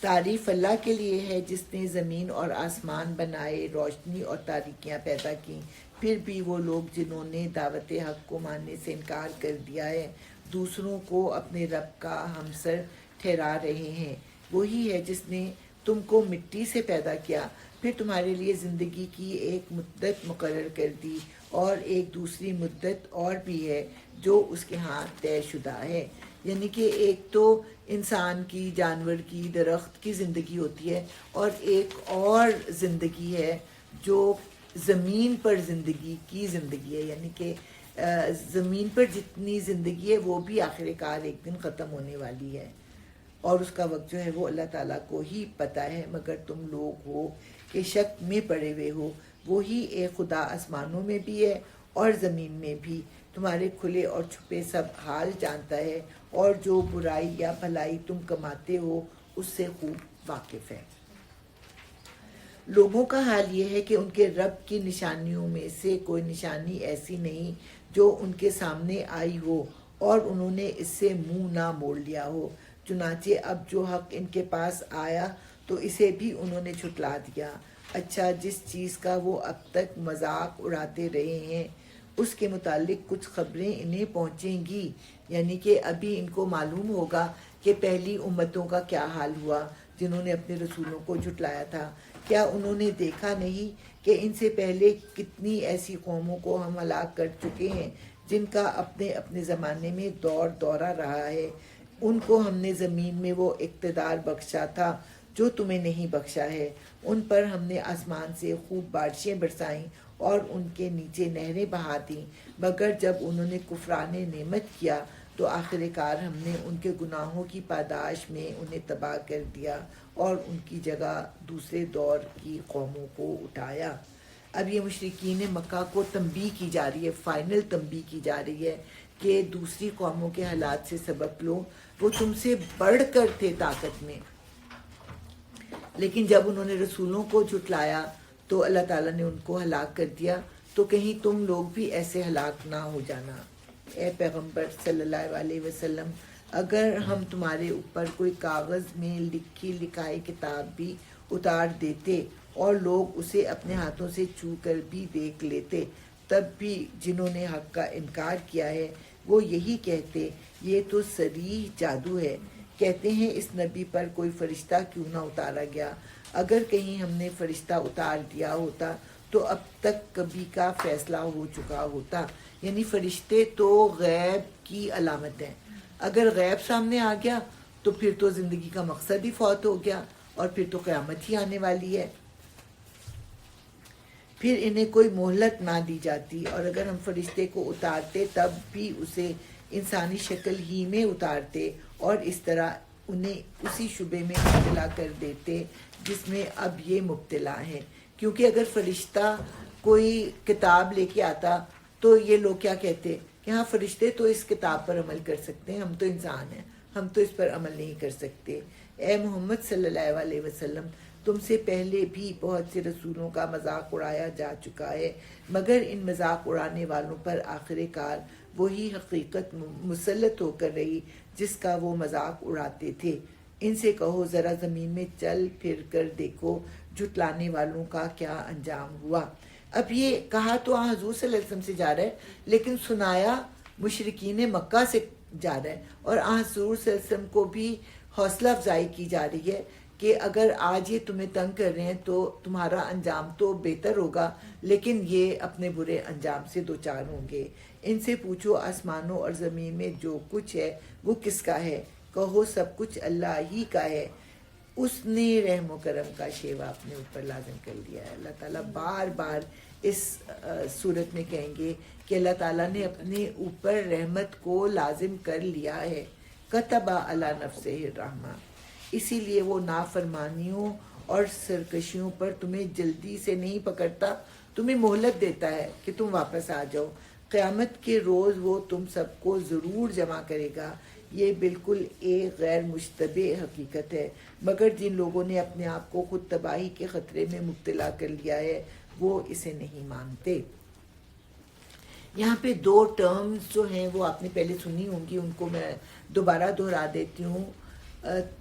تعریف اللہ کے لیے ہے جس نے زمین اور آسمان بنائے, روشنی اور تاریکیاں پیدا کی. پھر بھی وہ لوگ جنہوں نے دعوت حق کو ماننے سے انکار کر دیا ہے دوسروں کو اپنے رب کا ہمسر ٹھہرا رہے ہیں. وہی ہے جس نے تم کو مٹی سے پیدا کیا, پھر تمہارے لیے زندگی کی ایک مدت مقرر کر دی اور ایک دوسری مدت اور بھی ہے جو اس کے ہاں طے شدہ ہے. یعنی کہ ایک تو انسان کی، جانور کی، درخت کی زندگی ہوتی ہے، اور ایک اور زندگی ہے جو زمین پر زندگی کی زندگی ہے، یعنی کہ زمین پر جتنی زندگی ہے وہ بھی آخر کار ایک دن ختم ہونے والی ہے، اور اس کا وقت جو ہے وہ اللہ تعالیٰ کو ہی پتہ ہے، مگر تم لوگ ہو کہ شک میں پڑے ہوئے ہو۔ وہی ایک خدا آسمانوں میں بھی ہے اور زمین میں بھی، تمہارے کھلے اور چھپے سب حال جانتا ہے، اور جو برائی یا بھلائی تم کماتے ہو اس سے خوب واقف ہے۔ لوگوں کا حال یہ ہے کہ ان کے رب کی نشانیوں میں سے کوئی نشانی ایسی نہیں جو ان کے سامنے آئی ہو اور انہوں نے اس سے منہ نہ موڑ لیا ہو، چنانچہ اب جو حق ان کے پاس آیا تو اسے بھی انہوں نے جھٹلا دیا۔ اچھا، جس چیز کا وہ اب تک مذاق اڑاتے رہے ہیں اس کے متعلق کچھ خبریں انہیں پہنچیں گی، یعنی کہ ابھی ان کو معلوم ہوگا کہ پہلی امتوں کا کیا حال ہوا جنہوں نے اپنے رسولوں کو جھٹلایا تھا۔ کیا انہوں نے دیکھا نہیں کہ ان سے پہلے کتنی ایسی قوموں کو ہم ہلاک کر چکے ہیں جن کا اپنے اپنے زمانے میں دورہ رہا ہے۔ ان کو ہم نے زمین میں وہ اقتدار بخشا تھا جو تمہیں نہیں بخشا ہے، ان پر ہم نے آسمان سے خوب بارشیں برسائیں اور ان کے نیچے نہریں بہا دیں، مگر جب انہوں نے کفران نعمت کیا تو آخر کار ہم نے ان کے گناہوں کی پاداش میں انہیں تباہ کر دیا اور ان کی جگہ دوسرے دور کی قوموں کو اٹھایا۔ اب یہ مشرکین مکہ کو تنبیہ کی جا رہی ہے، فائنل تنبیہ کی جا رہی ہے کہ دوسری قوموں کے حالات سے سبق لو، وہ تم سے بڑھ کر تھے طاقت میں، لیکن جب انہوں نے رسولوں کو جھٹلایا تو اللہ تعالیٰ نے ان کو ہلاک کر دیا، تو کہیں تم لوگ بھی ایسے ہلاک نہ ہو جانا۔ اے پیغمبر صلی اللہ علیہ وسلم، اگر ہم تمہارے اوپر کوئی کاغذ میں لکھی لکھائی کتاب بھی اتار دیتے اور لوگ اسے اپنے ہاتھوں سے چھو کر بھی دیکھ لیتے، تب بھی جنہوں نے حق کا انکار کیا ہے وہ یہی کہتے یہ تو صریح جادو ہے۔ کہتے ہیں اس نبی پر کوئی فرشتہ کیوں نہ اتارا گیا، اگر کہیں ہم نے فرشتہ اتار دیا ہوتا تو اب تک کبھی کا فیصلہ ہو چکا ہوتا۔ یعنی فرشتے تو غیب کی علامت ہیں، اگر غیب سامنے آ گیا تو پھر تو زندگی کا مقصد ہی فوت ہو گیا اور پھر تو قیامت ہی آنے والی ہے، پھر انہیں کوئی مہلت نہ دی جاتی، اور اگر ہم فرشتے کو اتارتے تب بھی اسے انسانی شکل ہی میں اتارتے اور اس طرح انہیں اسی شبے میں مبتلا کر دیتے جس میں اب یہ مبتلا ہیں، کیونکہ اگر فرشتہ کوئی کتاب لے کے آتا تو یہ لوگ کیا کہتے کہ ہاں فرشتے تو اس کتاب پر عمل کر سکتے ہیں، ہم تو انسان ہیں، ہم تو اس پر عمل نہیں کر سکتے۔ اے محمد صلی اللہ علیہ وسلم، تم سے پہلے بھی بہت سے رسولوں کا مذاق اڑایا جا چکا ہے، مگر ان مذاق اڑانے والوں پر آخر کار وہی حقیقت مسلط ہو کر رہی جس کا وہ مذاق اڑاتے تھے۔ ان سے کہو ذرا زمین میں چل پھر کر دیکھو جھٹلانے والوں کا کیا انجام ہوا۔ اب یہ کہا تو حضور صلی اللہ علیہ وسلم سے جا رہا ہے، لیکن سنایا مشرکین مکہ سے جا رہا ہے، اور حضور صلی اللہ علیہ وسلم کو بھی حوصلہ افزائی کی جا رہی ہے کہ اگر آج یہ تمہیں تنگ کر رہے ہیں تو تمہارا انجام تو بہتر ہوگا، لیکن یہ اپنے برے انجام سے دوچار ہوں گے۔ ان سے پوچھو آسمانوں اور زمین میں جو کچھ ہے وہ کس کا ہے، کہو سب کچھ اللہ ہی کا ہے، اس نے رحم و کرم کا شیوا اپنے اوپر لازم کر لیا ہے۔ اللہ تعالیٰ بار بار اس صورت میں کہیں گے کہ اللہ تعالیٰ نے اپنے اوپر رحمت کو لازم کر لیا ہے، کتب علی نفسہ الرحمہ، اسی لیے وہ نافرمانیوں اور سرکشیوں پر تمہیں جلدی سے نہیں پکڑتا، تمہیں مہلت دیتا ہے کہ تم واپس آ جاؤ۔ قیامت کے روز وہ تم سب کو ضرور جمع کرے گا، یہ بالکل ایک غیر مشتبہ حقیقت ہے، مگر جن لوگوں نے اپنے آپ کو خود تباہی کے خطرے میں مبتلا کر لیا ہے وہ اسے نہیں مانتے۔ یہاں پہ دو ٹرمز جو ہیں وہ آپ نے پہلے سنی ہوں گی، ان کو میں دوبارہ دہرا دیتی ہوں،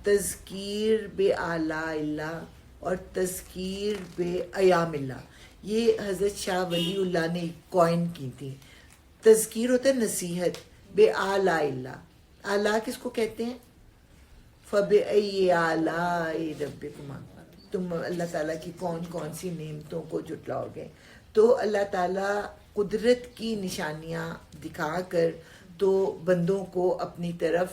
تذکیر بے آلاء اللہ اور تذکیر بے ایام اللہ، یہ حضرت شاہ ولی اللہ نے کوائن کی تھی۔ تذکیر ہوتا ہے نصیحت، بے آلاء اللہ، آلاء کس کو کہتے ہیں؟ فَبِأَيِّ آلَاءِ رَبِّكُمَا، تم اللہ تعالیٰ کی کون کون سی نعمتوں کو جھٹلاؤ گے۔ تو اللہ تعالیٰ قدرت کی نشانیاں دکھا کر تو بندوں کو اپنی طرف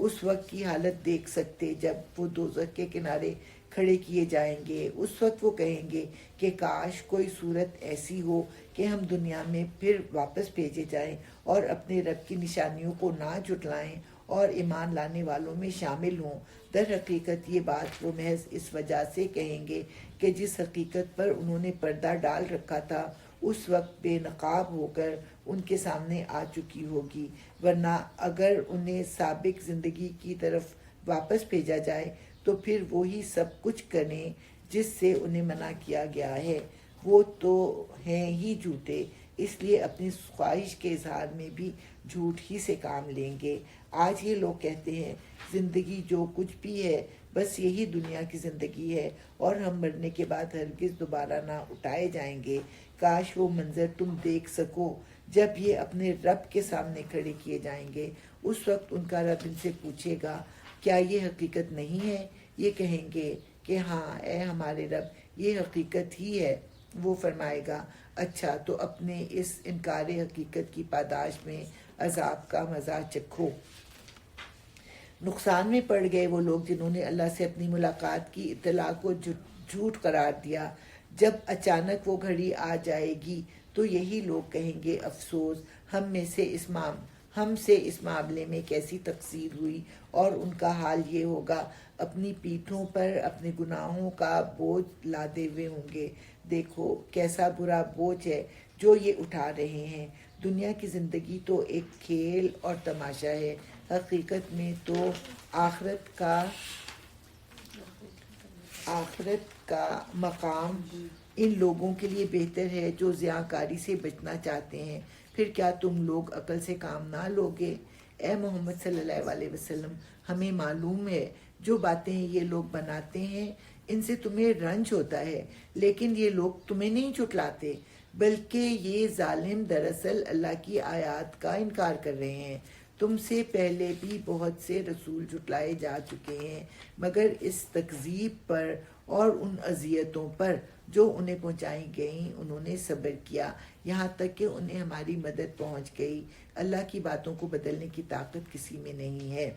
اس وقت کی حالت دیکھ سکتے جب وہ دوزخ کے کنارے کھڑے کیے جائیں گے. اس وقت وہ کہیں گے کہ کاش کوئی صورت ایسی ہو کہ ہم دنیا میں پھر واپس بھیجے جائیں اور اپنے رب کی نشانیوں کو نہ جھٹلائیں اور ایمان لانے والوں میں شامل ہوں. در حقیقت یہ بات وہ محض اس وجہ سے کہیں گے کہ جس حقیقت پر انہوں نے پردہ ڈال رکھا تھا اس وقت بے نقاب ہو کر ان کے سامنے آ چکی ہوگی. ورنہ اگر انہیں سابق زندگی کی طرف واپس بھیجا جائے تو پھر وہی سب کچھ کریں جس سے انہیں منع کیا گیا ہے. وہ تو ہیں ہی جھوٹے، اس لیے اپنی خواہش کے اظہار میں بھی جھوٹ ہی سے کام لیں گے. آج یہ لوگ کہتے ہیں زندگی جو کچھ بھی ہے بس یہی دنیا کی زندگی ہے اور ہم مرنے کے بعد ہرگز دوبارہ نہ اٹھائے جائیں گے. کاش وہ منظر تم دیکھ سکو جب یہ اپنے رب کے سامنے کھڑے کیے جائیں گے. اس وقت ان کا رب ان سے پوچھے گا کیا یہ حقیقت نہیں ہے؟ یہ کہیں گے کہ ہاں اے ہمارے رب یہ حقیقت ہی ہے. وہ فرمائے گا اچھا تو اپنے اس انکار حقیقت کی پاداش میں عذاب کا مزہ چکھو. نقصان میں پڑ گئے وہ لوگ جنہوں نے اللہ سے اپنی ملاقات کی اطلاع کو جھوٹ قرار دیا. جب اچانک وہ گھڑی آ جائے گی تو یہی لوگ کہیں گے افسوس ہم سے اس معاملے میں کیسی تقصیر ہوئی. اور ان کا حال یہ ہوگا اپنی پیٹھوں پر اپنے گناہوں کا بوجھ لادے ہوئے ہوں گے. دیکھو کیسا برا بوجھ ہے جو یہ اٹھا رہے ہیں. دنیا کی زندگی تو ایک کھیل اور تماشا ہے، حقیقت میں تو آخرت کا مقام ان لوگوں کے لیے بہتر ہے جو ضیاءکاری سے بچنا چاہتے ہیں. پھر کیا تم لوگ عقل سے کام نہ لوگے؟ اے محمد صلی اللہ علیہ وسلم ہمیں معلوم ہے جو باتیں یہ لوگ بناتے ہیں ان سے تمہیں رنج ہوتا ہے، لیکن یہ لوگ تمہیں نہیں جھٹلاتے بلکہ یہ ظالم دراصل اللہ کی آیات کا انکار کر رہے ہیں. تم سے پہلے بھی بہت سے رسول جھٹلائے جا چکے ہیں مگر اس تکذیب پر اور ان اذیتوں پر جو انہیں پہنچائی گئیں انہوں نے صبر کیا یہاں تک کہ انہیں ہماری مدد پہنچ گئی. اللہ کی باتوں کو بدلنے کی طاقت کسی میں نہیں ہے.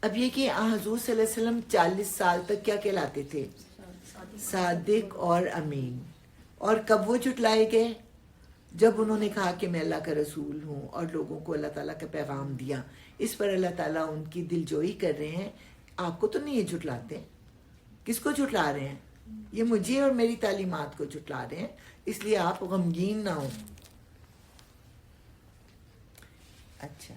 اب یہ کہ حضور صلی اللہ علیہ وسلم 40 سال تک کیا کہلاتے تھے؟ صادق اور امین. اور کب وہ جھٹلائے گئے؟ جب انہوں نے کہا کہ میں اللہ کا رسول ہوں اور لوگوں کو اللہ تعالیٰ کا پیغام دیا. اس پر اللہ تعالیٰ ان کی دل جوئی کر رہے ہیں. آپ کو تو نہیں یہ جھٹلاتے. کس کو جھٹلا رہے ہیں؟ یہ مجھے اور میری تعلیمات کو جھٹلا رہے ہیں. اس لیے آپ غمگین نہ ہوں. اچھا،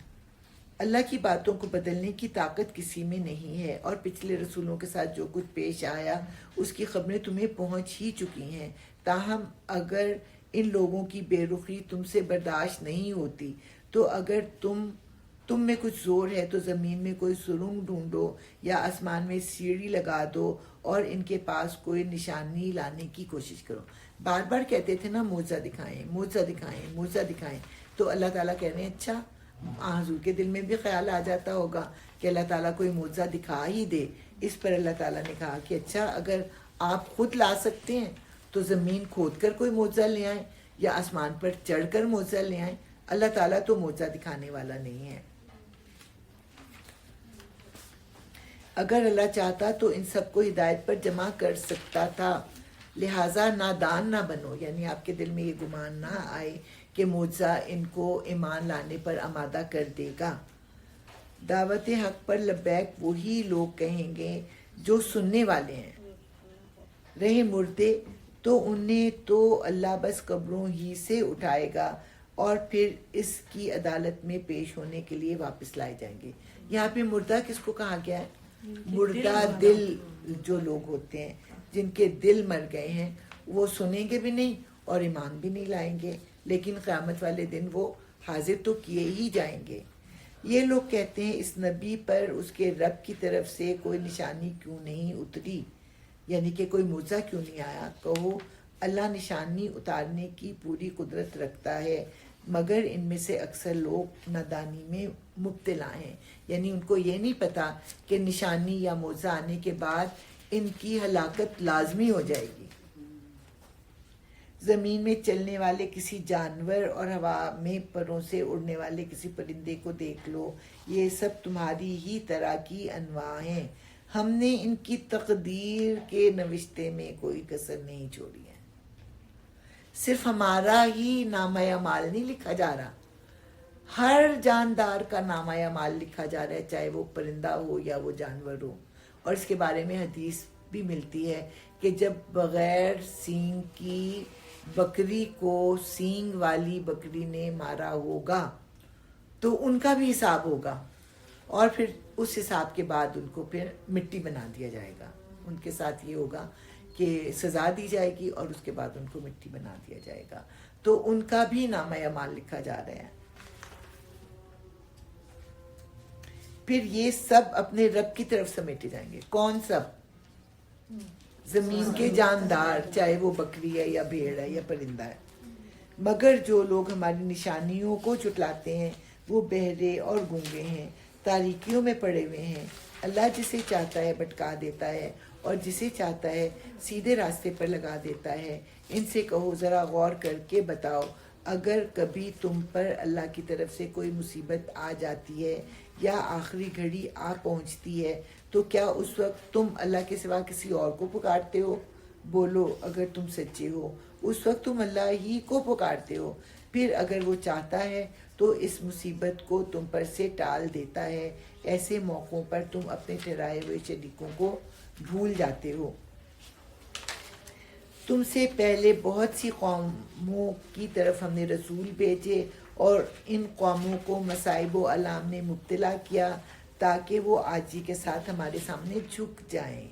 اللہ کی باتوں کو بدلنے کی طاقت کسی میں نہیں ہے اور پچھلے رسولوں کے ساتھ جو کچھ پیش آیا اس کی خبریں تمہیں پہنچ ہی چکی ہیں. تاہم اگر ان لوگوں کی بے رخی تم سے برداشت نہیں ہوتی تو اگر تم میں کچھ زور ہے تو زمین میں کوئی سرنگ ڈھونڈو یا آسمان میں سیڑھی لگا دو اور ان کے پاس کوئی نشانی لانے کی کوشش کرو. بار بار کہتے تھے نا معجزہ دکھائیں معجزہ دکھائیں معجزہ دکھائیں. تو اللہ تعالیٰ کہہ رہے ہیں اچھا حضور کے دل میں بھی خیال آ جاتا ہوگا کہ اللہ تعالیٰ کوئی معجزہ دکھا ہی دے. اس پر اللہ تعالیٰ نے کہا کہ اچھا اگر آپ خود لا سکتے ہیں تو زمین کھود کر کوئی معجزہ لے آئیں یا آسمان پر چڑھ کر معجزہ لے آئیں. اللہ تعالیٰ تو معجزہ دکھانے والا نہیں ہے. اگر اللہ چاہتا تو ان سب کو ہدایت پر جمع کر سکتا تھا. لہٰذا نادان نہ بنو، یعنی آپ کے دل میں یہ گمان نہ آئے کہ معجزہ ان کو ایمان لانے پر آمادہ کر دے گا. دعوت حق پر لبیک وہی لوگ کہیں گے جو سننے والے ہیں. رہے مردے تو انہیں تو اللہ بس قبروں ہی سے اٹھائے گا اور پھر اس کی عدالت میں پیش ہونے کے لیے واپس لائے جائیں گے. یہاں پہ مردہ کس کو کہا گیا ہے؟ مردہ دل جو لوگ ہوتے ہیں جن کے دل مر گئے ہیں وہ سنیں گے بھی نہیں اور ایمان بھی نہیں لائیں گے، لیکن قیامت والے دن وہ حاضر تو کیے ہی جائیں گے. یہ لوگ کہتے ہیں اس نبی پر اس کے رب کی طرف سے کوئی نشانی کیوں نہیں اتری، یعنی کہ کوئی معجزہ کیوں نہیں آیا. کہو اللہ نشانی اتارنے کی پوری قدرت رکھتا ہے مگر ان میں سے اکثر لوگ نادانی میں مبتلا ہیں، یعنی ان کو یہ نہیں پتا کہ نشانی یا معجزہ آنے کے بعد ان کی ہلاکت لازمی ہو جائے گی. زمین میں چلنے والے کسی جانور اور ہوا میں پروں سے اڑنے والے کسی پرندے کو دیکھ لو، یہ سب تمہاری ہی طرح کی انواع ہیں، ہم نے ان کی تقدیر کے نوشتے میں کوئی کسر نہیں چھوڑی ہے۔ صرف ہمارا ہی نامہ اعمال نہیں لکھا جا رہا، ہر جاندار کا نامہ اعمال لکھا جا رہا ہے، چاہے وہ پرندہ ہو یا وہ جانور ہو۔ اور اس کے بارے میں حدیث بھی ملتی ہے کہ جب بغیر سینگ کی بکری کو سینگ والی بکری نے مارا ہوگا تو ان کا بھی حساب ہوگا، اور پھر اس حساب کے بعد ان کو پھر مٹی بنا دیا جائے گا۔ ان کے ساتھ یہ ہوگا کہ سزا دی جائے گی اور اس کے بعد ان کو مٹی بنا دیا جائے گا، تو ان کا بھی نامہ اعمال لکھا جا رہا ہے۔ پھر یہ سب اپنے رب کی طرف سمیٹے جائیں گے۔ کون سب؟ زمین کے جاندار، چاہے وہ بکری ہے یا بھیڑ ہے یا پرندہ ہے۔ مگر جو لوگ ہماری نشانیوں کو جھٹلاتے ہیں وہ بہرے اور گونگے ہیں، تاریکیوں میں پڑے ہوئے ہیں۔ اللہ جسے چاہتا ہے بھٹکا دیتا ہے اور جسے چاہتا ہے سیدھے راستے پر لگا دیتا ہے۔ ان سے کہو ذرا غور کر کے بتاؤ، اگر کبھی تم پر اللہ کی طرف سے کوئی مصیبت آ جاتی ہے یا آخری گھڑی آ پہنچتی ہے تو کیا اس وقت تم اللہ کے سوا کسی اور کو پکارتے ہو؟ بولو اگر تم سچے ہو، اس وقت تم اللہ ہی کو پکارتے ہو۔ پھر اگر وہ چاہتا ہے تو اس مصیبت کو تم پر سے ٹال دیتا ہے، ایسے موقعوں پر تم اپنے ٹھہرائے ہوئے شریکوں کو بھول جاتے ہو۔ تم سے پہلے بہت سی قوموں کی طرف ہم نے رسول بھیجے اور ان قوموں کو مصائب و آلام نے مبتلا کیا تاکہ وہ عاجزی کے ساتھ ہمارے سامنے جھک جائیں۔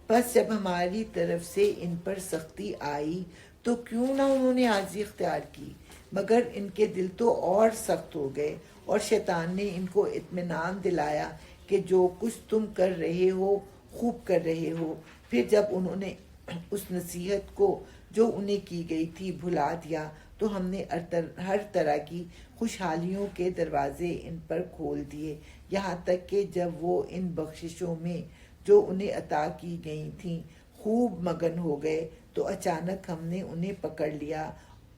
بس جب ہماری طرف سے ان پر سختی آئی تو کیوں نہ انہوں نے عاجزی اختیار کی، مگر ان کے دل تو اور سخت ہو گئے، اور شیطان نے ان کو اطمینان دلایا کہ جو کچھ تم کر رہے ہو خوب کر رہے ہو۔ پھر جب انہوں نے اس نصیحت کو جو انہیں کی گئی تھی بھلا دیا تو ہم نے ہر طرح کی خوشحالیوں کے دروازے ان پر کھول دیے، یہاں تک کہ جب وہ ان بخششوں میں جو انہیں عطا کی گئی تھیں خوب مگن ہو گئے تو اچانک ہم نے انہیں پکڑ لیا،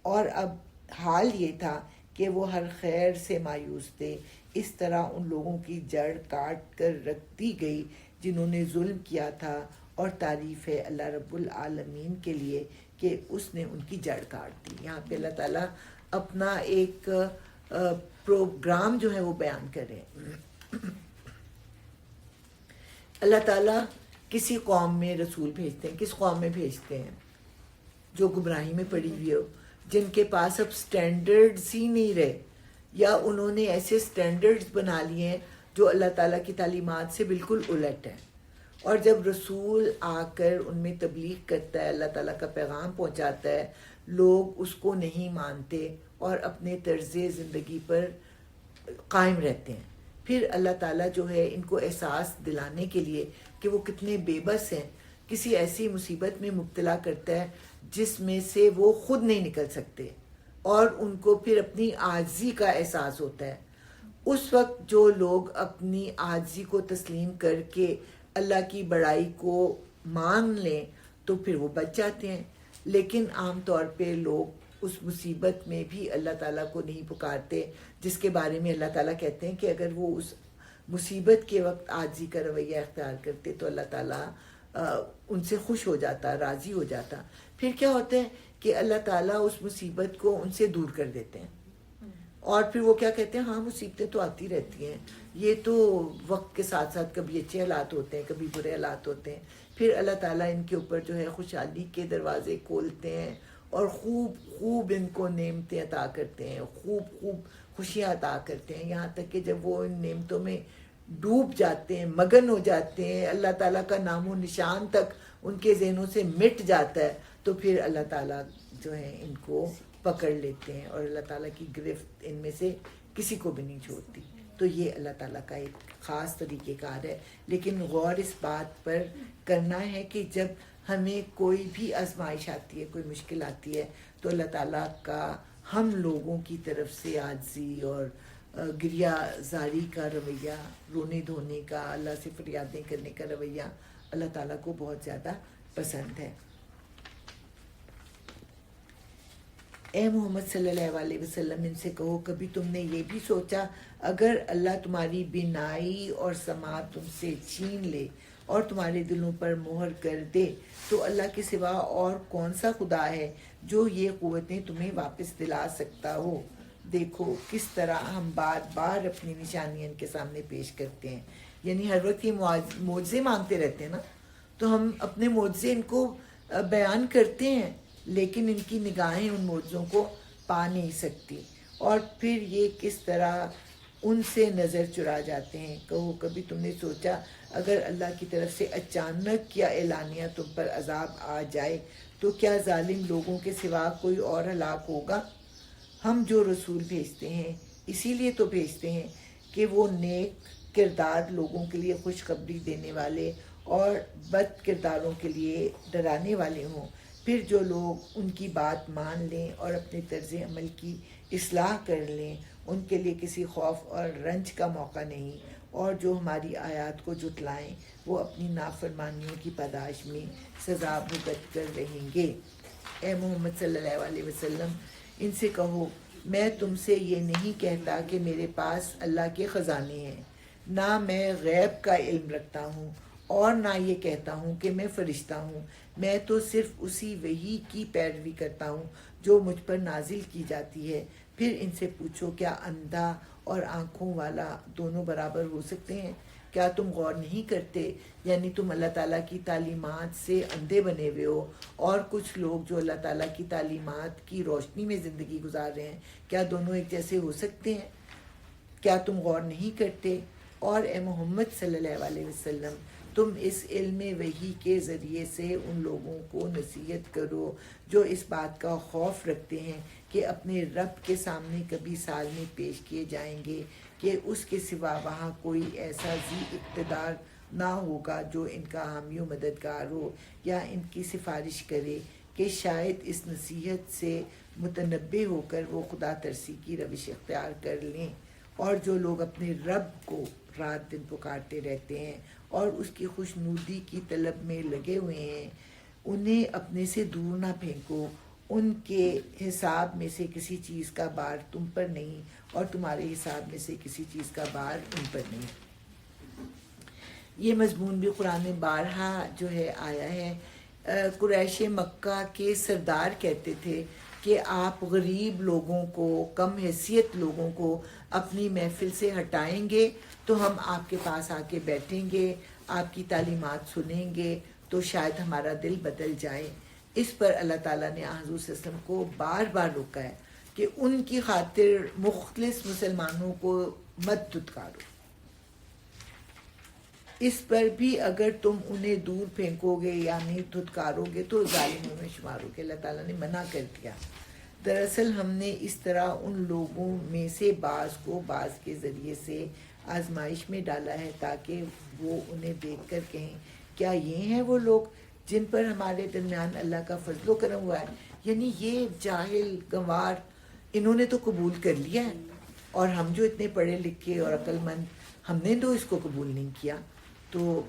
اور اب حال یہ تھا کہ وہ ہر خیر سے مایوس تھے۔ اس طرح ان لوگوں کی جڑ کاٹ کر رکھ دی گئی جنہوں نے ظلم کیا تھا، اور تعریف ہے اللہ رب العالمین کے لیے کہ اس نے ان کی جڑ کاٹ دی۔ یہاں پہ اللہ تعالیٰ اپنا ایک پروگرام جو ہے وہ بیان کرے۔ اللہ تعالیٰ کسی قوم میں رسول بھیجتے ہیں، کس قوم میں بھیجتے ہیں؟ جو گمراہی میں پڑی ہوئی ہو، جن کے پاس اب سٹینڈرڈز ہی نہیں رہے، یا انہوں نے ایسے سٹینڈرڈز بنا لیے ہیں جو اللہ تعالیٰ کی تعلیمات سے بالکل الٹ ہیں۔ اور جب رسول آ کر ان میں تبلیغ کرتا ہے، اللہ تعالیٰ کا پیغام پہنچاتا ہے، لوگ اس کو نہیں مانتے اور اپنے طرز زندگی پر قائم رہتے ہیں۔ پھر اللہ تعالیٰ جو ہے ان کو احساس دلانے کے لیے کہ وہ کتنے بے بس ہیں، کسی ایسی مصیبت میں مبتلا کرتا ہے جس میں سے وہ خود نہیں نکل سکتے، اور ان کو پھر اپنی عاجزی کا احساس ہوتا ہے۔ اس وقت جو لوگ اپنی عاجزی کو تسلیم کر کے اللہ کی بڑائی کو مان لیں تو پھر وہ بچ جاتے ہیں، لیکن عام طور پہ لوگ اس مصیبت میں بھی اللہ تعالیٰ کو نہیں پکارتے، جس کے بارے میں اللہ تعالیٰ کہتے ہیں کہ اگر وہ اس مصیبت کے وقت عاجزی کا رویہ اختیار کرتے تو اللہ تعالیٰ ان سے خوش ہو جاتا، راضی ہو جاتا۔ پھر کیا ہوتا ہے کہ اللہ تعالیٰ اس مصیبت کو ان سے دور کر دیتے ہیں، اور پھر وہ کیا کہتے ہیں، ہاں مصیبتیں تو آتی رہتی ہیں، یہ تو وقت کے ساتھ ساتھ کبھی اچھے حالات ہوتے ہیں کبھی برے حالات ہوتے ہیں۔ پھر اللہ تعالیٰ ان کے اوپر جو ہے خوشحالی کے دروازے کھولتے ہیں اور خوب خوب ان کو نعمتیں عطا کرتے ہیں، خوب خوب خوشیاں عطا کرتے ہیں، یہاں تک کہ جب وہ ان نعمتوں میں ڈوب جاتے ہیں، مگن ہو جاتے ہیں، اللہ تعالیٰ کا نام و نشان تک ان کے ذہنوں سے مٹ جاتا ہے، تو پھر اللہ تعالیٰ جو ہے ان کو پکڑ لیتے ہیں، اور اللہ تعالیٰ کی گرفت ان میں سے کسی کو بھی نہیں چھوڑتی۔ تو یہ اللہ تعالیٰ کا ایک خاص طریقہ کار ہے، لیکن غور اس بات پر کرنا ہے کہ جب ہمیں کوئی بھی آزمائش آتی ہے، کوئی مشکل آتی ہے، تو اللہ تعالیٰ کا ہم لوگوں کی طرف سے عاجزی اور گریہ زاری کا رویہ، رونے دھونے کا، اللہ سے فریادیں کرنے کا رویہ اللہ تعالیٰ کو بہت زیادہ پسند ہے۔ اے محمد صلی اللہ علیہ وسلم ان سے کہو کبھی تم نے یہ بھی سوچا اگر اللہ تمہاری بینائی اور سماعت تم سے چھین لے اور تمہارے دلوں پر مہر کر دے تو اللہ کے سوا اور کون سا خدا ہے جو یہ قوتیں تمہیں واپس دلا سکتا ہو. دیکھو کس طرح ہم بار بار اپنی نشانیاں ان کے سامنے پیش کرتے ہیں. یعنی ہر وقت یہ معجزے مانگتے رہتے ہیں نا, تو ہم اپنے معجزے ان کو بیان کرتے ہیں لیکن ان کی نگاہیں ان معجزوں کو پا نہیں سکتی, اور پھر یہ کس طرح ان سے نظر چرا جاتے ہیں. کہو کبھی تم نے سوچا اگر اللہ کی طرف سے اچانک یا اعلانیہ تم پر عذاب آ جائے تو کیا ظالم لوگوں کے سوا کوئی اور ہلاک ہوگا؟ ہم جو رسول بھیجتے ہیں اسی لیے تو بھیجتے ہیں کہ وہ نیک کردار لوگوں کے لیے خوشخبری دینے والے اور بد کرداروں کے لیے ڈرانے والے ہوں. پھر جو لوگ ان کی بات مان لیں اور اپنے طرز عمل کی اصلاح کر لیں ان کے لیے کسی خوف اور رنج کا موقع نہیں, اور جو ہماری آیات کو جھٹلائیں وہ اپنی نافرمانیوں کی پاداش میں سزا بھگت کر رہیں گے. اے محمد صلی اللہ علیہ وسلم ان سے کہو میں تم سے یہ نہیں کہتا کہ میرے پاس اللہ کے خزانے ہیں, نہ میں غیب کا علم رکھتا ہوں اور نہ یہ کہتا ہوں کہ میں فرشتہ ہوں. میں تو صرف اسی وحی کی پیروی کرتا ہوں جو مجھ پر نازل کی جاتی ہے. پھر ان سے پوچھو کیا اندھا اور آنکھوں والا دونوں برابر ہو سکتے ہیں؟ کیا تم غور نہیں کرتے؟ یعنی تم اللہ تعالیٰ کی تعلیمات سے اندھے بنے ہوئے ہو اور کچھ لوگ جو اللہ تعالیٰ کی تعلیمات کی روشنی میں زندگی گزار رہے ہیں, کیا دونوں ایک جیسے ہو سکتے ہیں؟ کیا تم غور نہیں کرتے؟ اور اے محمد صلی اللہ علیہ وسلم تم اس علم وحی کے ذریعے سے ان لوگوں کو نصیحت کرو جو اس بات کا خوف رکھتے ہیں کہ اپنے رب کے سامنے کبھی سال میں پیش کیے جائیں گے کہ اس کے سوا وہاں کوئی ایسا ذی اقتدار نہ ہوگا جو ان کا حامی و مددگار ہو یا ان کی سفارش کرے کہ شاید اس نصیحت سے متنبہ ہو کر وہ خدا ترسی کی روش اختیار کر لیں. اور جو لوگ اپنے رب کو رات دن پکارتے رہتے ہیں اور اس کی خوشنودی کی طلب میں لگے ہوئے ہیں انہیں اپنے سے دور نہ پھینکو. ان کے حساب میں سے کسی چیز کا بار تم پر نہیں اور تمہارے حساب میں سے کسی چیز کا بار ان پر نہیں. یہ مضمون بھی قرآن میں بارہا جو ہے آیا ہے. قریش مکہ کے سردار کہتے تھے کہ آپ غریب لوگوں کو, کم حیثیت لوگوں کو اپنی محفل سے ہٹائیں گے تو ہم آپ کے پاس آ کے بیٹھیں گے, آپ کی تعلیمات سنیں گے تو شاید ہمارا دل بدل جائے. اس پر اللہ تعالیٰ نے حضور صلی اللہ علیہ وسلم کو بار بار روکا ہے کہ ان کی خاطر مخلص مسلمانوں کو مت دھتکارو. اس پر بھی اگر تم انہیں دور پھینکو گے یعنی دھتکارو گے تو ظالموں میں شمار ہو گے. اللہ تعالیٰ نے منع کر دیا. دراصل ہم نے اس طرح ان لوگوں میں سے بعض کو بعض کے ذریعے سے آزمائش میں ڈالا ہے تاکہ وہ انہیں دیکھ کر کہیں کیا یہ ہیں وہ لوگ جن پر ہمارے درمیان اللہ کا فضل و کرم ہوا ہے. یعنی یہ جاہل گنوار انہوں نے تو قبول کر لیا ہے اور ہم جو اتنے پڑھے لکھے اور عقل مند ہم نے تو اس کو قبول نہیں کیا. تو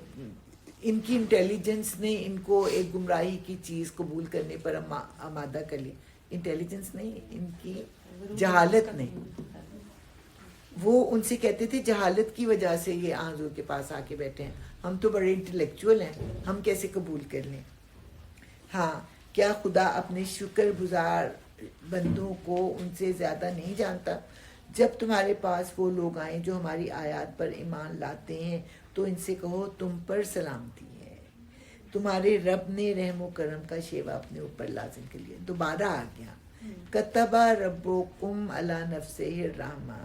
ان کی انٹیلیجنس نے ان کو ایک گمراہی کی چیز قبول کرنے پر آمادہ کر لیا. انٹیلیجنس نہیں, ان کی جہالت نہیں. وہ ان سے کہتے تھے جہالت کی وجہ سے یہ حضور کے پاس آ کے بیٹھے ہیں, ہم تو بڑے انٹلیکچوئل ہیں, ہم کیسے قبول کر لیں. ہاں کیا خدا اپنے شکر گزار بندوں کو ان سے زیادہ نہیں جانتا؟ جب تمہارے پاس وہ لوگ آئیں جو ہماری آیات پر ایمان لاتے ہیں تو ان سے کہو تم پر سلامتی ہے, تمہارے رب نے رحم و کرم کا شیوا اپنے اوپر لازم کر لیا. دوبارہ آ گیا کتب ربکم علی نفسہ الرحمہ.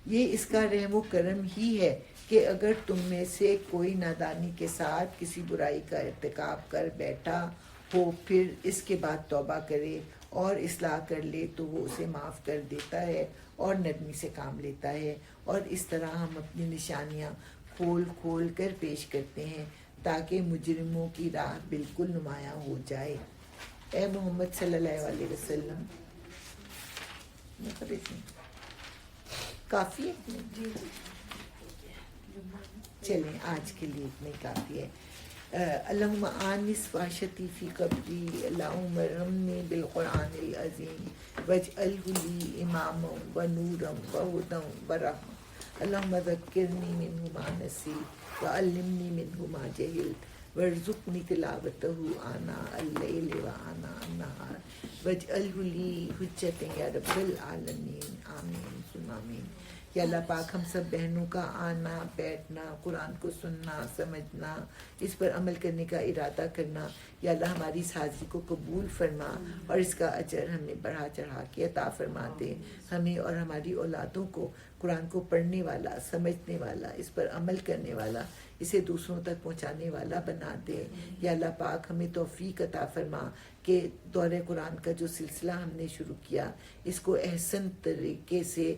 یہ اس کا رحم و کرم ہی ہے کہ اگر تم میں سے کوئی نادانی کے ساتھ کسی برائی کا ارتکاب کر بیٹھا ہو پھر اس کے بعد توبہ کرے اور اصلاح کر لے تو وہ اسے معاف کر دیتا ہے اور نرمی سے کام لیتا ہے. اور اس طرح ہم اپنی نشانیاں کھول کھول کر پیش کرتے ہیں تاکہ مجرموں کی راہ بالکل نمایاں ہو جائے. اے محمد صلی اللہ علیہ وسلم کافی ہے, چلیں آج کے لیے اتنا ہی کافی ہے. اللهم آنس وحشتي في قبري اللهم ارحمني بالقرآن العظيم واجعله لي إماما ونورا وهدى ورحمة اللهم ذكرني منه ما نسيت وعلمني منه ما جهلت وارزقني تلاوته آناء الليل وآناء النهار واجعله لي حجة يا رب العالمين آمين ثم آمین. یا اللہ پاک ہم سب بہنوں کا آنا بیٹھنا قرآن کو سننا سمجھنا اس پر عمل کرنے کا ارادہ کرنا یا اللہ ہماری اس حاضری کو قبول فرما اور اس کا اجر ہمیں بڑھا چڑھا کے عطا فرما دے. ہمیں اور ہماری اولادوں کو قرآن کو پڑھنے والا سمجھنے والا اس پر عمل کرنے والا اسے دوسروں تک پہنچانے والا بنا دے. یا اللہ پاک ہمیں توفیق عطا فرما کہ دورہ قرآن کا جو سلسلہ ہم نے شروع کیا اس کو احسن طریقے سے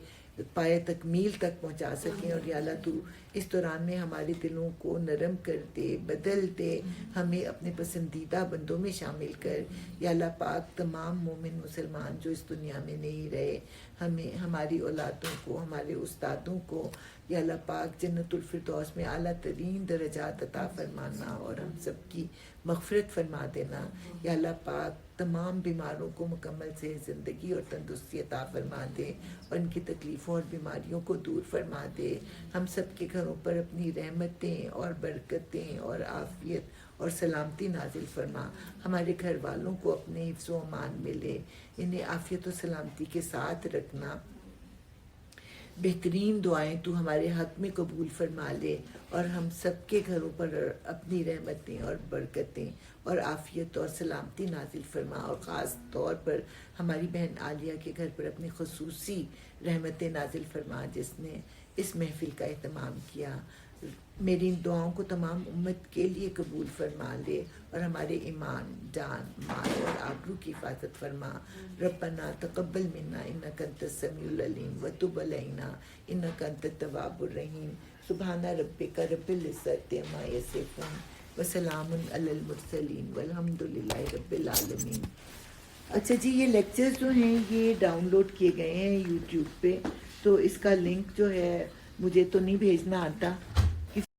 پائے تکمیل تک پہنچا سکیں اور یا اللہ تو اس دوران میں ہمارے دلوں کو نرم کر دے بدل دے ہمیں اپنے پسندیدہ بندوں میں شامل کر. یا اللہ پاک تمام مومن مسلمان جو اس دنیا میں نہیں رہے ہمیں ہماری اولادوں کو ہمارے استادوں کو یا اللہ پاک جنت الفردوس میں اعلیٰ ترین درجات عطا فرمانا اور ہم سب کی مغفرت فرما دینا. یا اللہ پاک تمام بیماروں کو مکمل سے زندگی اور تندرستی عطا فرما دے اور ان کی تکلیفوں اور بیماریوں کو دور فرما دے. ہم سب کے گھروں پر اپنی رحمتیں اور برکتیں اور عافیت اور سلامتی نازل فرما. ہمارے گھر والوں کو اپنے حفظ و امان میں لے انہیں عافیت و سلامتی کے ساتھ رکھنا. بہترین دعائیں تو ہمارے حق میں قبول فرما لے اور ہم سب کے گھروں پر اپنی رحمتیں اور برکتیں اور عافیت اور سلامتی نازل فرما اور خاص طور پر ہماری بہن عالیہ کے گھر پر اپنی خصوصی رحمتیں نازل فرما جس نے اس محفل کا اہتمام کیا. میری ان دعاؤں کو تمام امت کے لیے قبول فرما لے اور ہمارے ایمان جان مال اور آبرو کی حفاظت فرما. ربنا تقبل منا انک انت السمیع العلیم وتب علینا انک انت التواب الرحیم. سبحان ربک رب العزت عما یصفون وسلام علی المرسلین والحمد للہ رب العالمین. اچھا جی یہ لیکچرز جو ہیں یہ ڈاؤن لوڈ کیے گئے ہیں یوٹیوب پہ تو اس کا لنک جو ہے مجھے تو نہیں بھیجنا آتا